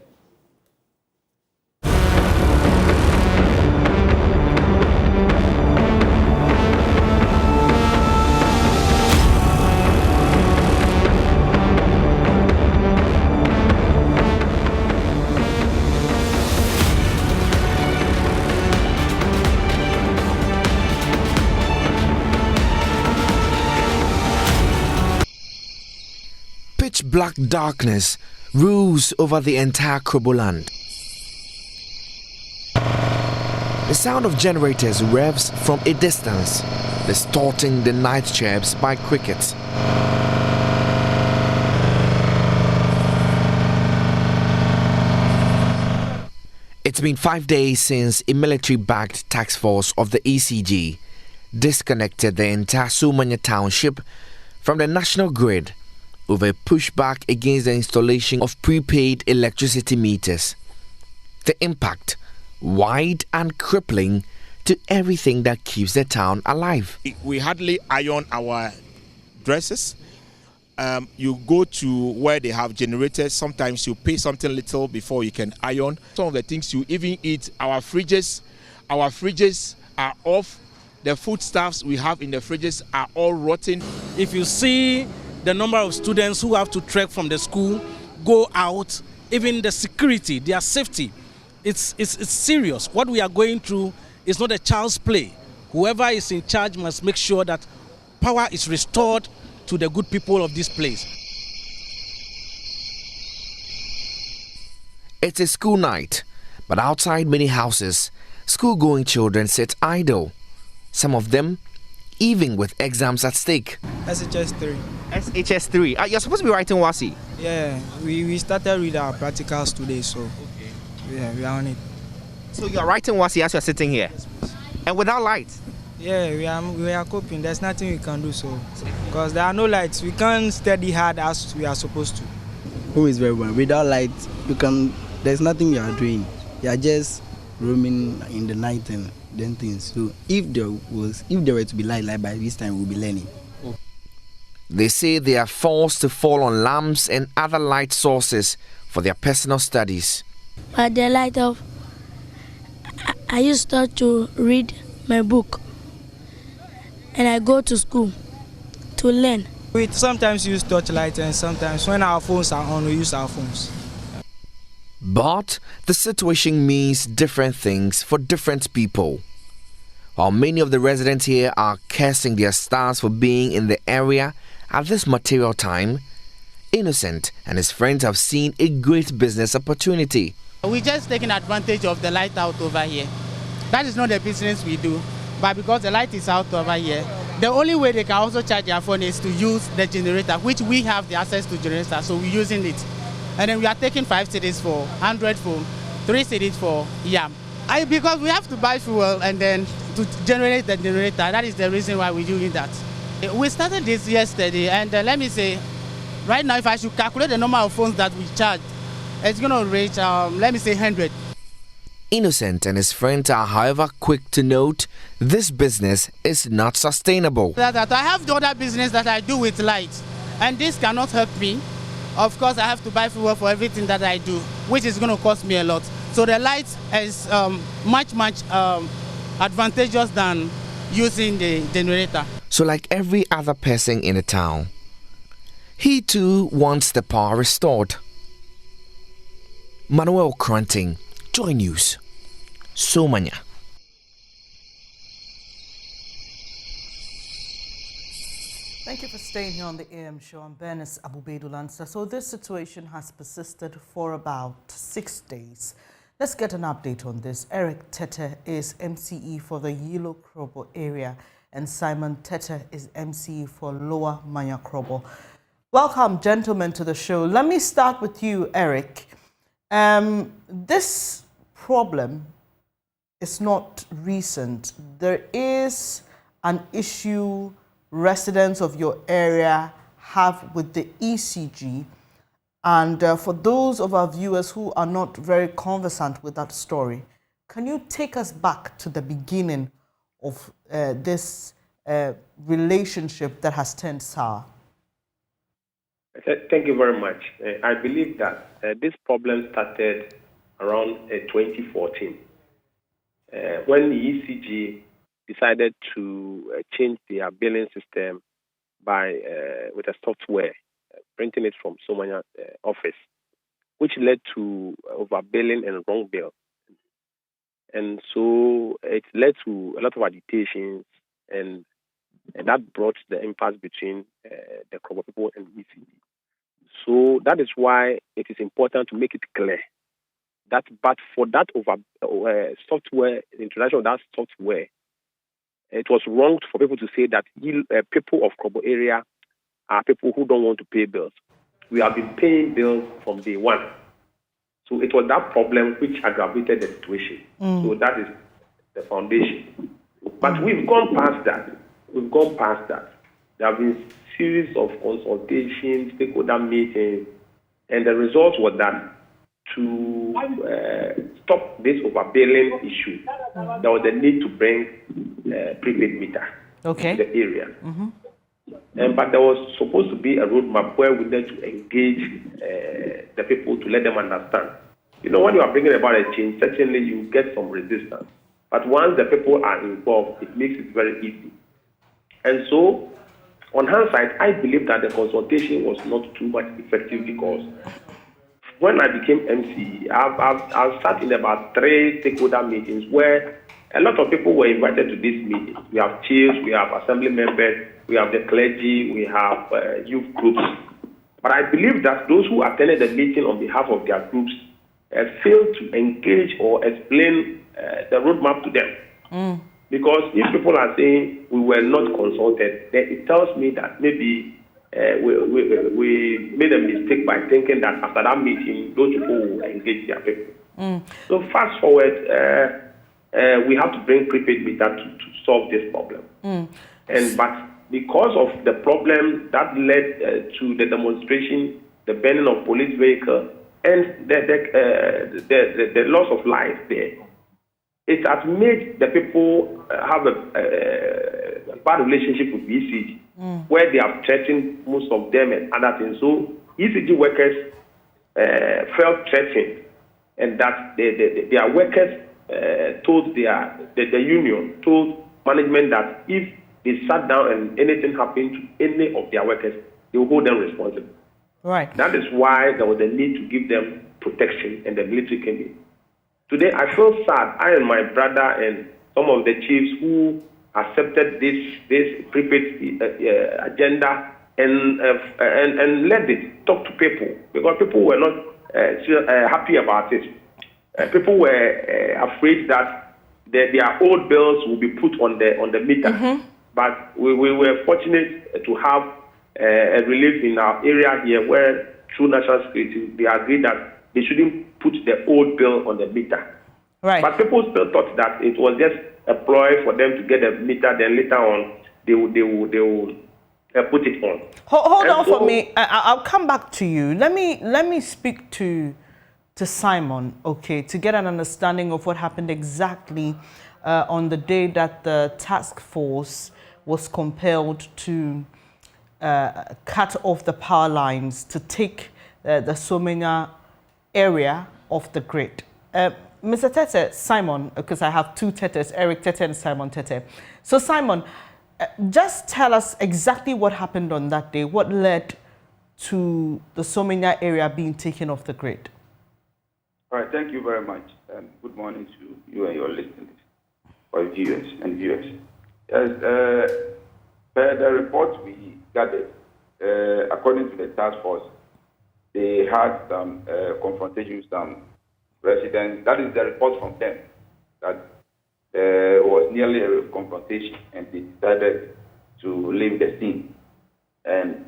Pitch black darkness rules over the entire Krobo land. The sound of generators revs from a distance, distorting the night chirps by crickets. It's been 5 days since a military-backed task force of the ECG disconnected the entire Sumanya township from the national grid over pushback against the installation of prepaid electricity meters. The impact, wide and crippling to everything that keeps the town alive. We hardly iron our dresses. You go to where they have generators, sometimes you pay something little before you can iron. Some of the things you even eat, our fridges are off. The foodstuffs we have in the fridges are all rotten. If you see the number of students who have to trek from the school, go out, even the security, their safety, it's serious. What we are going through is not a child's play. Whoever is in charge must make sure that power is restored to the good people of this place. It's a school night, but outside many houses, school-going children sit idle. Some of them even with exams at stake. SHS3. SHS3. You're supposed to be writing WASI. Yeah, we started with our practicals today, so yeah, we are on it. So you're writing WASI as you're sitting here? Yes, and without lights? Yeah, we are coping. There's nothing we can do, so because there are no lights, we can't study hard as we are supposed to. Home is very well. Without lights, there's nothing you are doing. You are just roaming in the night and then things. So if there were to be light by this time, we'll be learning. They say they are forced to fall on lamps and other light sources for their personal studies. By the light of, I used to read my book, and I go to school to learn. We sometimes use torchlight, and sometimes when our phones are on, we use our phones. But the situation means different things for different people. While many of the residents here are cursing their stars for being in the area at this material time, Innocent and his friends have seen a great business opportunity. We're just taking advantage of the light out over here. That is not the business we do, but because the light is out over here, the only way they can also charge their phone is to use the generator, which we have the access to generator, so we're using it. And then we are taking 5 cedis for 100 for 3 cedis for yam. Because we have to buy fuel and then to generate the generator. That is the reason why we're doing that. We started this yesterday, and let me say, right now, if I should calculate the number of phones that we charge, it's going to reach, let me say, 100. Innocent and his friends are, however, quick to note this business is not sustainable. That I have the other business that I do with light, and this cannot help me. Of course, I have to buy fuel for everything that I do, which is going to cost me a lot. So the light is much advantageous than using the generator. So like every other person in the town, he too wants the power restored. Manuel Cranting, Joy News, Somanya. Thank you for staying here on the AM show. I'm Bernice, Abu-Baidoo, Lansah. So this situation has persisted for about 6 days. Let's get an update on this. Eric Tete is MCE for the Yilo Krobo area, and Simon Tete is MCE for Lower Manya Krobo. Welcome, gentlemen, to the show. Let me start with you, Eric. This problem is not recent. There is an issue residents of your area have with the ECG. And for those of our viewers who are not very conversant with that story, can you take us back to the beginning of this relationship that has turned sour? Thank you very much. I believe that this problem started around 2014 when the ECG decided to change their billing system by with a software, printing it from Somanya office, which led to overbilling and wrong bill. And so it led to a lot of agitations, and that brought the impasse between the Krobo people and ECG. So that is why it is important to make it clear that, but for that software, the introduction of that software, it was wrong for people to say that people of Krobo area are people who don't want to pay bills. We have been paying bills from day one. So it was that problem which aggravated the situation. So that is the foundation. But we've gone past that. There have been series of consultations, stakeholder meetings, and the result was that to stop this overbilling issue, there was a need to bring prepaid meter to the area. But there was supposed to be a roadmap where we need to engage the people to let them understand. You know, when you are bringing about a change, certainly you get some resistance. But once the people are involved, it makes it very easy. And so, on hindsight, I believe that the consultation was not too much effective because when I became MC, I've sat in about 3 stakeholder meetings where a lot of people were invited to this meeting. We have chiefs, we have assembly members, we have the clergy, we have youth groups. But I believe that those who attended the meeting on behalf of their groups failed to engage or explain the roadmap to them. Because if people are saying we were not consulted, then it tells me that maybe we made a mistake by thinking that after that meeting, those people will engage their people. So fast forward, we have to bring prepaid meter to solve this problem. But because of the problem that led to the demonstration, the burning of police vehicles, and the loss of life there, it has made the people have a bad relationship with ECG, where they have threatened most of them and other things. So ECG workers felt threatened, and that their workers told the union, told management that if they sat down and anything happened to any of their workers, they will hold them responsible. Right. That is why there was a need to give them protection, and the military came in. Today, I feel sad. I and my brother and some of the chiefs who accepted this prepaid agenda and let it talk to people, because people were not happy about it. People were afraid that their old bills will be put on the meter. But we were fortunate to have a relief in our area here, where through national security they agreed that they shouldn't put the old bill on the meter. Right. But people still thought that it was just a ploy for them to get a meter, then later on they will put it on. Hold on for me. I'll come back to you. Let me speak to Simon, okay, to get an understanding of what happened exactly on the day that the task force was compelled to cut off the power lines to take the Somenya area off the grid. Mr. Tete, Simon, because I have two Tetes, Eric Tete and Simon Tete. So Simon, just tell us exactly what happened on that day. What led to the Somenya area being taken off the grid? All right, thank you very much. Good morning to you and your listeners, or viewers and viewers. Yes, per the report we gathered, according to the task force, they had some confrontation with some residents. That is the report from them, that there was nearly a confrontation, and they decided to leave the scene. And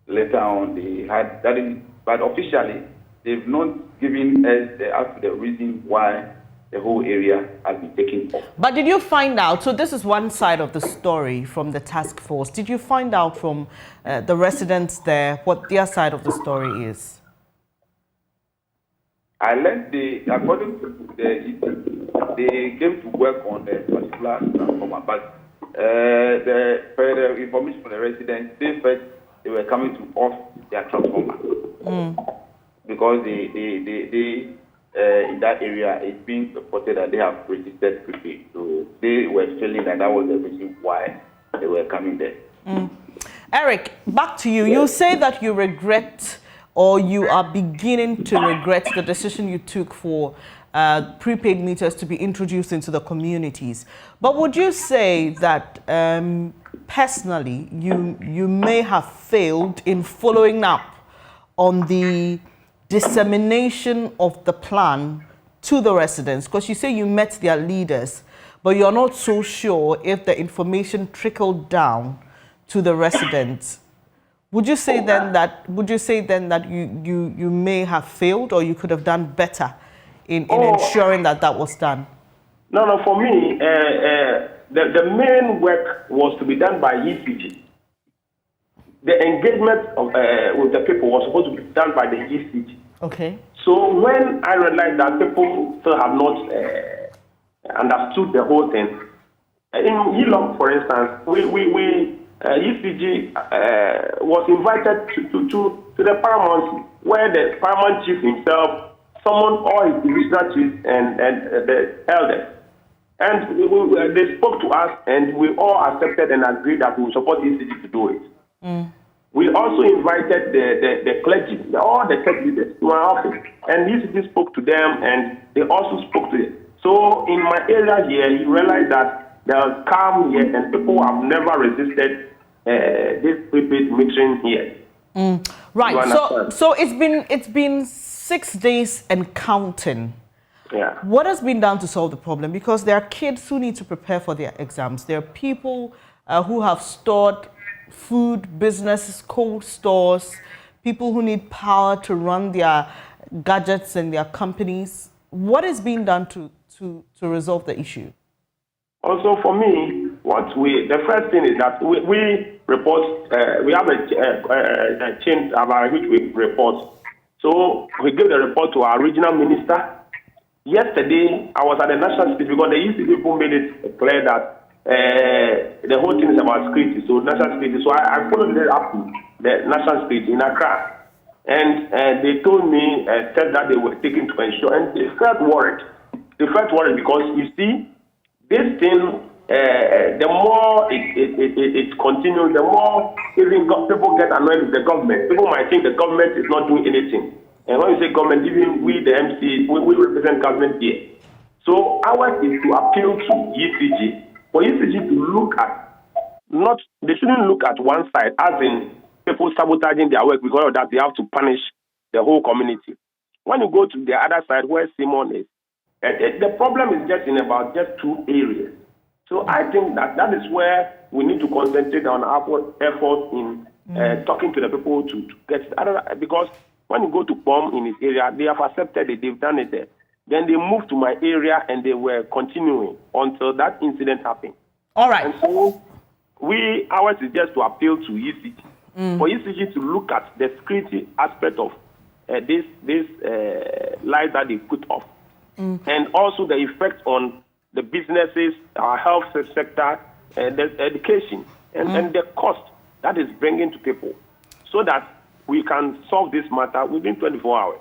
later on, they had that is, but officially, they've not given us the reason why the whole area has been taken off. But did you find out, so this is one side of the story from the task force, did you find out from the residents there what their side of the story is? I learned according to they came to work on a particular transformer, but the information from the residents, they felt they were coming to off their transformer. Because they in that area, it's being reported that they have registered prepaid. So they were feeling that was the reason why they were coming there. Eric, back to you. You say that you regret, or you are beginning to regret, the decision you took for prepaid meters to be introduced into the communities. But would you say that personally you may have failed in following up on the dissemination of the plan to the residents? Because you say you met their leaders, but you're not so sure if the information trickled down to the residents. Would you say then that you may have failed, or you could have done better in ensuring that was done? No, for me, the main work was to be done by ECG. The engagement with the people was supposed to be done by the ECG. Okay. So when I realized that people still have not understood the whole thing, in Yilong, for instance, ECG was invited to the paramount, where the paramount chief himself summoned all his divisional chiefs and the elders. And they spoke to us, and we all accepted and agreed that we would support ECG to do it. We also invited the clergy, all the church leaders to our office, and ECG spoke to them, and they also spoke to them. So in my area here, you realize that there's calm here, and people have never resisted this prepaid metering here. Right. So it's been 6 days and counting. Yeah. What has been done to solve the problem? Because there are kids who need to prepare for their exams. There are people who have stored food, businesses, cold stores, people who need power to run their gadgets and their companies. What is being done to resolve the issue? Also, for me, the first thing is that we report, we have a chain about which we report. So we give the report to our regional minister. Yesterday, I was at the national security because the EC people made it clear that the whole thing is about security, so national security. So I followed it up to the national security in Accra, and they told me steps that they were taking to ensure, and they felt worried. They felt worried because you see, this thing, the more it continues, the more even people get annoyed with the government. People might think the government is not doing anything. And when you say government, even we, the MC, we represent government here. So ours is to appeal to ECG, for ECG to look at, they shouldn't look at one side, as in people sabotaging their work because of that, they have to punish the whole community. When you go to the other side where Simon is, the problem is just in about just 2 areas. So I think that is where we need to concentrate on our effort in talking to the people to get because when you go to BOM in his area, they have accepted it, they've done it there. Then they moved to my area and they were continuing until that incident happened. All right. And so ours is just to appeal to ECG for ECG to look at the security aspect of this light that they put off, and also the effect on the businesses, our health sector, and the education, and the cost that is bringing to people, so that we can solve this matter within 24 hours.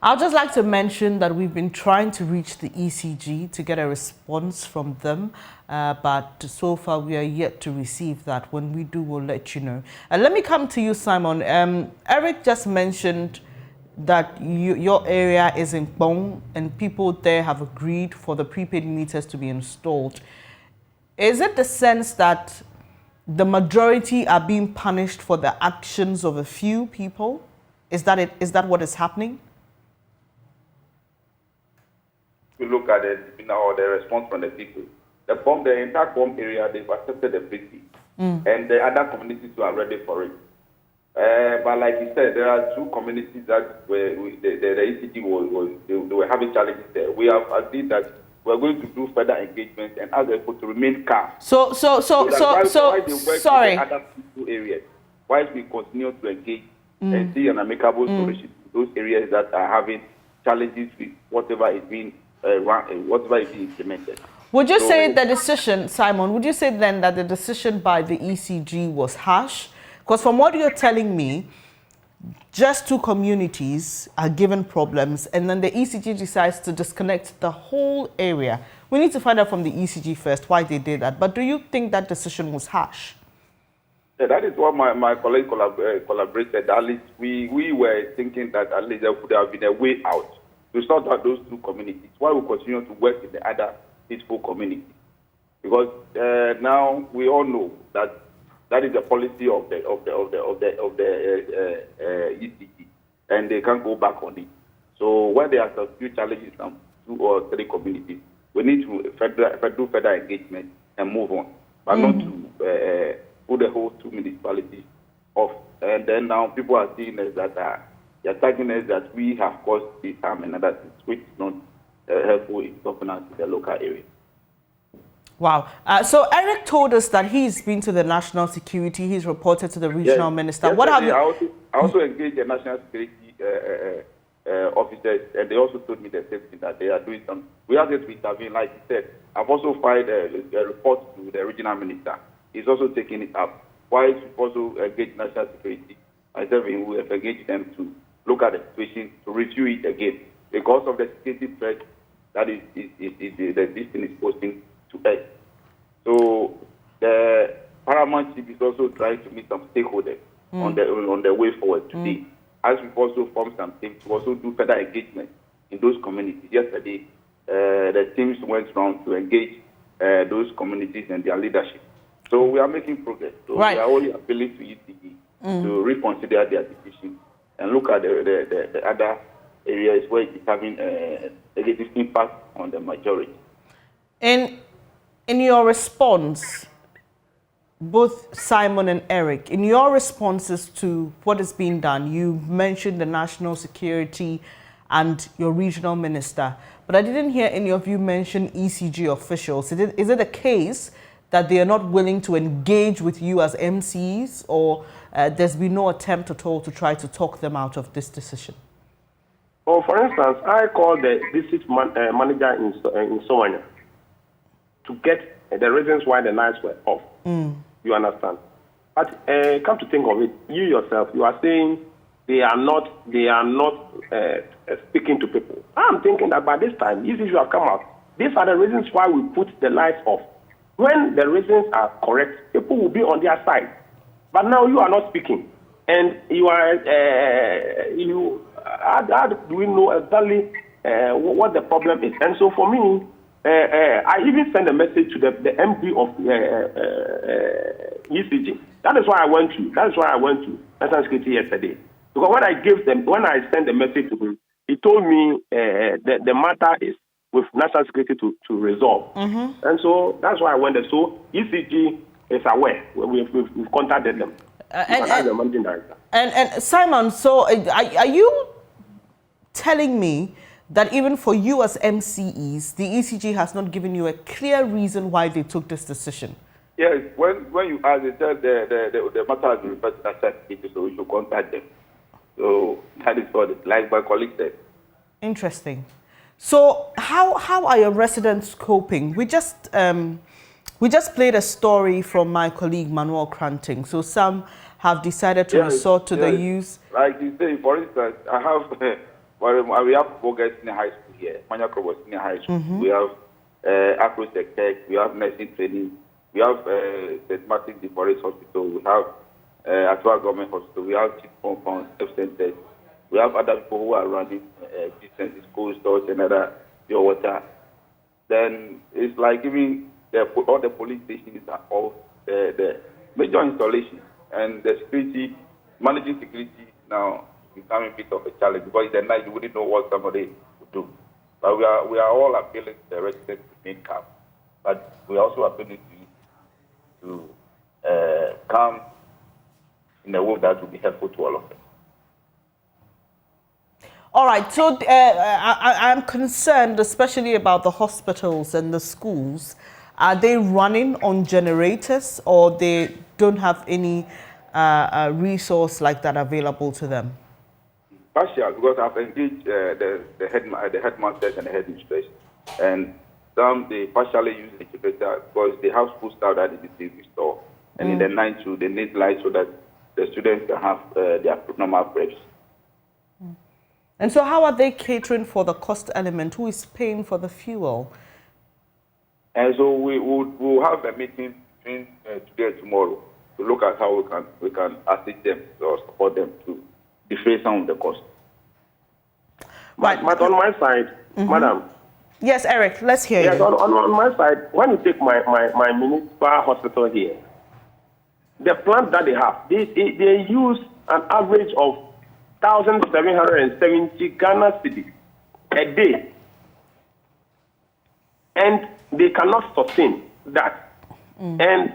I'd just like to mention that we've been trying to reach the ECG to get a response from them, but so far we are yet to receive that. When we do, we'll let you know. Let me come to you, Simon. Eric just mentioned that your area is in Bong and people there have agreed for the prepaid meters to be installed. Is it the sense that the majority are being punished for the actions of a few people? Is that it? Is that what is happening? We look at it, the response from the people. The entire BOM area, they've accepted the prepaid, and the other communities who are ready for it. But like you said, there are 2 communities that the ECG they were having challenges there. We have agreed that we're going to do further engagement and ask people to remain calm. So sorry. In other people areas, whilst we continue to engage and see an amicable solution to those areas that are having challenges with whatever is being implemented. Would you say the decision, Simon, would you say then that the decision by the ECG was harsh? Because from what you're telling me, just 2 communities are given problems and then the ECG decides to disconnect the whole area. We need to find out from the ECG first why they did that. But do you think that decision was harsh? Yeah, that is what my colleague collaborated. At least we were thinking that at least there could have been a way out to sort out those 2 communities while we continue to work in the other peaceful communities. Because now we all know that is the policy of the ECG, and they can't go back on it. So when there are some few challenges from 2 or 3 communities, we need to do further engagement and move on, but not to put the whole 2 municipalities off. And then now people are seeing us that they are tagging us that we have caused this harm and other things, which is not helpful in governance in the local area. Wow. So Eric told us that he's been to the national security. He's reported to the regional minister. Yes, what have you? I also engaged the national security officers, and they also told me the same thing, that they are doing some. We have to intervene, like you said. I've also filed a report to the regional minister. He's also taking it up. Why we've also engaged national security. Myself, we have engaged them to look at the situation, to review it again, because of the security threat that this thing is posing to us. So the paramount chief is also trying to meet some stakeholders on the way forward today. As we've also formed some teams to also do further engagement in those communities. Yesterday, the teams went around to engage those communities and their leadership. So we are making progress. So we are only appealing to ECG to reconsider their decision and look at the other areas where it is having a negative impact on the majority. In your response, both Simon and Eric, in your responses to what is being done, you mentioned the national security and your regional minister, but I didn't hear any of you mention ECG officials. Is it a case that they are not willing to engage with you as MCs, or there's been no attempt at all to try to talk them out of this decision? Well, for instance, I called the district manager in Soania to get the reasons why the lights were off. You understand? But come to think of it, you yourself, you are saying they are not speaking to people. I'm thinking that by this time, these issues have come out. These are the reasons why we put the lights off. When the reasons are correct, people will be on their side. But now you are not speaking, and you are how do we know exactly what the problem is? And so for me, I even sent a message to the MD of ECG, That is why I went to National Security yesterday. Because when I sent the message to him, he told me the matter is with National Security to resolve. And so that's why I went there. So ECG is aware. We've contacted them. The managing director. And Simon, so are you telling me that even for you as MCEs, the ECG has not given you a clear reason why they took this decision? Yes, when you ask, they tell the matter has been referred to SSP, so we should contact them. So that is what, like my colleague said. Interesting. So how are your residents coping? We just played a story from my colleague Manuel Cranting. So some have decided to resort to the use. Like you say, for instance, I have we have Bogus in high school here, Akakpo in high school. We have Acrosec Tech, we have nursing training. We have St. Martin de Forest Hospital, we have Atwa Government Hospital, we have Chief Compound, Absenteeism. We have other people who are running businesses, schools, stores, and other pure water. Then it's like giving all the police stations are all the major installations, and the security, managing security now becoming a bit of a challenge because in the night you wouldn't know what somebody would do. But we are all appealing to the residents to make calm, but we are also appealing to come in a way that will be helpful to all of them. All right, so I'm concerned especially about the hospitals and the schools. Are they running on generators or they don't have any resource like that available to them? Partial, because I've engaged the headmasters and the headmistress, and some they partially use the generator because they have school staff that is in the store, and in the night too they need light so that the students can have their normal preps. And so how are they catering for the cost element? Who is paying for the fuel? And so we'll have a meeting between today and tomorrow to look at how we can assist them or support them to defray some of the cost. Right. But on my side, Madam. Yes, Eric, let's hear you. Yes, on my side, when you take my municipal hospital here, the plant that they have, they use an average of 1,770 Ghana cedis a day. And they cannot sustain that. And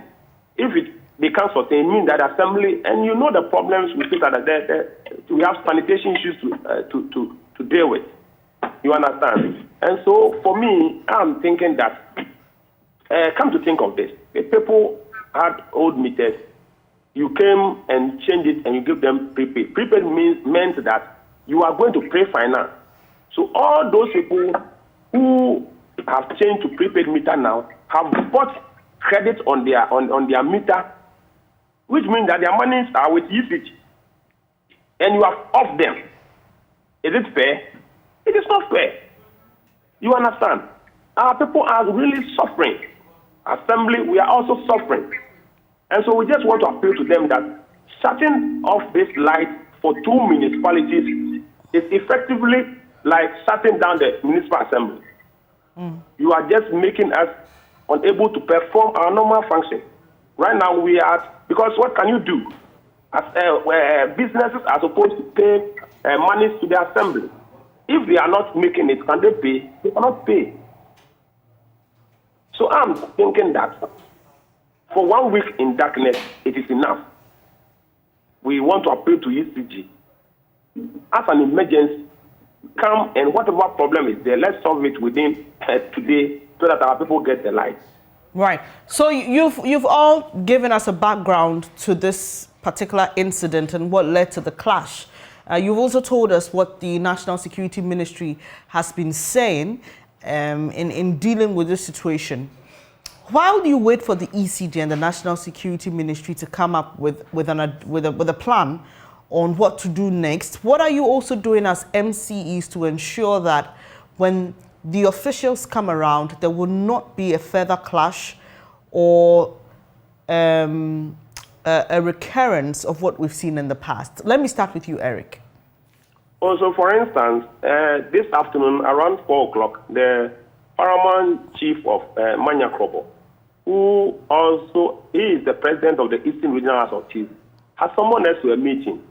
if they can't sustain, it means that assembly, and you know the problems we face that we have sanitation issues to deal with. You understand? And so for me, I'm thinking that, come to think of this, the people had old meters. You came and changed it and you give them prepaid. Prepaid meant that you are going to pay finance. So all those people who have changed to prepaid meter now have bought credit on their meter, which means that their monies are with usage. And you have off them. Is it fair? It is not fair. You understand? Our people are really suffering. Assembly, we are also suffering. And so we just want to appeal to them that shutting off this light for 2 municipalities is effectively like shutting down the municipal assembly. You are just making us unable to perform our normal function. Right now we are, because what can you do? As businesses are supposed to pay money to the assembly. If they are not making it, can they pay? They cannot pay. So I'm thinking that for 1 week in darkness, it is enough. We want to appeal to ECG. As an emergency, come and whatever problem is there, let's solve it within today so that our people get the light. Right. So you've all given us a background to this particular incident and what led to the clash. You've also told us what the National Security Ministry has been saying in dealing with this situation. While you wait for the ECG and the National Security Ministry to come up with a plan on what to do next, what are you also doing as MCEs to ensure that when the officials come around, there will not be a further clash or a recurrence of what we've seen in the past? Let me start with you, Eric. Also, for instance, this afternoon around 4 o'clock, the paramount chief of Akakpo who also is the president of the Eastern Regional House of Chiefs, has summoned us to a meeting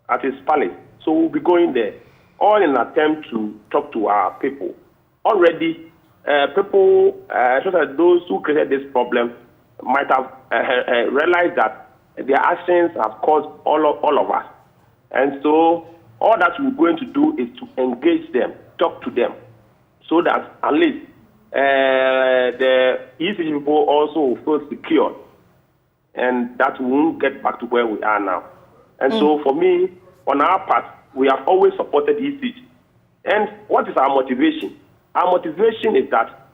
at his palace. So we'll be going there, all in an attempt to talk to our people. Already, people, such as those who created this problem, might have realized that their actions have caused all of us. And so all that we're going to do is to engage them, talk to them, so that at least the ECG people also will feel secure, and that we won't get back to where we are now. And so for me, on our part, we have always supported ECG. And what is our motivation? Our motivation is that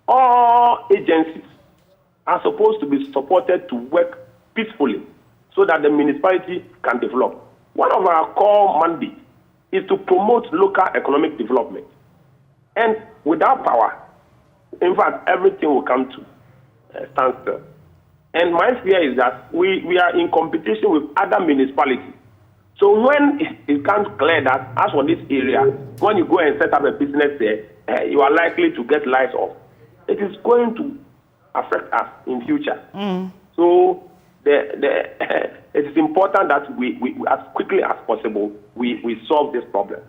all agencies are supposed to be supported to work peacefully so that the municipality can develop. One of our core mandates is to promote local economic development. And without power, in fact, everything will come to a standstill. And my fear is that we are in competition with other municipalities. So when it becomes clear that as for this area, when you go and set up a business there, you are likely to get lights off, it is going to affect us in future. So it is important that we as quickly as possible, we solve this problem.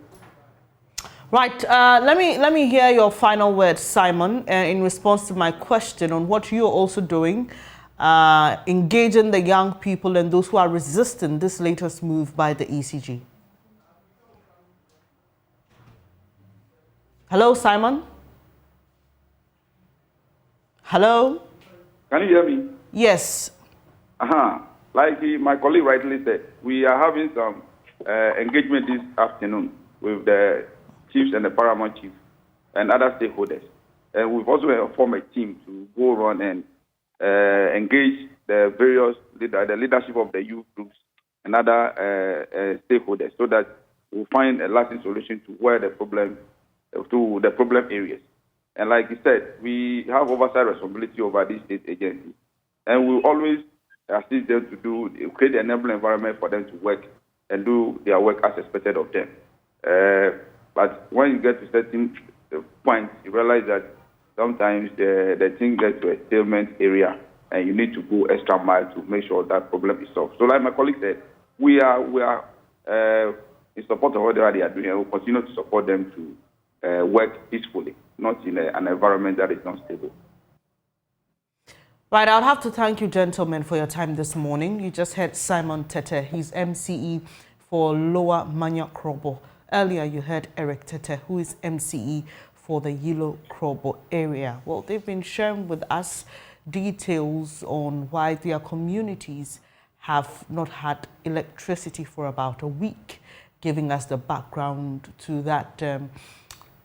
Right. Let me hear your final words, Simon, in response to my question on what you're also doing, engaging the young people and those who are resisting this latest move by the ECG. Hello, Simon? Hello? Can you hear me? Yes. Like my colleague rightly said, we are having some engagement this afternoon with the chiefs and the paramount chief and other stakeholders. And we've also formed a team to go around and engage the various the leadership of the youth groups and other stakeholders, so that we'll find a lasting solution to where the problem areas. And like you said, we have oversight responsibility over these state agencies, and we'll always assist them to create an enabling environment for them to work and do their work as expected of them. But when you get to certain points, you realize that sometimes the thing gets to a stalemate area, and you need to go extra mile to make sure that problem is solved. So like my colleague said, we are in support of what they are doing, and we'll continue to support them to work peacefully, not in an environment that is not stable. Right, I'll have to thank you, gentlemen, for your time this morning. You just heard Simon Tete. He's MCE for Lower Manya Krobo. Earlier, you heard Eric Tete, who is MCE for the Yilo Krobo area. Well, they've been sharing with us details on why their communities have not had electricity for about a week, giving us the background to that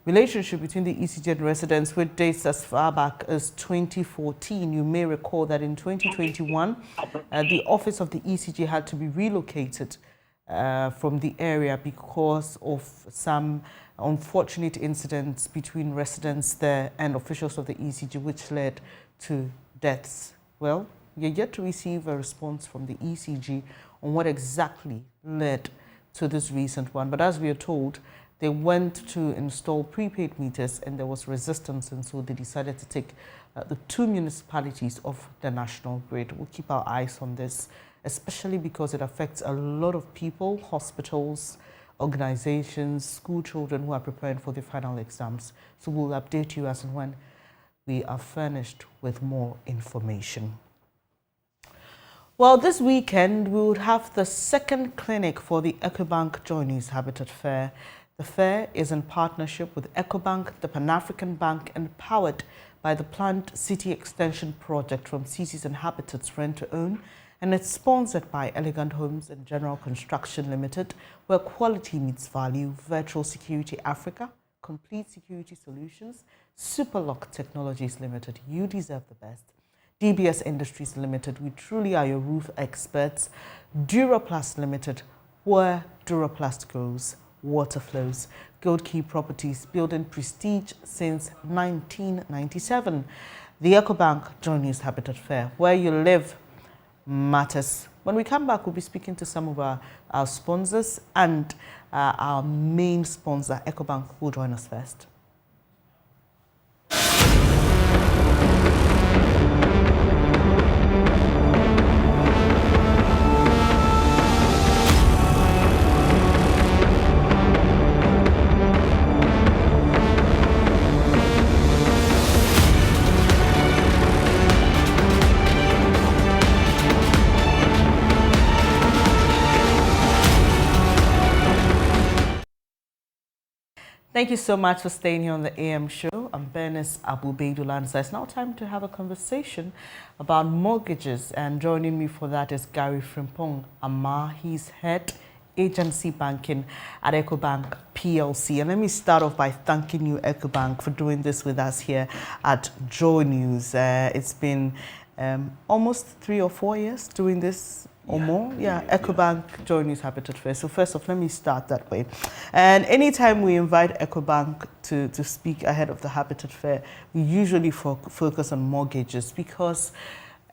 relationship between the ECG and residents, which dates as far back as 2014. You may recall that in 2021, the office of the ECG had to be relocated from the area because of some unfortunate incidents between residents there and officials of the ECG, which led to deaths. Well, you're yet to receive a response from the ECG on what exactly led to this recent one. But as we are told, they went to install prepaid meters and there was resistance, and so they decided to take the two municipalities off the national grid. We'll keep our eyes on this, especially because it affects a lot of people, hospitals, organizations, school children who are preparing for the final exams. So we'll update you as and when we are furnished with more information. Well, this weekend we would have the second clinic for the EcoBank JoyNews Habitat Fair. The fair is in partnership with EcoBank, the Pan-African Bank, and powered by the planned City Extension Project from Cities and Habitats Rent to Own, and it's sponsored by Elegant Homes and General Construction Limited, where quality meets value, Virtual Security Africa, Complete Security Solutions, Superlock Technologies Limited, you deserve the best, DBS Industries Limited, we truly are your roof experts, Duraplast Limited, where Duraplast goes, water flows, Gold Key Properties, building prestige since 1997. The EcoBank JoyNews Habitat Fair, where you live matters. When we come back, we'll be speaking to some of our sponsors, and our main sponsor, EcoBank, will join us first. Thank you so much for staying here on the AM show. I'm Bernice Abu-Baidoo Lansah. It's now time to have a conversation about mortgages, and joining me for that is Gary Frimpong Amar. He's head agency banking at EcoBank PLC. And let me start off by thanking you, EcoBank, for doing this with us here at JoyNews. It's been almost 3 or 4 years doing this. Or more? Yeah, EcoBank, JoyNews Habitat Fair. So first off, let me start that way. And anytime we invite EcoBank to speak ahead of the Habitat Fair, we usually focus on mortgages, because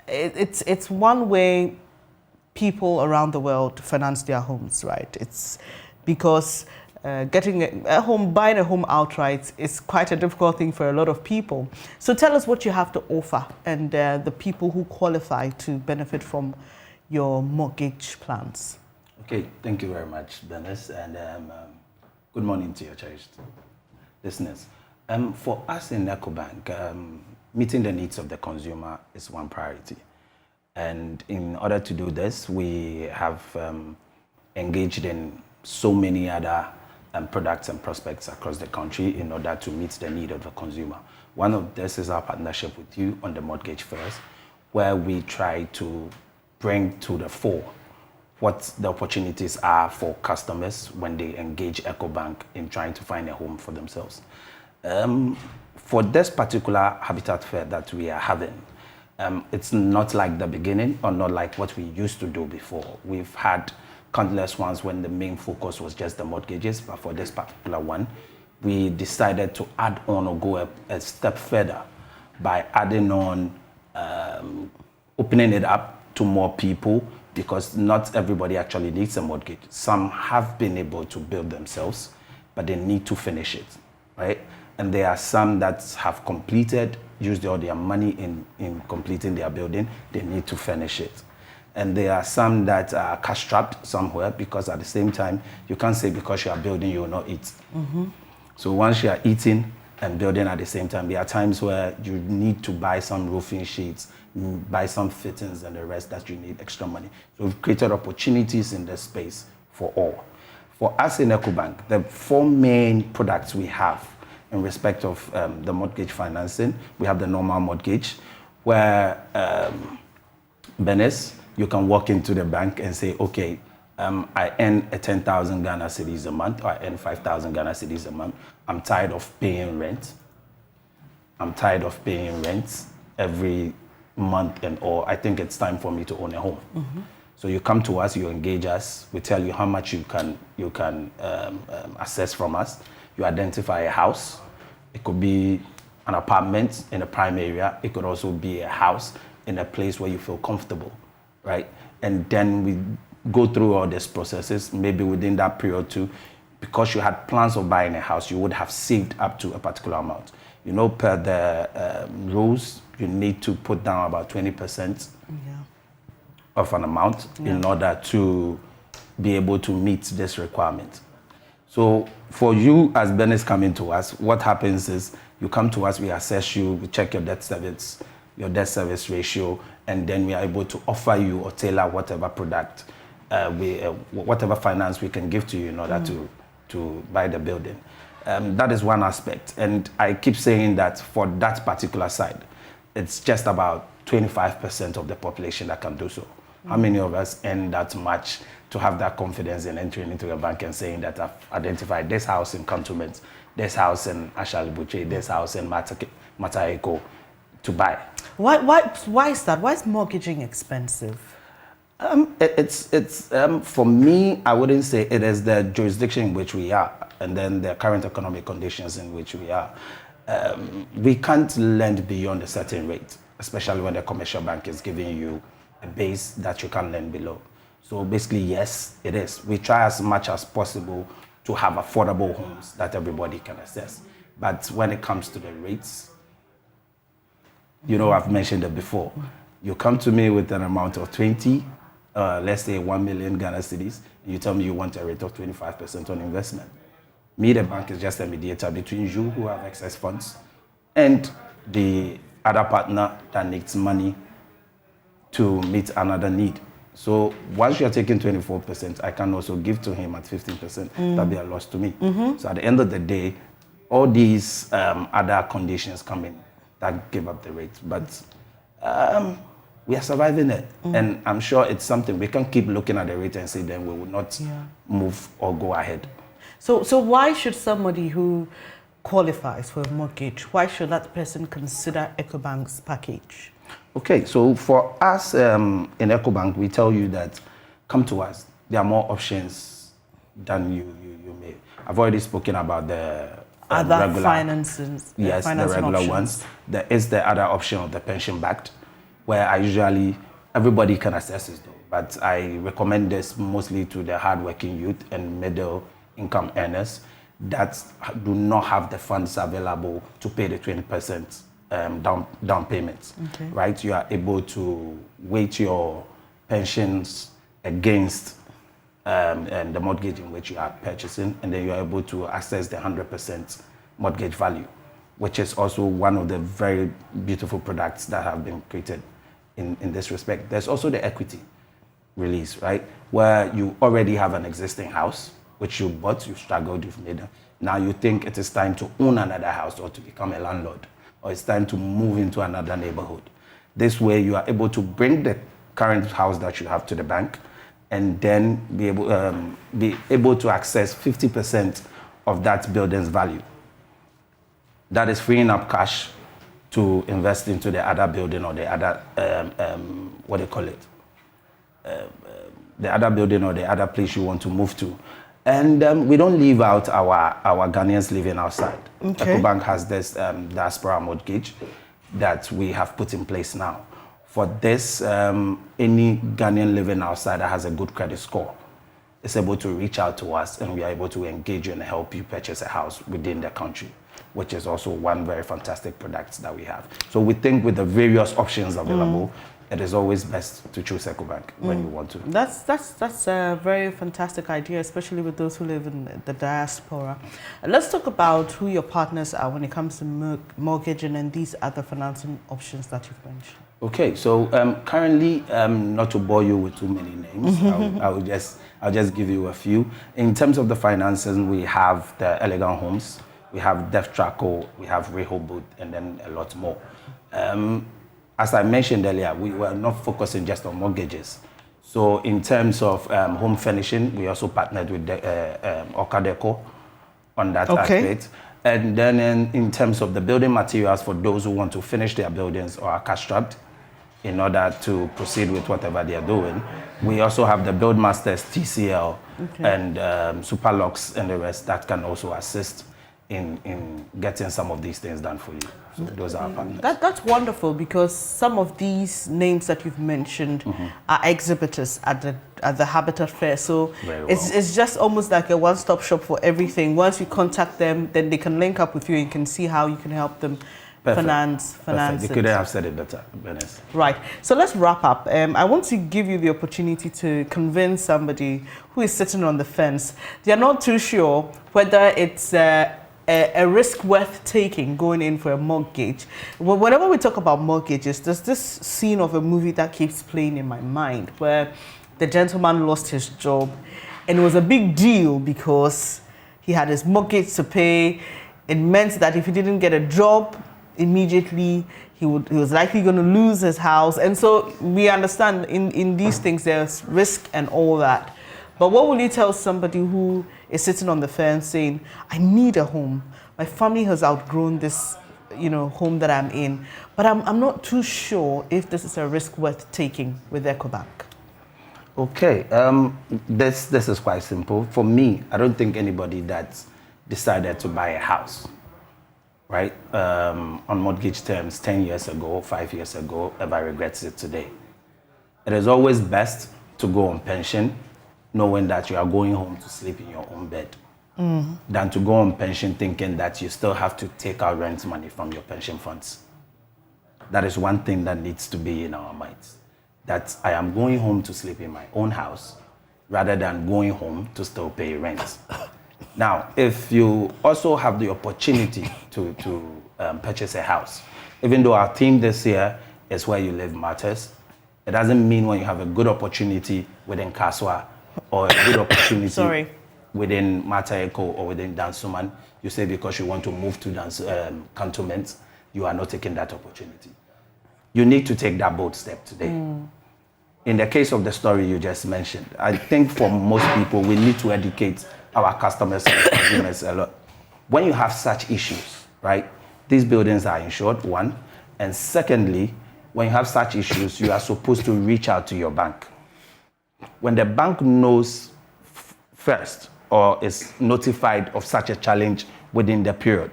it's one way people around the world finance their homes, right? It's because getting a home, buying a home outright is quite a difficult thing for a lot of people. So tell us what you have to offer, and the people who qualify to benefit from your mortgage plans. Okay, thank you very much, Bernice, and good morning to your cherished listeners. For us in EcoBank, meeting the needs of the consumer is one priority. And in order to do this, we have engaged in so many other products and prospects across the country in order to meet the need of the consumer. One of this is our partnership with you on the mortgage fairs, where we try to bring to the fore what the opportunities are for customers when they engage EcoBank in trying to find a home for themselves. For this particular Habitat Fair that we are having, it's not like the beginning, or not like what we used to do before. We've had countless ones when the main focus was just the mortgages, but for this particular one, we decided to add on or go a step further by adding on, opening it up to more people, because not everybody actually needs a mortgage. Some have been able to build themselves, but they need to finish it, right? And there are some that have completed, used all their money in completing their building, they need to finish it. And there are some that are cash-strapped somewhere, because at the same time, you can't say because you are building, you will not eat. Mm-hmm. So once you are eating and building at the same time, there are times where you need to buy some roofing sheets, buy some fittings and the rest that you need extra money. So we've created opportunities in this space for all. For us in EcoBank, the 4 main products we have in respect of the mortgage financing, we have the normal mortgage, where Bernice, you can walk into the bank and say, okay, I earn 10,000 Ghana cedis a month, or I earn 5,000 Ghana cedis a month. I'm tired of paying rent. I'm tired of paying rent every month and all. I think it's time for me to own a home. Mm-hmm. So you come to us, you engage us, we tell you how much you can access from us. You identify a house. It could be an apartment in a prime area. It could also be a house in a place where you feel comfortable, right? And then we go through all these processes. Maybe within that period too, because you had plans of buying a house, you would have saved up to a particular amount. You know, per the rules, you need to put down about 20% of an amount in order to be able to meet this requirement. So for you as Bernice coming to us, what happens is you come to us, we assess you, we check your debt service ratio, and then we are able to offer you or tailor whatever product, whatever finance we can give to you in order to buy the building. That is one aspect. And I keep saying that for that particular side, it's just about 25% of the population that can do so. How many of us earn that much to have that confidence in entering into a bank and saying that I've identified this house in Cantonment, this house in Ashalibuche, this house in Mataeko to buy? Why is that? Why is mortgaging expensive? It's for me, I wouldn't say it is the jurisdiction in which we are and then the current economic conditions in which we are. We can't lend beyond a certain rate, especially when the commercial bank is giving you a base that you can't lend below. So basically, yes, it is. We try as much as possible to have affordable homes that everybody can access. But when it comes to the rates, you know, I've mentioned it before. You come to me with an amount of 20, let's say 1 million Ghana cedis, and you tell me you want a rate of 25% on investment. Me, the bank, is just a mediator between you who have excess funds and the other partner that needs money to meet another need. So once you're taking 24%, I can also give to him at 15%. That'll be a loss to me. So at the end of the day, all these other conditions come in that give up the rate. But we are surviving it. And I'm sure it's something we can keep looking at the rate and say then we will not move or go ahead. So why should somebody who qualifies for a mortgage, why should that person consider EcoBank's package? Okay, so for us in EcoBank, we tell you that come to us. There are more options than you may. I've already spoken about the other regular finances. Yes, the regular options. ones. There is the other option of the pension-backed, where everybody can access it though. But I recommend this mostly to the hardworking youth and middle income earners that do not have the funds available to pay the 20% down payments. Okay. Right? You are able to weight your pensions against the mortgage in which you are purchasing, and then you are able to access the 100% mortgage value, which is also one of the very beautiful products that have been created in this respect. There's also the equity release, right? Where you already have an existing house, which you bought, you struggled, you've made it. Now you think it is time to own another house or to become a landlord, or it's time to move into another neighborhood. This way you are able to bring the current house that you have to the bank and then be able to access 50% of that building's value. That is freeing up cash to invest into the other building or the other, what do you call it? The other building or the other place you want to move to. And we don't leave out our Ghanaians living outside. Okay. EcoBank has this diaspora mortgage that we have put in place now. For this, any Ghanaian living outside that has a good credit score is able to reach out to us, and we are able to engage you and help you purchase a house within the country, which is also one very fantastic product that we have. So we think with the various options available, it is always best to choose EcoBank when you want to. That's a very fantastic idea, especially with those who live in the diaspora. Let's talk about who your partners are when it comes to mortgaging and these other financing options that you've mentioned. Okay, so currently, not to bore you with too many names, I'll just give you a few. In terms of the finances, we have the Elegant Homes, we have Def Traco, we have Rehoboth, and then a lot more. As I mentioned earlier, we were not focusing just on mortgages. So in terms of home furnishing, we also partnered with Okadeco on that aspect. And then in terms of the building materials for those who want to finish their buildings or are cash-strapped in order to proceed with whatever they are doing, we also have the Buildmasters, TCL, and Superlux and the rest that can also assist in getting some of these things done for you. So those are our partners. That's wonderful, because some of these names that you've mentioned are exhibitors at the Habitat Fair. So it's just almost like a one-stop shop for everything. Once you contact them, then they can link up with you and can see how you can help them finance You couldn't have said it better, Bernice. Right. So let's wrap up. I want to give you the opportunity to convince somebody who is sitting on the fence. They are not too sure whether it's a risk worth taking going in for a mortgage. Whenever we talk about mortgages, there's this scene of a movie that keeps playing in my mind where the gentleman lost his job, and it was a big deal because he had his mortgage to pay. It meant that if he didn't get a job immediately, he was likely going to lose his house. And so we understand in these things there's risk and all that. But what will you tell somebody who is sitting on the fence saying, I need a home. My family has outgrown this, home that I'm in, but I'm not too sure if this is a risk worth taking with EcoBank. Okay, this is quite simple. For me, I don't think anybody that's decided to buy a house, right, on mortgage terms 10 years ago, 5 years ago, ever regrets it today. It is always best to go on pension knowing that you are going home to sleep in your own bed, than to go on pension thinking that you still have to take out rent money from your pension funds. That is one thing that needs to be in our minds, that I am going home to sleep in my own house rather than going home to still pay rent. Now, if you also have the opportunity to purchase a house, even though our theme this year is where you live matters, it doesn't mean when you have a good opportunity within Kaswa or a good opportunity. Sorry, within Mata-Echo or within Dansoman, you say because you want to move to cantonment, you are not taking that opportunity. You need to take that bold step today. In the case of the story you just mentioned, I think for most people, we need to educate our customers and consumers a lot. When you have such issues, right, these buildings are insured, one, and secondly, when you have such issues, you are supposed to reach out to your bank. When the bank knows first or is notified of such a challenge within the period,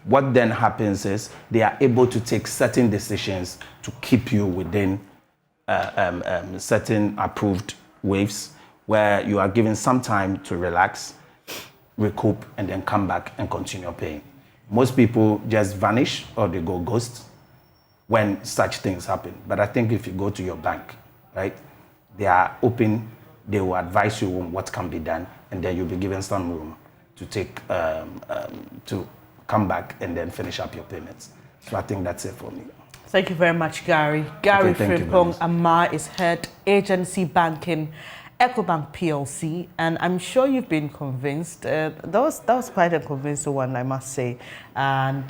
what then happens is they are able to take certain decisions to keep you within certain approved waves where you are given some time to relax, recoup, and then come back and continue paying. Most people just vanish or they go ghost when such things happen. But I think if you go to your bank, right, they are open, they will advise you on what can be done, and then you'll be given some room to take, to come back and then finish up your payments. So I think that's it for me. Thank you very much, Gary. Gary Frimpong Amar is head agency banking, EcoBank PLC, and I'm sure you've been convinced. That was quite a convincing one, I must say. And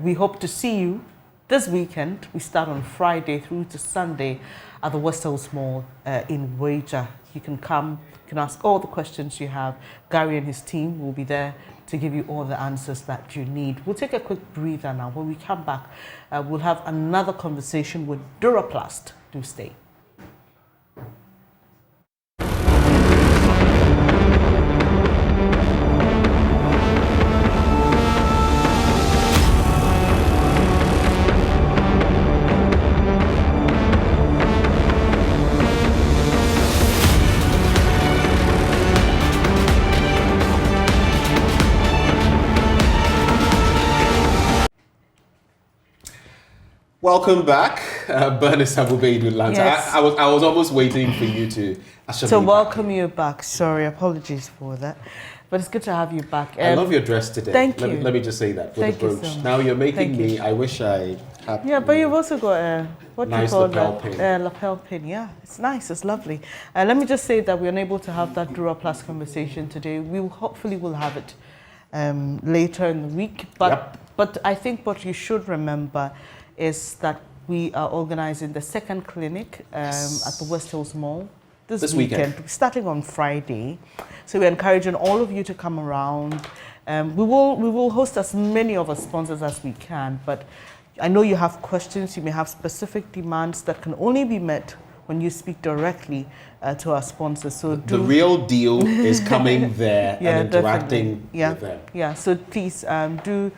we hope to see you this weekend. We start on Friday through to Sunday at the West Hills Mall in Wager. You can come, you can ask all the questions you have. Gary and his team will be there to give you all the answers that you need. We'll take a quick breather now. When we come back, we'll have another conversation with Duraplast. Do stay. Welcome back, Bernice, Abu-Baidoo, Lansah. Yes. I was almost waiting for you to welcome you back. Sorry, apologies for that. But it's good to have you back. I love your dress today. Thank you. Let me just say that with Thank the you brooch. so much. Now you're making Thank me, you. I wish I had. Yeah, but you've also got a, what do you Nice call lapel that? pin. Lapel pin, yeah. It's nice, it's lovely. Let me just say that we're unable to have that Duraplast conversation today. We hopefully will have it later in the week. But I think what you should remember is that we are organizing the second clinic at the West Hills Mall this weekend, starting on Friday. So we're encouraging all of you to come around. We will host as many of our sponsors as we can, but I know you have questions, you may have specific demands that can only be met when you speak directly to our sponsors. So the real deal is coming there and interacting with them. Yeah, so please do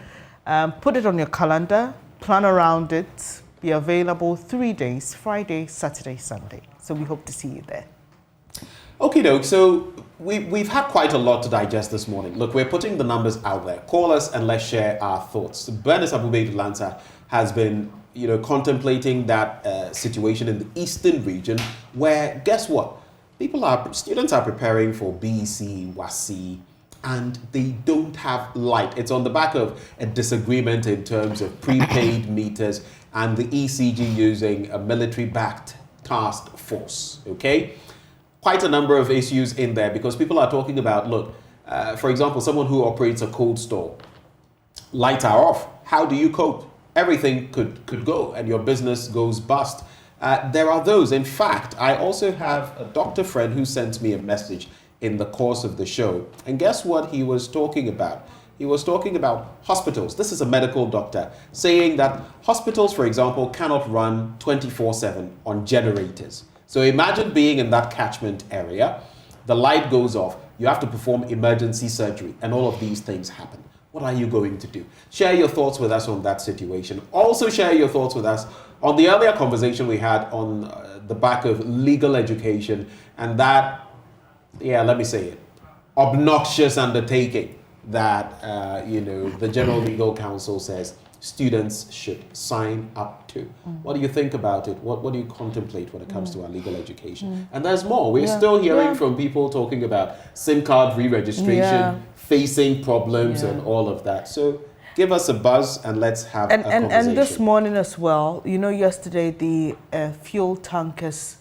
put it on your calendar, plan around it, be available 3 days, Friday, Saturday, Sunday. So we hope to see you there. Okay, doke. So we've had quite a lot to digest this morning. Look, we're putting the numbers out there. Call us and let's share our thoughts. Bernice Abu-Baidoo Lansah has been, contemplating that situation in the eastern region, where guess what? Students are preparing for BEC, WASI, and they don't have light. It's on the back of a disagreement in terms of prepaid meters and the ECG using a military-backed task force, okay? Quite a number of issues in there because people are talking about, look, for example, someone who operates a cold store, lights are off. How do you cope? Everything could go and your business goes bust. There are those. In fact, I also have a doctor friend who sent me a message in the course of the show. And guess what he was talking about? He was talking about hospitals. This is a medical doctor saying that hospitals, for example, cannot run 24/7 on generators. So imagine being in that catchment area, the light goes off, you have to perform emergency surgery, and all of these things happen. What are you going to do? Share your thoughts with us on that situation. Also share your thoughts with us on the earlier conversation we had on the back of legal education and that, let me say it, obnoxious undertaking that, the General Legal Counsel says students should sign up to. What do you think about it? What do you contemplate when it comes to our legal education? And there's more. We're still hearing from people talking about SIM card re-registration, facing problems and all of that. So give us a buzz and let's have a conversation. And this morning as well, yesterday the fuel tankers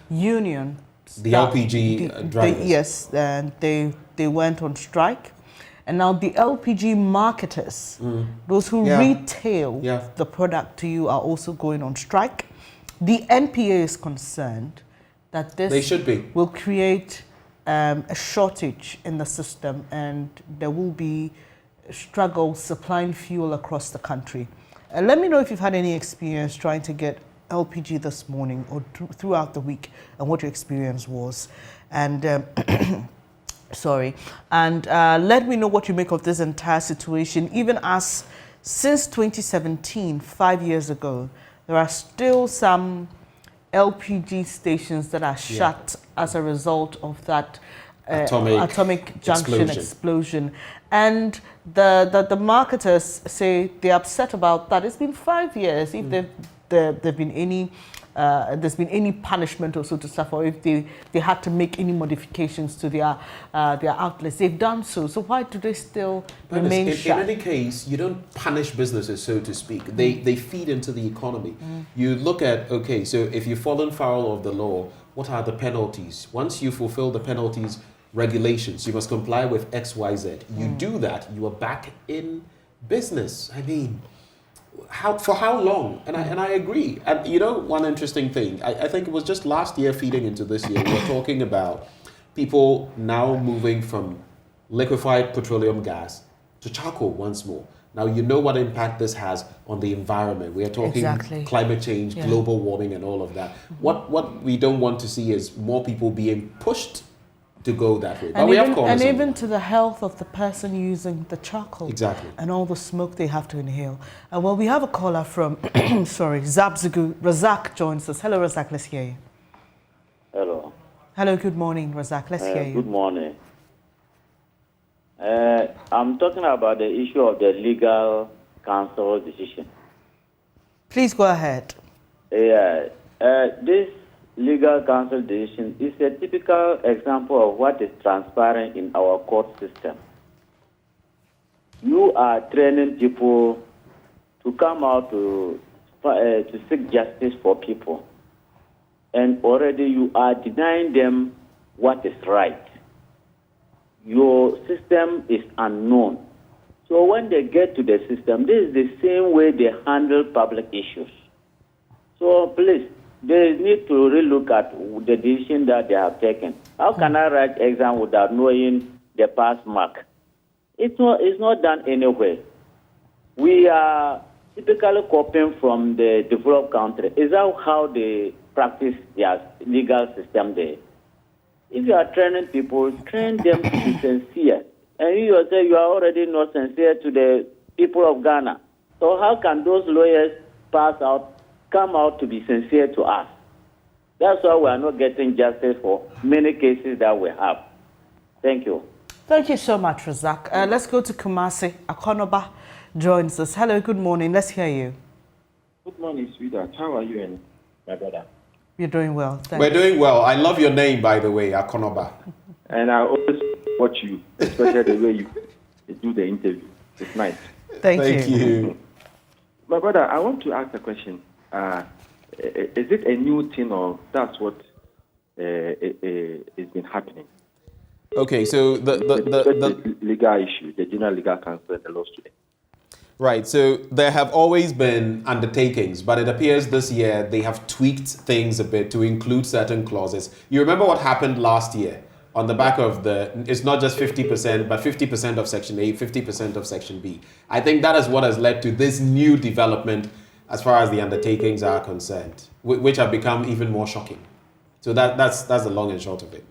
union, the LPG drivers. Yes, and they they went on strike. And now the LPG marketers, those who retail the product to you, are also going on strike. The NPA is concerned that this will create a shortage in the system, and there will be struggles supplying fuel across the country. Let me know if you've had any experience trying to get LPG this morning or throughout the week, and what your experience was. And sorry. And let me know what you make of this entire situation, even as since 2017, 5 years ago, there are still some LPG stations that are shut as a result of that atomic junction explosion. And the marketers say they're upset about that. It's been 5 years. If there've been any there's been any punishment or so to suffer, or if they had to make any modifications to their outlets, they've done so. So why do they still remain shut? In any case, you don't punish businesses, so to speak. They feed into the economy. You look at, okay, so if you've fallen foul of the law, what are the penalties? Once you fulfill the penalties, regulations, you must comply with X, Y, Z. You do that, you are back in business. I mean, for how long? And I agree. And you know, one interesting thing, I think it was just last year feeding into this year, we were talking about people now moving from liquefied petroleum gas to charcoal once more. Now, you know what impact this has on the environment. We are talking climate change, global warming, and all of that. What we don't want to see is more people being pushed to go that way. But and even to the health of the person using the charcoal. Exactly. And all the smoke they have to inhale. Well, we have a caller from, sorry, Zabzugu. Razak joins us. Hello, Razak, let's hear you. Hello. Hello, good morning, Razak. Let's hear you. Good morning. I'm talking about the issue of the legal counsel decision. Please go ahead. This legal counsel decision is a typical example of what is transpiring in our court system. You are training people to come out to seek justice for people, and already you are denying them what is right. Your system is unknown. So when they get to the system, this is the same way they handle public issues. So please, they need to relook at the decision that they have taken. How can I write exam without knowing the pass mark? It's not done anywhere. We are typically copying from the developed country. Is that how they practice their legal system there? If you are training people, train them to be sincere. And you yourself, you are already not sincere to the people of Ghana. So how can those lawyers come out to be sincere to us? That's why we are not getting justice for many cases that we have. Thank you. Thank you so much, Razak. Let's go to Kumasi. Akonoba joins us. Hello, good morning. Let's hear you. Good morning, sweetheart. How are you and my brother? You're doing well. Thanks. We're doing well. I love your name, by the way, Akonoba. And I always watch you, especially the way you do the interview. It's nice. Thank you. My brother, I want to ask a question. Is it a new thing, or that's what has been happening? Okay, so the legal issue, the general legal counsel and the law student. Right, so there have always been undertakings, but it appears this year they have tweaked things a bit to include certain clauses. You remember what happened last year on the back of it's not just 50%, but 50% of Section A, 50% of Section B. I think that is what has led to this new development as far as the undertakings are concerned, which have become even more shocking. So that's the long and short of it.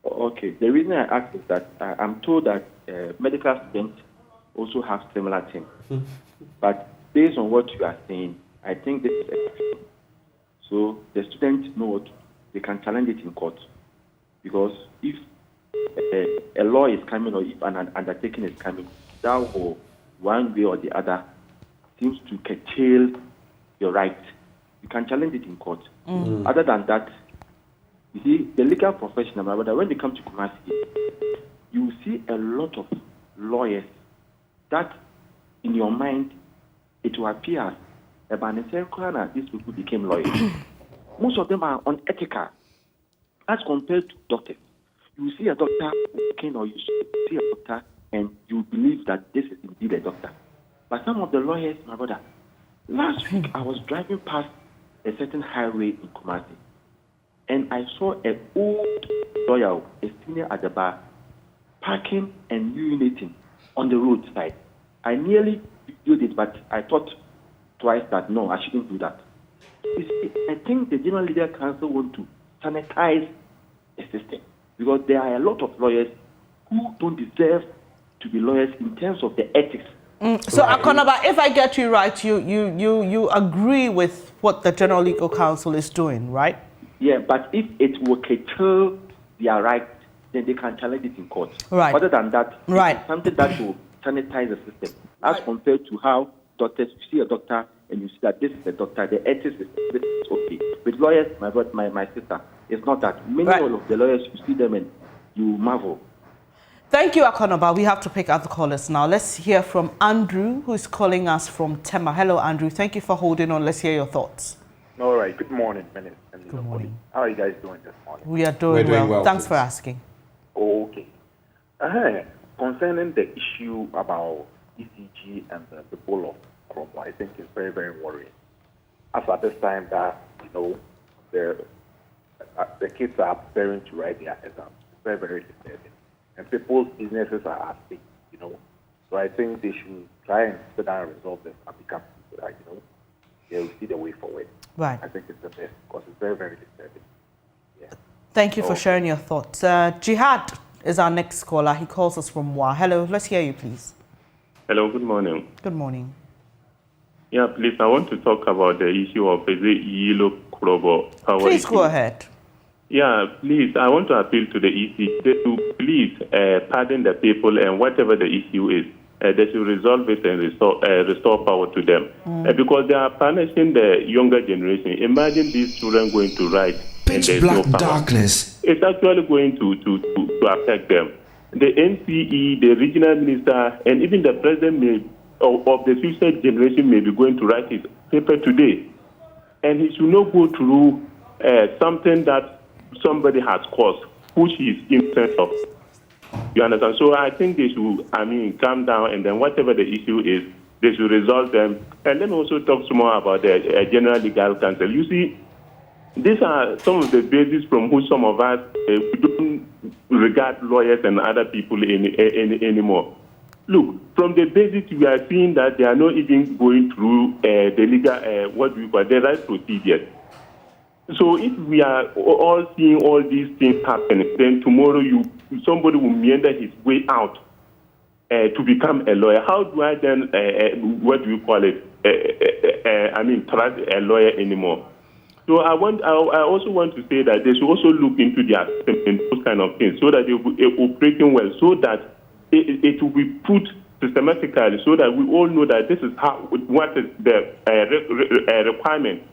Okay, the reason I ask is that I'm told that medical students also have similar things. But based on what you are saying, I think this is a so the students know what they can challenge it in court. Because if a law is coming, or if an undertaking is coming, that will, one way or the other, seems to curtail your right. You can challenge it in court. Other than that, you see, the legal profession, my brother, when they come to Kumasi, you see a lot of lawyers that in your mind, it will appear that these people became lawyers. Most of them are unethical as compared to doctors. You see a doctor walking, or you see a doctor and you believe that this is indeed a doctor. But some of the lawyers, my brother, last week I was driving past a certain highway in Kumasi, and I saw an old lawyer, a senior at the bar, parking and urinating on the roadside. I nearly videoed it, but I thought twice that no, I shouldn't do that. You see, I think the General Legal Council want to sanitize the system, because there are a lot of lawyers who don't deserve to be lawyers in terms of the ethics. So, Akonaba, if I get you right, you agree with what the General Legal Council is doing, right? Yeah, but if it will curtail their right, then they can challenge it in court. Right. Other than that, right, it's something that will sanitize the system, as compared to how doctors, you see a doctor and you see that this is a doctor, the ethics is okay. With lawyers, my sister, it's not that. Many of the lawyers, you see them and you marvel. Thank you, Akonaba. We have to pick other callers now. Let's hear from Andrew, who is calling us from Tema. Hello, Andrew. Thank you for holding on. Let's hear your thoughts. All right. Good morning, Bernice. Good morning. How are you guys doing this morning? We are doing well. Thanks for asking. Okay. Concerning the issue about ECG and the bowl of Chrome, I think it's very, very worrying. As at this time that, the kids are preparing to write their exams. It's very, very disturbing. And people's businesses are at stake, So I think they should try and sit down and resolve this and become so that, they'll see the way forward. Right. I think it's the best, because it's very, very disturbing. Yeah. Thank you for sharing your thoughts. Jihad is our next caller. He calls us from Wa. Hello, let's hear you, please. Hello, good morning. Good morning. Yeah, please, I want to talk about the issue of the yellow crop power. Please go ahead. Yeah, please, I want to appeal to the EC to please pardon the people, and whatever the issue is, they should resolve it and restore power to them. Because they are punishing the younger generation. Imagine these children going to write Pitch and black no power. darkness. It's actually going to affect them. The NCE, the regional minister, and even the president of the future generation may be going to write his paper today. And he should not go through something that somebody has caused, which is innocent of. You understand? So I think they should, calm down, and then whatever the issue is, they should resolve them. And then also talk some more about the General Legal Council. You see, these are some of the bases from which some of us we don't regard lawyers and other people anymore. Look, from the basics, we are seeing that they are not even going through the legal, the right procedures. So if we are all seeing all these things happen, then tomorrow somebody will meander his way out to become a lawyer. How do I then, trust a lawyer anymore? So I also want to say that they should also look into their system and those kind of things, so that they will be operating well, so that it will be put systematically, so that we all know that this is what is the requirement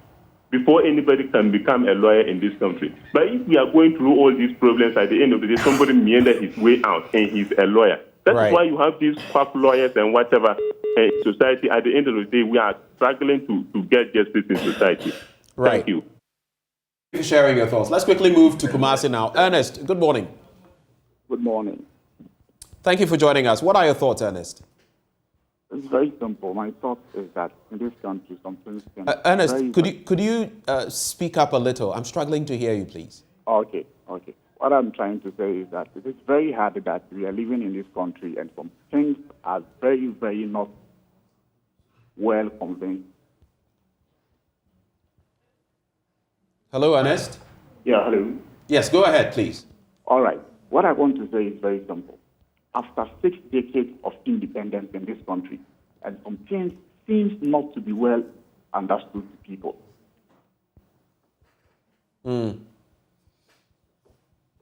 before anybody can become a lawyer in this country. But if we are going through all these problems, at the end of the day, somebody meander his way out and he's a lawyer. That's why you have these quack lawyers and whatever in society. At the end of the day, we are struggling to get justice in society. Right. Thank you. Thank you for sharing your thoughts. Let's quickly move to Kumasi now. Ernest, good morning. Good morning. Thank you for joining us. What are your thoughts, Ernest? It's very simple. My thought is that in this country, some things can... Ernest, could you speak up a little? I'm struggling to hear you, please. Okay. What I'm trying to say is that it is very hard that we are living in this country and some things are very, very not well convinced. Hello, Ernest? Yeah, hello. Yes, go ahead, please. All right. What I want to say is very simple. After 6 decades of independence in this country, and some things seems not to be well understood to people. No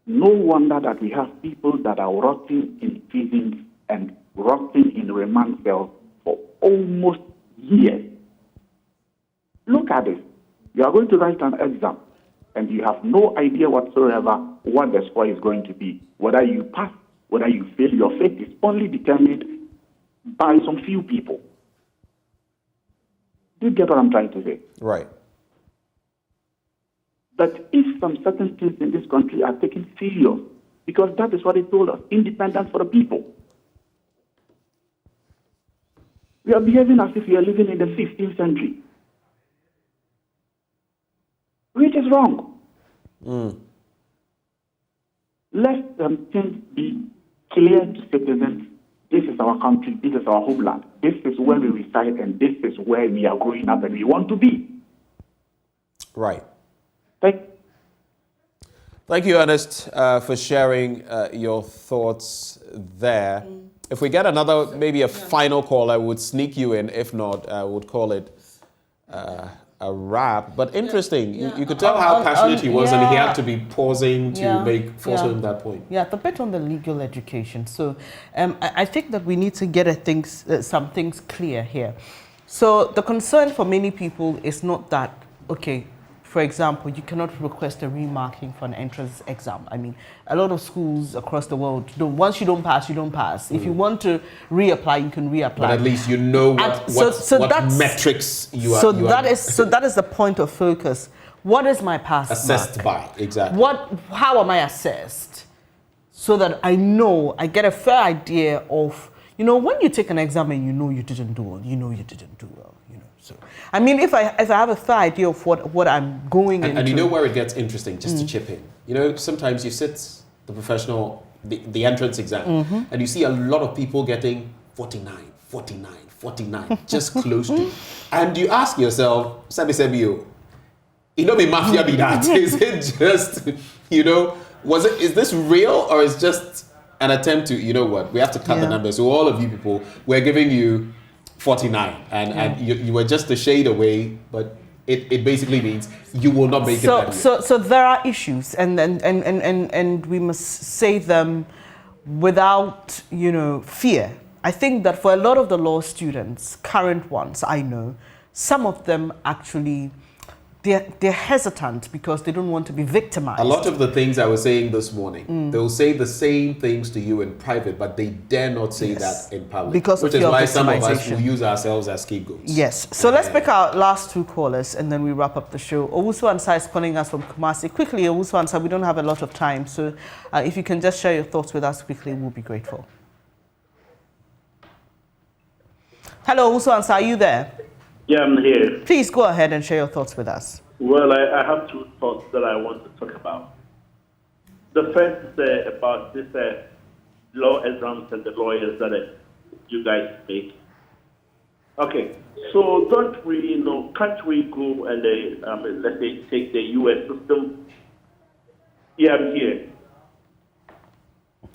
wonder that we have people that are rotting in prisons and rotting in remand cells for almost years. Look at this. You are going to write an exam, and you have no idea whatsoever what the score is going to be. Whether you pass, whether you fail, your fate is only determined by some few people. Do you get what I'm trying to say? Right. But if some certain things in this country are taken serious, because that is what he told us, independence for the people. We are behaving as if we are living in the 15th century, which is wrong. Let things be clear to citizens. This is our country, this is our homeland, this is where we reside, and this is where we are growing up and we want to be. Right. Thank you, Ernest, for sharing your thoughts there. If we get another, maybe a final call, I would sneak you in. If not, I would call it a wrap. But interesting, you could tell how passionate he was, and he had to be pausing to force him that point. Yeah, the bit on the legal education. So I think that we need to get some things clear here. So the concern for many people is not that, okay, for example, you cannot request a remarking for an entrance exam. I mean, a lot of schools across the world, once you don't pass, you don't pass. If you want to reapply, you can reapply. But at least you know what metrics you are. So that is the point of focus. What is my pass assessed by? Exactly. How am I assessed? So that I know, I get a fair idea of, when you take an exam and you didn't do well, you didn't do well. So, I mean, if I have a fair idea of what I'm going into. And you know where it gets interesting, just to chip in. Sometimes you sit the entrance exam, and you see a lot of people getting 49, 49, just close to. And you ask yourself, Sebio, be mafia be that? Is it just, is this real, or is just an attempt to, we have to cut the numbers. So all of you people, we're giving you 49, and you were just a shade away, but it basically means you will not make it that year. So there are issues, and we must say them without fear. I think that for a lot of the law students, current ones, I know, some of them actually they're hesitant because they don't want to be victimized. A lot of the things I was saying this morning, they'll say the same things to you in private, but they dare not say that in public. Because which is why some of us will use ourselves as scapegoats. Yes. So let's pick our last two callers and then we wrap up the show. Owusu Ansah is calling us from Kumasi. Quickly, Owusu Ansah, we don't have a lot of time, so if you can just share your thoughts with us quickly, we'll be grateful. Hello, Owusu Ansah, are you there? Yeah, I'm here. Please go ahead and share your thoughts with us. Well, I have two thoughts that I want to talk about. The first is about this law exams and the lawyers that you guys make. Okay, so don't we, can't we go and let's say take the U.S. system? Yeah, I'm here.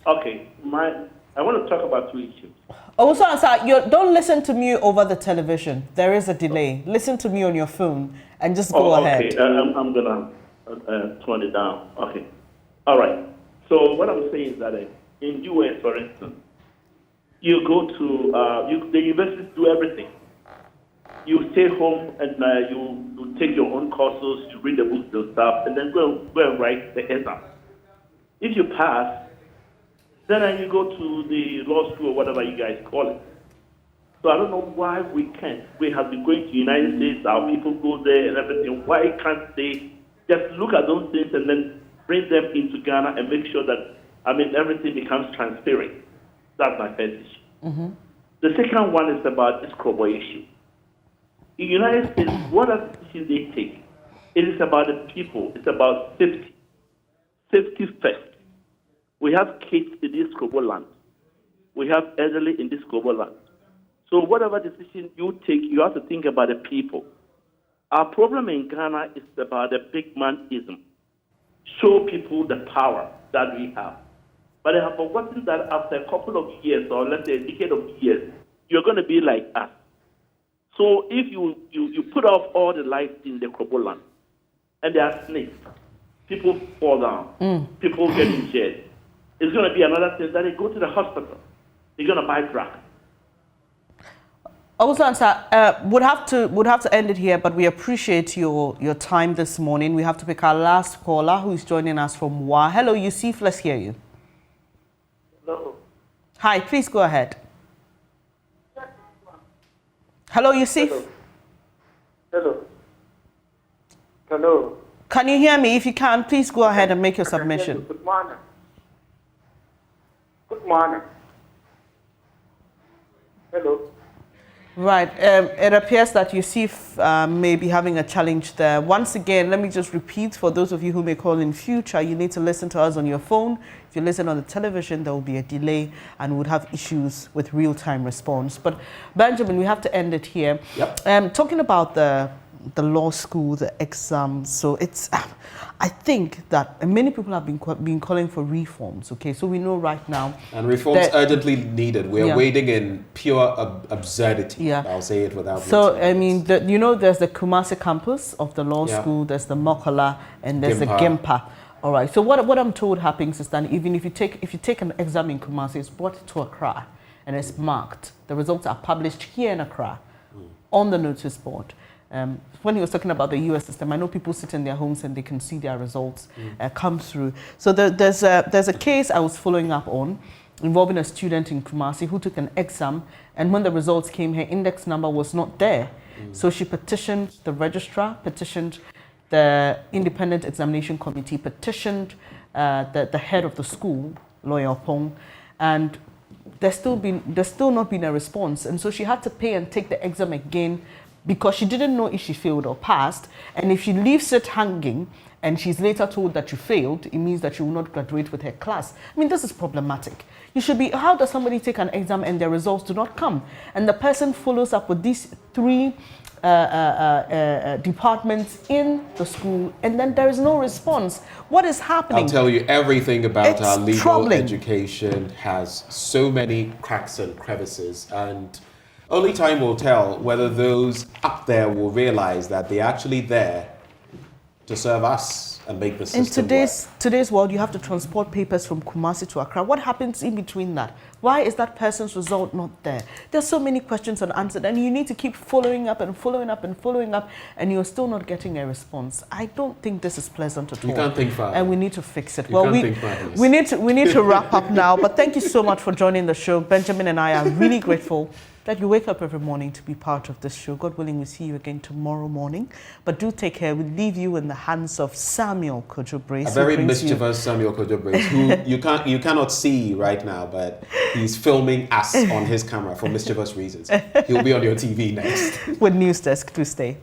Okay, I want to talk about two issues. Also, don't listen to me over the television. There is a delay. Listen to me on your phone and just go ahead. Okay, I'm going to turn it down. Okay. All right. So what I'm saying is that in U.S., for instance, you go to, the universities do everything. You stay home and you take your own courses, you read the books and stuff, and then go and write the exam. If you pass, then you go to the law school or whatever you guys call it. So I don't know why we can't. We have been going to the United States, our people go there and everything. Why can't they just look at those things and then bring them into Ghana and make sure that, everything becomes transparent? That's my first issue. The second one is about this Krobo issue. In the United States, what are the decisions they take? It is about the people. It's about safety. Safety first. We have kids in this global land. We have elderly in this global land. So whatever decision you take, you have to think about the people. Our problem in Ghana is about the big manism. Show people the power that we have. But I have forgotten that after a couple of years, or let's say a decade of years, you're going to be like us. So if you put off all the lights in the global land, and there are snakes, people fall down, people get injured. It's going to be another thing that they go to the hospital. They're going to buy drugs. Also, Ansah, would have to end it here, but we appreciate your time this morning. We have to pick our last caller, who is joining us from WA. Hello, Yusuf, let's hear you. Hello. Hi, please go ahead. Hello, Yusuf. Hello. Hello. Can you hear me? If you can, please go ahead and make your submission. Good morning. Good morning. Hello. Right. It appears that Yusuf may be having a challenge there. Once again, let me just repeat for those of you who may call in future, you need to listen to us on your phone. If you listen on the television, there will be a delay and would have issues with real-time response. But Benjamin, we have to end it here. Yep. Talking about the law school, the exams, so it's, I think that many people have been calling for reforms, okay? So we know right now. And reforms urgently needed. We are wading in pure absurdity. Yeah. I'll say it without. So, I mean, you know, there's the Kumasi campus of the law school, there's the Mokola, and there's the Gimpa. All right, so what I'm told happens is that even if you take an exam in Kumasi, it's brought to Accra, and it's marked. The results are published here in Accra on the notice board. When he was talking about the US system, I know people sit in their homes and they can see their results come through. So there's a case I was following up on involving a student in Kumasi who took an exam, and when the results came, her index number was not there. So she petitioned the registrar, petitioned the Independent Examination Committee, petitioned the head of the school, Lawyer Pong, and there's still not been a response. And so she had to pay and take the exam again, because she didn't know if she failed or passed. And if she leaves it hanging and she's later told that you failed, it means that you will not graduate with her class. I mean, this is problematic. You should be, how does somebody take an exam and their results do not come? And the person follows up with these 3 departments in the school, and then there is no response. What is happening? I'll tell you, everything about our legal troubling. Education has so many cracks and crevices, and only time will tell whether those up there will realize that they're actually there to serve us and make the system In today's world, you have to transport papers from Kumasi to Accra. What happens in between that? Why is that person's result not there? There's so many questions unanswered, and you need to keep following up and following up and following up, and you're still not getting a response. I don't think this is pleasant at all. You can't think far. And we need to fix it. We need to wrap up now, but thank you so much for joining the show. Benjamin and I are really grateful that you wake up every morning to be part of this show. God willing, we'll see you again tomorrow morning. But do take care. We leave you in the hands of Samuel Kojo Brace. A very mischievous Samuel Kojo Brace, who you cannot see right now, but he's filming us on his camera for mischievous reasons. He'll be on your TV next. With News Desk, to stay.